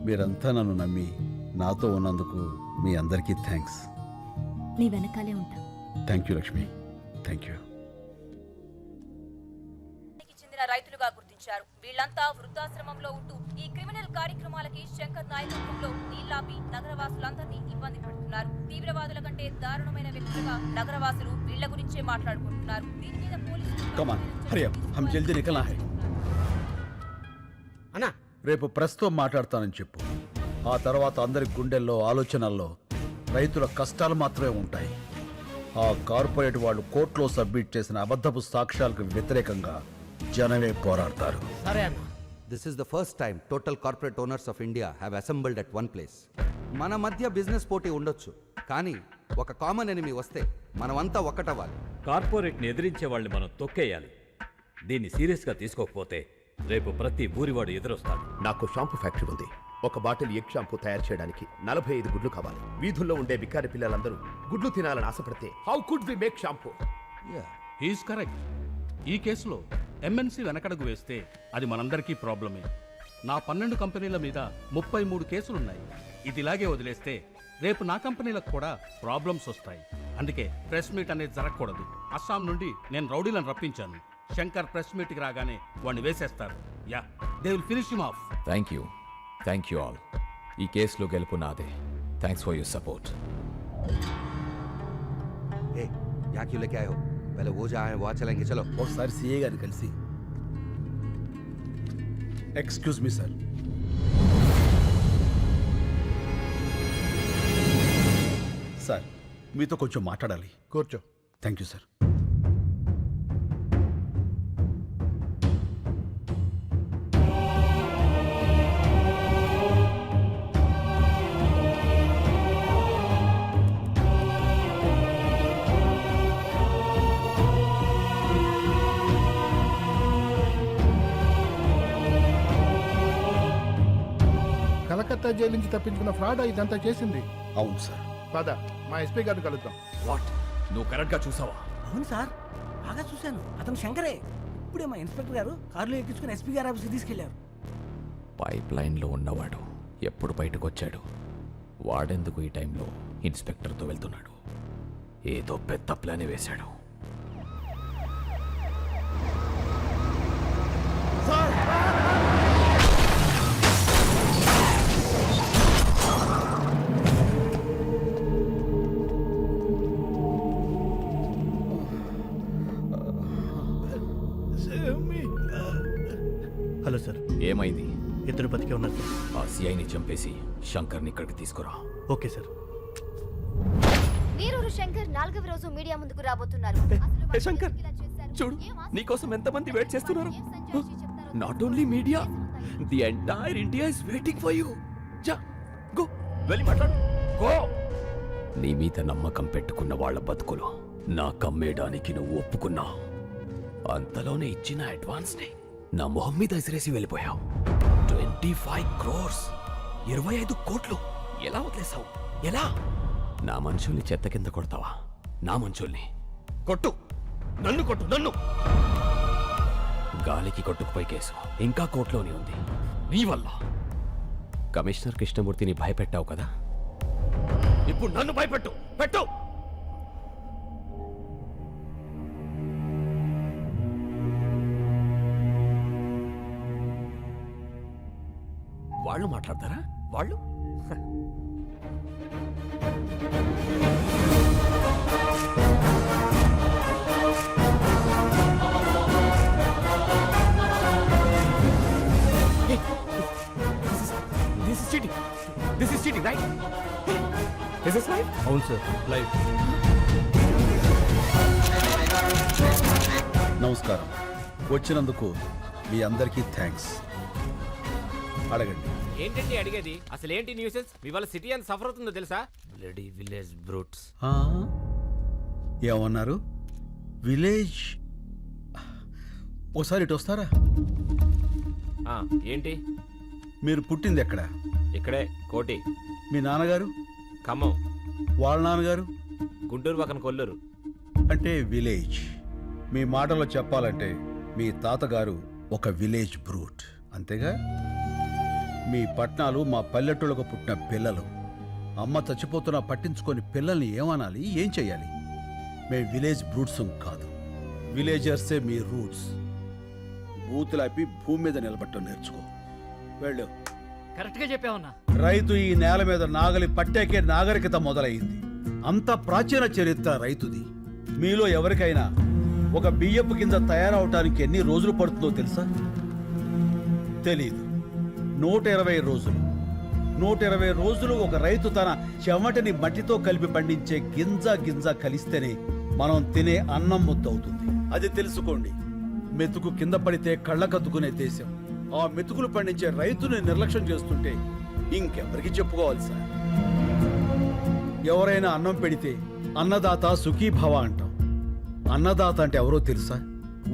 మీరంతా నన్ను నమ్మి నాతో ఉన్నందుకు మీ అందరికీ థ్యాంక్స్. నీ వెనకాలే ఉంటా. Thank you Lakshmi, thank you. చెందిన రైతులుగా గుర్తించారు. వీళ్ళంతా వృద్ధాశ్రమంలో ఉంటూ ఈ క్రిమినల్ కార్యక్రమాలకి శంకర్ నాయకత్వంలో నీళ్లాపి నగరవాసులందరినీ ఇబ్బంది పెడుతున్నారు. తీవ్రవాదుల కంటే దారుణమైన వ్యక్తులుగా నగరవాసులు వీళ్ల గురించే మాట్లాడుకుంటున్నారు. దీని మీద Come on, hurry up. हम जल्दी निकलना है. అన్నా రేపు ప్రెస్తో మాట్లాడతానని చెప్పు. ఆ తర్వాత అందరి గుండెల్లో, ఆలోచనల్లో రైతుల కష్టాలు మాత్రమే ఉంటాయి. ఆ కార్పొరేట్ వాళ్ళు కోర్టులో సబ్మిట్ చేసిన అబద్ధపు సాక్ష్యాలకు వ్యతిరేకంగా జనమే పోరాడతారు. సరే అన్న. This is the first time total corporate owners of India have assembled at one place. మన మధ్య బిజినెస్ పోటీ ఉండొచ్చు, కానీ ఒక కామన్ ఎనిమీ వస్తే మనమంతా ఒక్కటవ్వాలి. కార్పొరేట్ని ఎదిరించే వాళ్ళని మనం తొక్కేయాలి. దీన్ని సీరియస్గా తీసుకోకపోతే రేపు ప్రతి ఊరివాడు ఎదురొస్తాడు. నాకు షాంపూ ఫ్యాక్టరీ ఉంది. ఒక బాటిల్ ఎగ్ షాంపూ తయారు చేయడానికి 45 గుడ్లు కావాలి. వీధుల్లో ఉండే బిక్కారి పిల్లలందరూ గుడ్లు తినాలని ఆశపడితే how could we make shampoo? He's correct. ఈ కేసులో ఎంఎన్సీ వెనకడుగు వేస్తే అది మనందరికీ ప్రాబ్లమే. నా 12 కంపెనీల మీద 33 కేసులున్నాయి. ఇది ఇలాగే వదిలేస్తే రేపు నా కంపెనీలకు కూడా ప్రాబ్లమ్స్ వస్తాయి. అందుకే ప్రెస్ మీట్ అనేది జరగకూడదు. అస్సాం నుండి నేను రౌడీలను రప్పించాను. శంకర్ ప్రెస్ మీట్కి రాగానే వాడిని వేసేస్తారు. Yeah, they will finish him off. Thank you all. ఈ కేసులో గెలుపు నాదే. Thanks for your support. ఏ యా క్యూ లేకే ఆయో? पहले वो जहाँ है वहाँ चलेंगे, चलो. ఒకసారి సిఏ గారిని కలిసి. Excuse me sir. సార్ మీతో కొంచెం మాట్లాడాలి. కూర్చో. Thank you sir. Calcutta jail నుంచి తప్పించుకున్న ఫ్రాడ్ ఇదంతా చేసింది. అవును సార్. పద మా ఎస్పీ గారిని కలుద్దాం. వాట్? నువ్వు కరెక్ట్గా చూసావా? అవును సార్, బాగా చూశాను. అతను శంకరే. ఇప్పుడే మా ఇన్స్పెక్టర్ గారు కారులో ఎక్కించుకుని ఎస్పీ గారి ఆఫీస్కి తీసుకెళ్లారు. పైప్ లైన్లో ఉన్నవాడు ఎప్పుడు బయటకు వచ్చాడు? వాడెందుకు ఈ టైంలో ఇన్స్పెక్టర్తో వెళ్తున్నాడు? ఏదో పెద్ద ప్లాన్ వేశాడు. హలో సార్, ఏమైంది? ఇద్దరు బతికే ఉన్నారు సార్. ఆ సిఐని చంపేసి శంకర్ని ఇక్కడికి తీసుకురా. Okay sir. నీరూరు శంకర్ 4వ రోజు మీడియా ముందుకు రాబోతున్నారు. ఏ శంకర్, చూడు నీకోసం ఎంతమంది వెయిట్ చేస్తున్నారు. Not only media, the entire India is waiting for you. జా, గో, వెళ్ళి మాట్లాడు. గో. నీ మీద నమ్మకం పెట్టుకున్న వాళ్ళ బతుకులు నా కమ్మేయడానికి నువ్వు ఒప్పుకున్నావు. అంతలోనే ఇచ్చిన అడ్వాన్స్ ని నా మొహం మీద ఎసిరేసి వెళ్ళిపోయావు. 25 crores, 25 కోట్లు ఎలా వదిలేసావు? ఎలా? నా మనుషుల్ని చెత్త కింద కొడతావా? నా మనుషుల్ని కొట్టు, నన్ను కొట్టు, నన్ను. గాలికి కొట్టుకుపోయి కేసు ఇంకా కోర్టులోనే ఉంది. నీ వల్ల కమిషనర్ కృష్ణమూర్తిని భయపెట్టావు కదా, ఇప్పుడు నన్ను భయపెట్టు. పెట్టు. వాళ్ళు మాట్లాడతారా? వాళ్ళు This is cheating, right? Is this live? అవును సార్, లైవ్. నమస్కారం. వచ్చినందుకు మీ అందరికీ థ్యాంక్స్. అడగండి. ఏంటండి అడిగేది? అసలు ఏంటి న్యూసెన్స్? ఇవాళ సిటీ అంత సఫర్ అవుతుందో తెలుసా? Bloody village brutes. ఆ? ఏమన్నారు? విలేజ్? ఓసారి ఇటు వస్తారా? ఏంటి? మీరు పుట్టింది ఎక్కడ? ఇక్కడే, కోటి. మీ నాన్నగారు? ఖమ్మం. వాళ్ళ నాన్నగారు? గుంటూరు పక్కన కొల్లూరు. అంటే విలేజ్. మీ మాటలో చెప్పాలంటే మీ తాతగారు ఒక విలేజ్ బ్రూట్, అంతేగా? మీ పట్నాలు మా పల్లెటూళ్ళకు పుట్టిన పిల్లలు. అమ్మ చచ్చిపోతున్నా పట్టించుకొని పిల్లల్ని ఏమనాలి, ఏం చెయ్యాలి? మేము విలేజ్ బ్రూట్స్ కాదు, విలేజర్సే మీ రూట్స్. బూతులాపి భూమి మీద నిలబట్టం నేర్చుకో. వెళ్ళు. కరెక్ట్గా చెప్పావన్నా. రైతు ఈ నేల మీద నాగలి పట్టాకే నాగరికత మొదలైంది. అంత ప్రాచీన చరిత్ర రైతుది. మీలో ఎవరికైనా ఒక బియ్యపు కింద తయారవటానికి ఎన్ని రోజులు పడుతుందో తెలుసా? తెలీదు. 120 రోజులు. 120 రోజులు ఒక రైతు తన చెమటని మట్టితో కలిపి పండించే గింజ కలిస్తేనే మనం తినే అన్నం ముద్దవుతుంది. అది తెలుసుకోండి. మెతుకు కింద పడితే కళ్ళకద్దుకునే దేశం. ఆ మెతుకులు పండించే రైతుని నిర్లక్ష్యం చేస్తుంటే ఇంకెవరికి చెప్పుకోవాలి సార్? ఎవరైనా అన్నం పెడితే అన్నదాత సుఖీభవ అంటాం. అన్నదాత అంటే ఎవరో తెలుసా?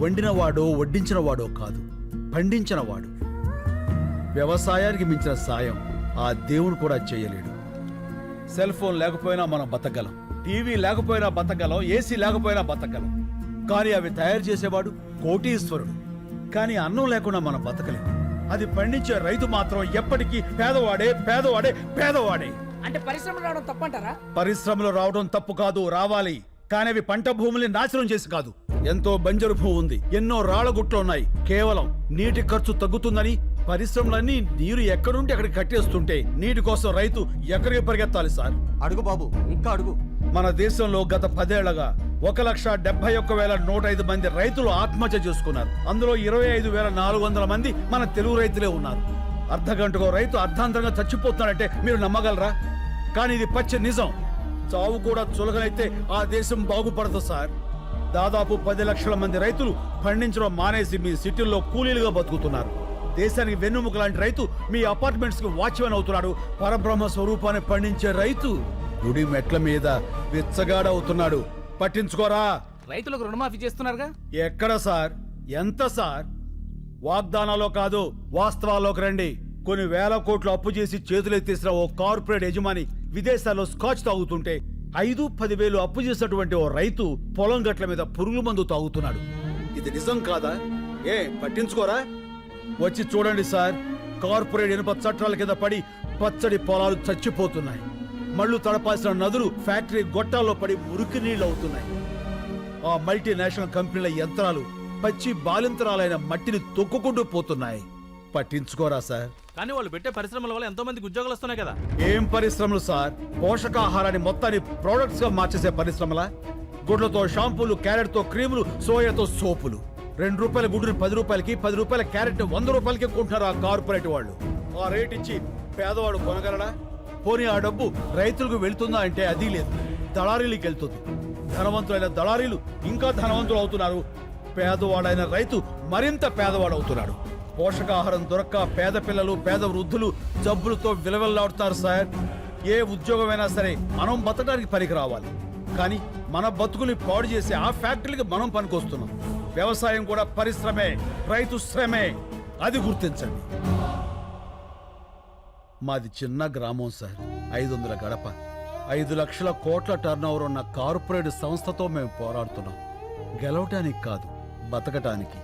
వండినవాడో వడ్డించినవాడో కాదు, పండించినవాడు. వ్యవసాయానికి మించిన సాయం ఆ దేవుడు కూడా చేయలేడు. సెల్ ఫోన్ లేకపోయినా మనం బతకగలం, టీవీ లేకపోయినా బతకగలం, ఏసీ లేకపోయినా బతకగలం. కానీ అవి తయారు చేసేవాడు కోటీశ్వరుడు. కానీ అన్నం లేకుండా మనం బతకలేం. అది పండించే రైతు మాత్రం ఎప్పటికీ పేదవాడే పేదవాడే పేదవాడే. అంటే పరిశ్రమలు రావడం తప్పంటారా? పరిశ్రమలు రావడం తప్పు కాదు, రావాలి. కానీ అవి పంట భూముల్ని నాశనం చేసి కాదు. ఎంతో బంజరు భూమి ఉంది, ఎన్నో రాళ్లగుట్లు ఉన్నాయి. కేవలం నీటి ఖర్చు తగ్గుతుందని పరిశ్రమలన్నీ నీరు ఎక్కడుంటే అక్కడికి కట్టేస్తుంటే నీటి కోసం రైతు ఎక్కడికి పరిగెత్తాలి సార్? అడుగు బాబు, ఇంకా అడుగు. మన దేశంలో గత 10 ఏళ్లగా 1,71,105 మంది రైతులు ఆత్మహత్య చేసుకున్నారు. అందులో 25,400 మంది మన తెలుగు రైతులే ఉన్నారు. అర్ధగంటకో రైతు అర్ధాంతరంగా చచ్చిపోతున్నాడంటే మీరు నమ్మగలరా? కానీ ఇది పచ్చి నిజం. చావు కూడా చులకనైతే ఆ దేశం బాగుపడదు సార్. దాదాపు 10 లక్షల మంది రైతులు పండించడం మానేసి మీ సిటీల్లో కూలీలుగా బతుకుతున్నారు. దేశానికి వెన్నుముక లాంటి రైతు మీ అపార్ట్మెంట్స్ కి వాచ్మెన్ అవుతున్నాడు. పరబ్రహ్మ స్వరూపాన్ని పండించే రైతు గుడి మెట్ల మీద విచ్చగాడవుతున్నాడు. పట్టించుకోరా? రైతులకు రుణమాఫీ చేస్తున్నారుగా. ఎక్కడ సార్? ఎంత సార్? వాగ్దానాల్లో కాదు, వాస్తవాల్లోకి రండి. కొన్ని వేల కోట్లు అప్పు చేసి చేతులెత్తేసిన ఓ కార్పొరేట్ యజమాని విదేశాల్లో స్కాచ్ తాగుతుంటే 5-10 అప్పు చేసినటువంటి ఓ రైతు పొలం గట్ల మీద పురుగుల మందు తాగుతున్నాడు. ఇది నిజం కాదా? ఏ పట్టించుకోరా? వచ్చి చూడండి సార్, కార్పొరేట్ ఇనుప చట్టాల కింద పడి పచ్చడి పొలాలు చచ్చిపోతున్నాయి. మళ్ళు తడపాల్సిన నదులు ఫ్యాక్టరీ గొట్టాల్లో పడి మురికి నీళ్లు అవుతున్నాయి. ఆ మల్టీనేషనల్ కంపెనీల యంత్రాలు పచ్చి బాలింతరాలైన మట్టిని తొక్కుకుంటూ పోతున్నాయి. పట్టించుకోరా సార్? కానీ వాళ్ళు పెట్టే పరిశ్రమల వల్ల ఎంతో మందికి ఉద్యోగాలు వస్తున్నాయి కదా. ఏం పరిశ్రమలు సార్? పోషకాహారాన్ని మొత్తాన్ని ప్రొడక్ట్స్ గా మార్చేసే పరిశ్రమలా? గుడ్లతో షాంపూలు, క్యారెట్ తో క్రీములు, సోయాతో సోపులు. 2 రూపాయల గుడ్డుని 10 రూపాయలకి, 10 రూపాయల క్యారెట్ 100 రూపాయలకి కొంటున్నారు ఆ కార్పొరేట్ వాళ్ళు. ఆ రేట్ ఇచ్చి పేదవాడు కొనగలడా? పోనీ ఆ డబ్బు రైతులకు వెళ్తుందా అంటే అది లేదు, దళారీలకు వెళ్తుంది. ధనవంతులైన దళారీలు ఇంకా ధనవంతులు అవుతున్నారు, పేదవాడైన రైతు మరింత పేదవాడు అవుతున్నాడు. పోషకాహారం దొరక్క పేద పిల్లలు, పేద వృద్ధులు జబ్బులతో విలవెల్లాడుతారు సార్. ఏ ఉద్యోగమైనా సరే మనం బతకడానికి పనికి రావాలి, కానీ మన బతుకుని పాడు చేసే ఆ ఫ్యాక్టరీకి మనం పనికొస్తున్నాం. వ్యవసాయం కూడా పరిశ్రమే, రైతు శ్రమే, అది గుర్తించండి. మాది చిన్న గ్రామం సార్, 500 గడప, 5 లక్షల కోట్ల టర్నోవర్ ఉన్న కార్పొరేట్ సంస్థతో మేము పోరాడుతున్నాం. గెలవటానికి కాదు, బతకటానికి.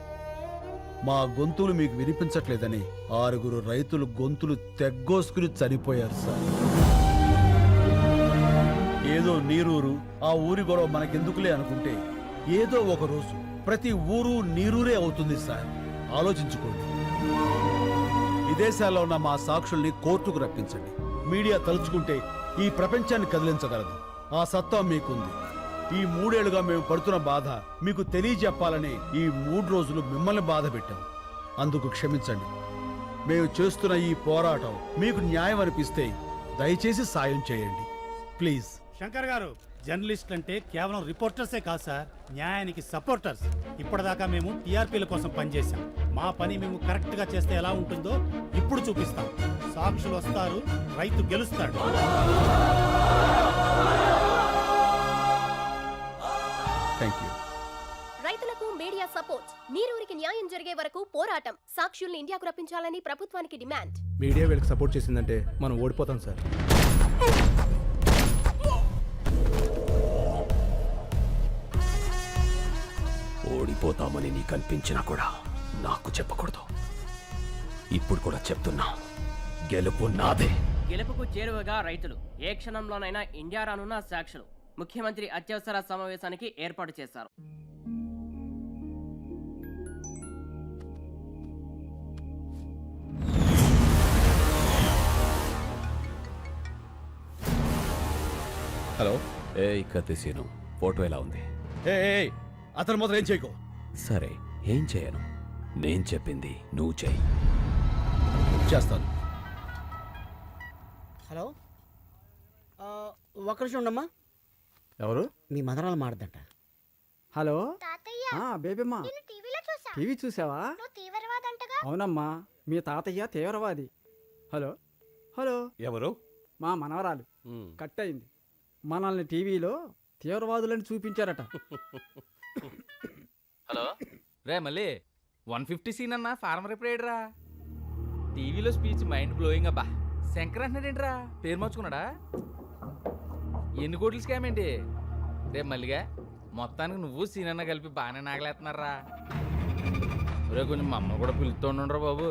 మా గొంతులు మీకు వినిపించట్లేదని 6 రైతులు గొంతులు తెగ్గోసుకుని చనిపోయారు సార్. ఏదో నీరూరు, ఆ ఊరి గొడవ మనకెందుకులే అనుకుంటే ఏదో ఒక రోజు ప్రతి ఊరు నీరూరే అవుతుంది సార్. ఆలోచించుకోండి. విదేశాల్లో ఉన్న మా సాక్షుల్ని కోర్టుకు రప్పించండి. మీడియా తలుచుకుంటే ఈ ప్రపంచాన్ని కదిలించగలదు. ఆ సత్తా మీకుంది. ఈ 3 ఏళ్లుగా మేము పడుతున్న బాధ మీకు తెలియజెప్పాలని ఈ 3 రోజులు మిమ్మల్ని బాధ పెట్టాం. అందుకు క్షమించండి. మేము చేస్తున్న ఈ పోరాటం మీకు న్యాయం అనిపిస్తే దయచేసి సాయం చేయండి ప్లీజ్. శంకర్ గారు, జర్నలిస్ట్ అంటే కేవలం రిపోర్టర్సే కాదు సార్, న్యాయానికి సపోర్టర్స్. ఇప్పటిదాకా మేము టీఆర్పీల కోసం పనిచేశాం. మా పని మేము కరెక్ట్ గా చేస్తే ఎలా ఉంటుందో ఇప్పుడు చూపిస్తాం. సాక్షులు వస్తారు, రైతు గెలుస్తాడు. Thank you. రైతులకు మీడియా సపోర్ట్. నీరూరికి న్యాయం జరిగే వరకు పోరాటం. సాక్షుల్ని ఇండియాకు రప్పించాలని ప్రభుత్వానికి డిమాండ్. మీడియా వీళ్ళకి సపోర్ట్ చేసిందంటే మనం ఓడిపోతాం సార్. ఓడిపోతామని నీకు అనిపించినా కూడా నాకు చెప్పకూడదు. ఇప్పుడు కూడా చెప్తున్నా, గెలుపు నాదే. గెలుపుకు చేరువగా రైతులు. ఏ క్షణంలోనైనా ఇండియా రానున్న సాక్షులు. ముఖ్యమంత్రి అత్యవసర సమావేశానికి ఏర్పాటు చేశారు. హలో. ఏ కత్తిసీను, ఫోటో ఎలా ఉంది? అతను మాత్రం ఏం చేయకో. సరే, ఏం చేయను. నేను చెప్పింది నువ్వు చేయి. చేస్తాను. హలో, ఒక్క నిమిషం ఉండమ్మా. ఎవరు? మీ మదరాలు మాడదంట. హలో బేబమ్మా, టీవీ చూసావా? అవునమ్మా, మీ తాతయ్య తీవ్రవాది. హలో హలో, ఎవరు? మా మనవరాలు కట్ అయింది. మనల్ని టీవీలో తీవ్రవాదులని చూపించారట. హలో రే, మళ్ళీ 150 సీన్ అన్న ఫార్మర్ ఎప్పుడేడ్రా? టీవీలో స్పీచ్ మైండ్ బ్లోయింగ్ అబ్బా. శంకర్ అంటున్నాడేంట్రా? పేరు మార్చుకున్నాడా? ఎన్ని కోట్ల స్కామ్ ఏంటి రే మల్లిగా? మొత్తానికి నువ్వు సీన్ అన్న కలిపి బాగానే నాగలేస్తున్నారా? రే కొంచెం మా అమ్మ కూడా పిలుస్తూ ఉండరా బాబు.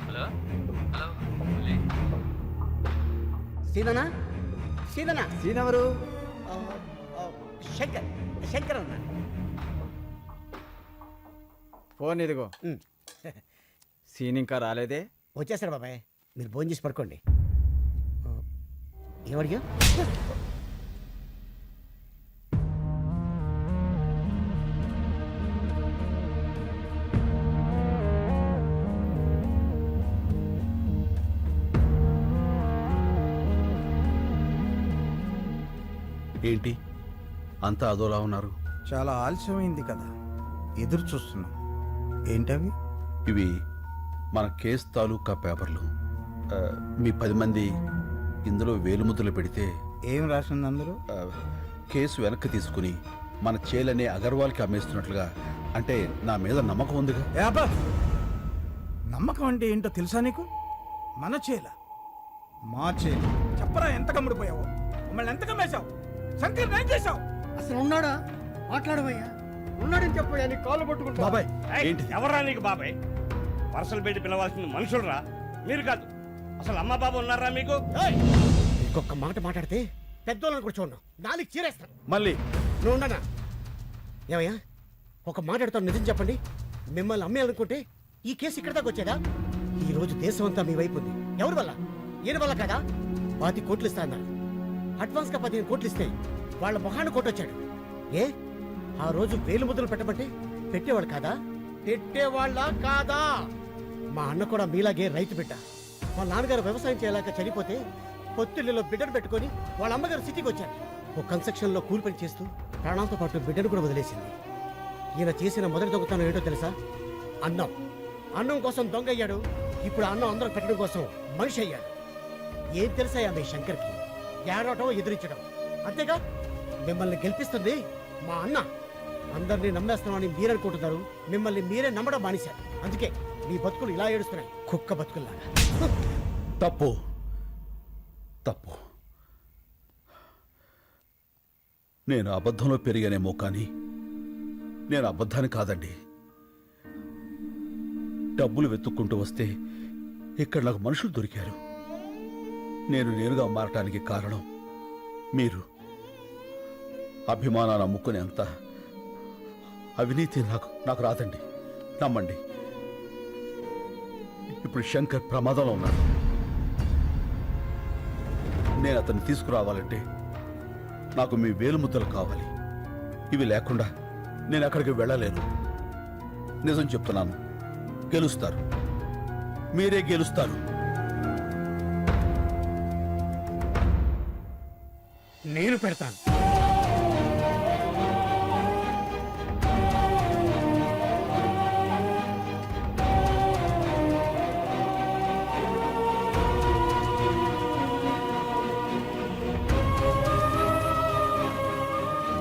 హలో హలో, సీదనా సీదనా సీన్ ఎవరు? శంకర్, శంకర్ అన్న. ఫోన్ ఇదిగో. సీన్ ఇంకా రాలేదే? వచ్చేసారు బాబాయ్, మీరు ఫోన్ చేసి పడుకోండి. ఏమడిగా? ఏంటి అంతా అదోలా ఉన్నారు? చాలా ఆలస్యమైంది కదా, ఎదురు చూస్తున్నాం. ఏంటవి? ఇవి మన కేసు తాలూకా పేపర్లు. మీ 10 మంది ఇందులో వేలుముద్రలు పెడితే ఏం రాసింది అందులో? కేసు వెనక్కి తీసుకుని మన చేలనే అగర్వాల్కి అమ్మేస్తున్నట్లుగా. అంటే నా మీద నమ్మకం ఉందిగా. నమ్మకం అంటే ఏంటో తెలుసా నీకు? మన చేల, మా చేల. చెప్పరా, ఎంత కమ్ముడిపోయావు? మమ్మల్ని ఎంత కమ్మేశావు? శంకర్ ఏం చేశావు? అసలు ఉన్నాడా? మాట్లాడవయ్యా. ఉన్నాడని చెప్పయ్యా, నీ కాళ్ళు పట్టుకుంటా. బాబాయ్ ఎవరా నీకు బాబాయ్? వరసలు పెట్టి పిలవాల్సిన మనుషులరా మీరు కాదు. అసలు అమ్మ బాబు ఉన్నారా మీకు? ఇంకొక మాట మాట్లాడితే పెద్దోళ్ళని కూడా చూడను, నాలుగు చీరేస్తాను. మళ్ళీ నువ్వు ఉండనా? ఏమయ్యా, ఒక మాట్లాడుతాను, నిజం చెప్పండి. మిమ్మల్ని అమ్మేయాలనుకుంటే ఈ కేసు ఇక్కడ దాకా వచ్చేదా? ఈ రోజు దేశం అంతా మీ వైపు ఉంది. ఎవరి వల్ల? ఈయన వల్ల కదా. 10 కోట్లు ఇస్తా అన్నారు. అడ్వాన్స్ గా 15 కోట్లు ఇస్తే వాళ్ళ మొహాన్ని కొట్టొచ్చాడు. ఏ ఆ రోజు వేలు ముద్రలు పెట్టమంటే పెట్టేవాడు కాదా? పెట్టేవాళ్ళ కాదా? మా అన్న కూడా మీలాగే రైతు బిడ్డ. మా నాన్నగారు వ్యవసాయం చేయలేక చనిపోతే పొత్తిళ్ళలో బిడ్డను పెట్టుకొని వాళ్ళ అమ్మగారు సిటీకి వచ్చారు. ఓ కన్స్ట్రక్షన్ లో కూలి పని చేస్తూ ప్రాణాలతో పాటు బిడ్డను కూడా వదిలేసింది. ఈయన చేసిన మొదటి దొంగతనం ఏంటో తెలుసా? అన్నం. అన్నం కోసం దొంగ అయ్యాడు. ఇప్పుడు అన్నం అందరం పెట్టడం కోసం మనిషి అయ్యాడు. ఏం తెలుసా మీ శంకర్కి? ఏడవటం, ఎదిరించడం అంతేగా. మిమ్మల్ని గెలిపిస్తుంది మా అన్న. అందరినీ నమ్మేస్తామని మీరనుకుంటున్నారు, మిమ్మల్ని మీరే నమ్మడం మానేశారు. అందుకే మీ బతుకులు ఇలా ఏడుస్తున్నాయి, కుక్క బతుకుల్లాగా. తప్పు తప్పు. నేను అబద్ధంలో పెరిగానేమో కానీ నేను అబద్ధాన్ని కాదండి. డబ్బులు వెతుక్కుంటూ వస్తే ఇక్కడ నాకు మనుషులు దొరికారు. నేను నేరుగా మారటానికి కారణం మీరు. అభిమానాన్ని అమ్ముకునేంత అవినీతి నాకు రాదండి, నమ్మండి. ఇప్పుడు శంకర్ ప్రమాదంలో ఉన్నాడు. నేను అతన్ని తీసుకురావాలంటే నాకు మీ వేలుముద్దలు కావాలి. ఇవి లేకుండా నేను అక్కడికి వెళ్ళలేను. నిజం చెప్తున్నాను, గెలుస్తారు, మీరే గెలుస్తారు. నేను పెడతాను.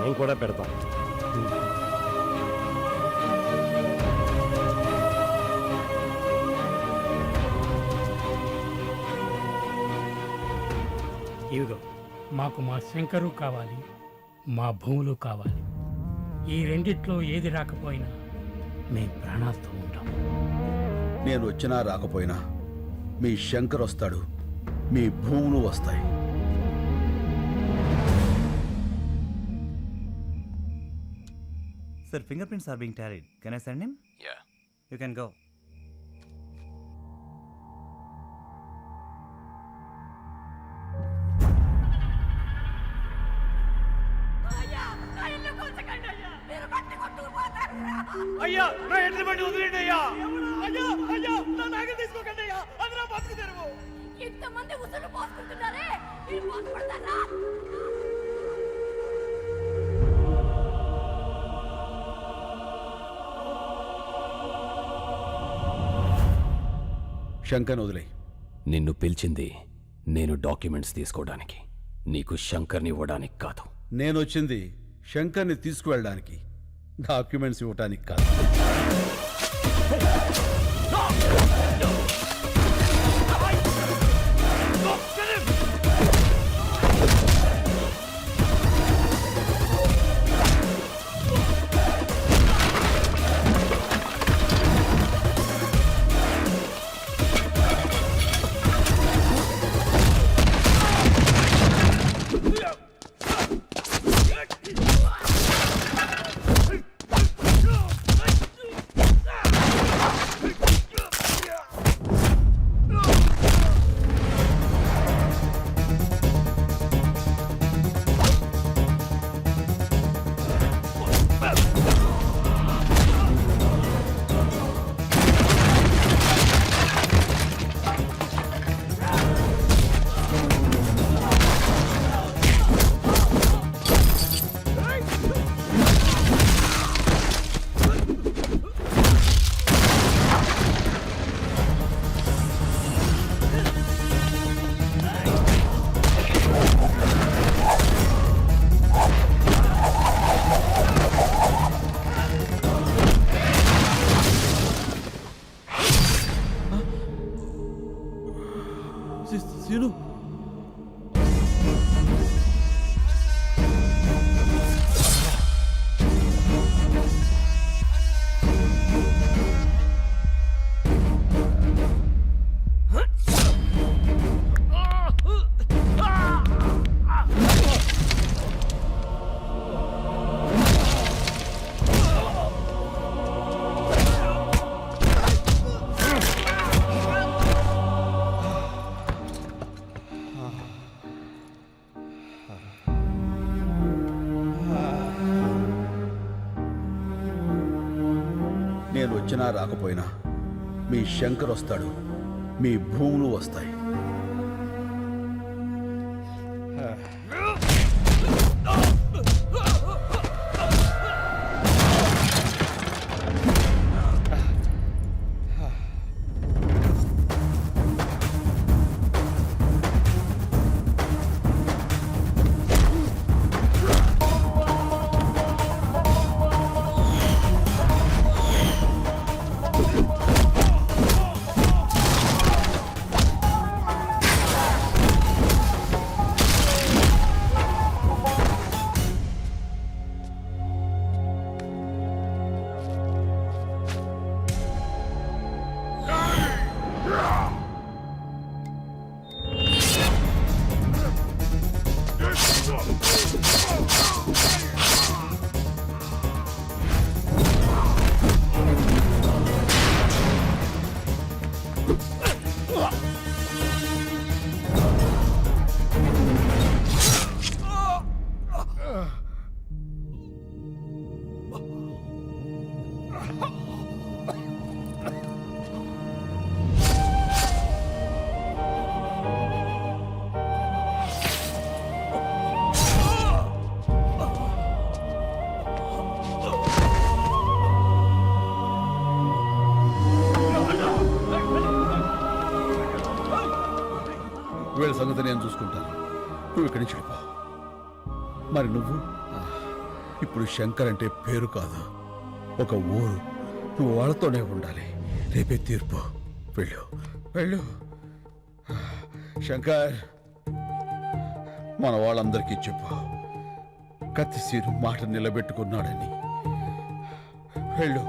మేము కూడా పెడతాం. ఇదిగో, మాకు మా శంకరు కావాలి, మా భూములు కావాలి. ఈ రెండిట్లో ఏది రాకపోయినా మేము ప్రాణాలతో ఉంటాం. నేను వచ్చినా రాకపోయినా మీ శంకర్ వస్తాడు, మీ భూములు వస్తాయి. Sir, fingerprints are being tallied. Can I send him? Yeah. You can go. అయ్యా నా ఎట్ల బండి వదిలేండి అయ్యా. అయ్యా అయ్యా నా నాగలు తీసుకోకండి అయ్యా. అది నా బతుకు తెరువు. ఇంతమంది ఉసులు పోసుకుంటున్నారే, మీరు పోసుకుంటారా? శంకర్ వదిలే. నిన్ను పిలిచింది నేను డాక్యుమెంట్స్ తీసుకోవడానికి, నీకు శంకర్ని ఇవ్వడానికి కాదు. నేను వచ్చింది శంకర్ని తీసుకువెళ్ళడానికి, డాక్యుమెంట్స్ ఇవ్వడానికి కాదు. నేను వచ్చినా రాకపోయినా మీ శంకర్ వస్తాడు, మీ భూములు వస్తాయి. వీళ్ళ సంగతి నేను చూసుకుంటాను, నువ్వు ఇక్కడి నుంచి వెళ్ళిపో. మరి నువ్వు ఇప్పుడు శంకర్ అంటే పేరు కాదు, ఒక ఊరు. నువ్వు వాళ్ళతోనే ఉండాలి. రేపే తీర్పు. వెళ్ళు వెళ్ళు. శంకర్, మన వాళ్ళందరికీ చెప్పు, కత్తిసీరు మాట నిలబెట్టుకున్నాడని. వెళ్ళు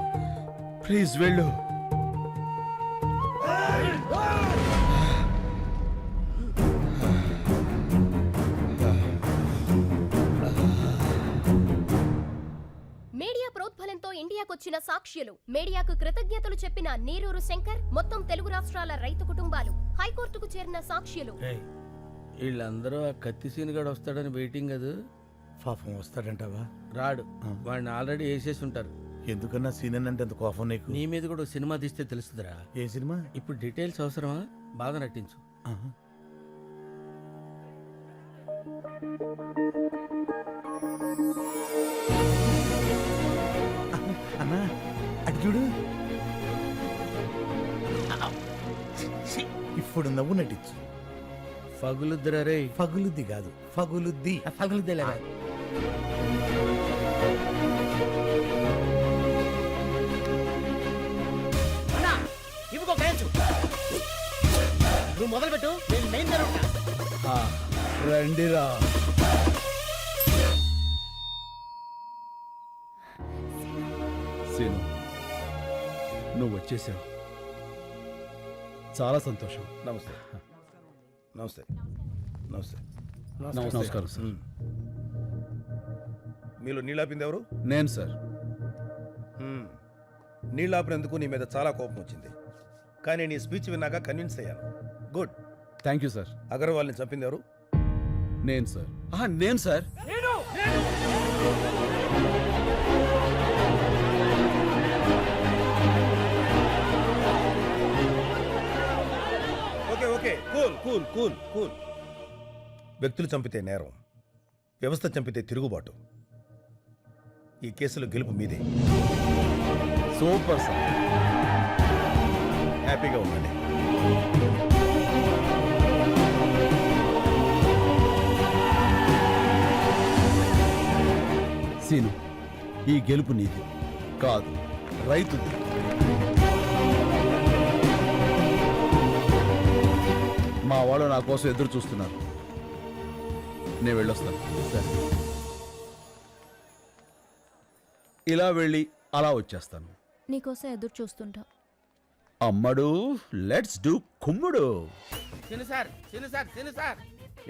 ప్లీజ్, వెళ్ళు. మీడియా ప్రోద్బలంతో ఇండియాకొచ్చిన సాక్ష్యులు, మీడియాకు కృతజ్ఞతలు చెప్పిన నీరూరు శంకర్, మొత్తం తెలుగు రాష్ట్రాల రైతు కుటుంబాలు, హైకోర్టుకు చేరిన సాక్ష్యులు. వీళ్ళందరూ ఆ కత్తిసీనుగాడు వస్తాడని వెయిటింగ్ అది. పాపం వస్తాడంటావా? రాడు, వాడిని ఆల్రెడీ వేసేసి ఉంటారు. ఎందుకన్నా సీనియర్ అంటే అంత కోపం నీకు? నీ మీద కూడా సినిమా తీస్తే తెలుస్తుందిరా. ఏ సినిమా? ఇప్పుడు డీటెయిల్స్ అవసరమా? బాధ నటించు. అన్నా అటు చూడు. ఇప్పుడు నవ్వు నటించు. ఫగులుద్దిరా రే. ఫగులుద్ది కాదు, ఫగులుద్ది. ఫగులుద్దేలేరా. ఇవిగో కయచ్చు, నువ్వు మొదలు పెట్టు, నేను మెయిన్ జరుగుతా. రండిరా. సీను, నువ్వు వచ్చేసావు, చాలా సంతోషం. నమస్తే నమస్తే నమస్తే. నమస్కారం సార్. మీలో నీళ్ళాపింది ఎవరు? నేను సార్. నీళ్ళాపినందుకు నీ మీద చాలా కోపం వచ్చింది, కానీ నీ స్పీచ్ విన్నాక కన్విన్స్ అయ్యాను. గుడ్. Thank you sir. అగర్వాల్ని చంపింది ఎవరు? నేను సార్. నేను sir. Okay okay, cool cool cool cool. వ్యక్తులు చంపితే నేరం, వ్యవస్థ చంపితే తిరుగుబాటు. ఈ కేసులో గెలుపు మీదే. Super sir. హ్యాపీగా ఉండండి. సీను, ఈ గెలుపు నీది కాదు, రైతుది. మా వాళ్ళు నా కోసం ఎదురు చూస్తున్నారు. నేను వెళ్ళొస్తాను. ఇలా వెళ్ళి అలా వచ్చేస్తాను. నీకోసం ఎదురు చూస్తుంటా. అమ్మడు, లెట్స్ డూ కుమ్ముడు. Seenu sir, Seenu sir, Seenu sir.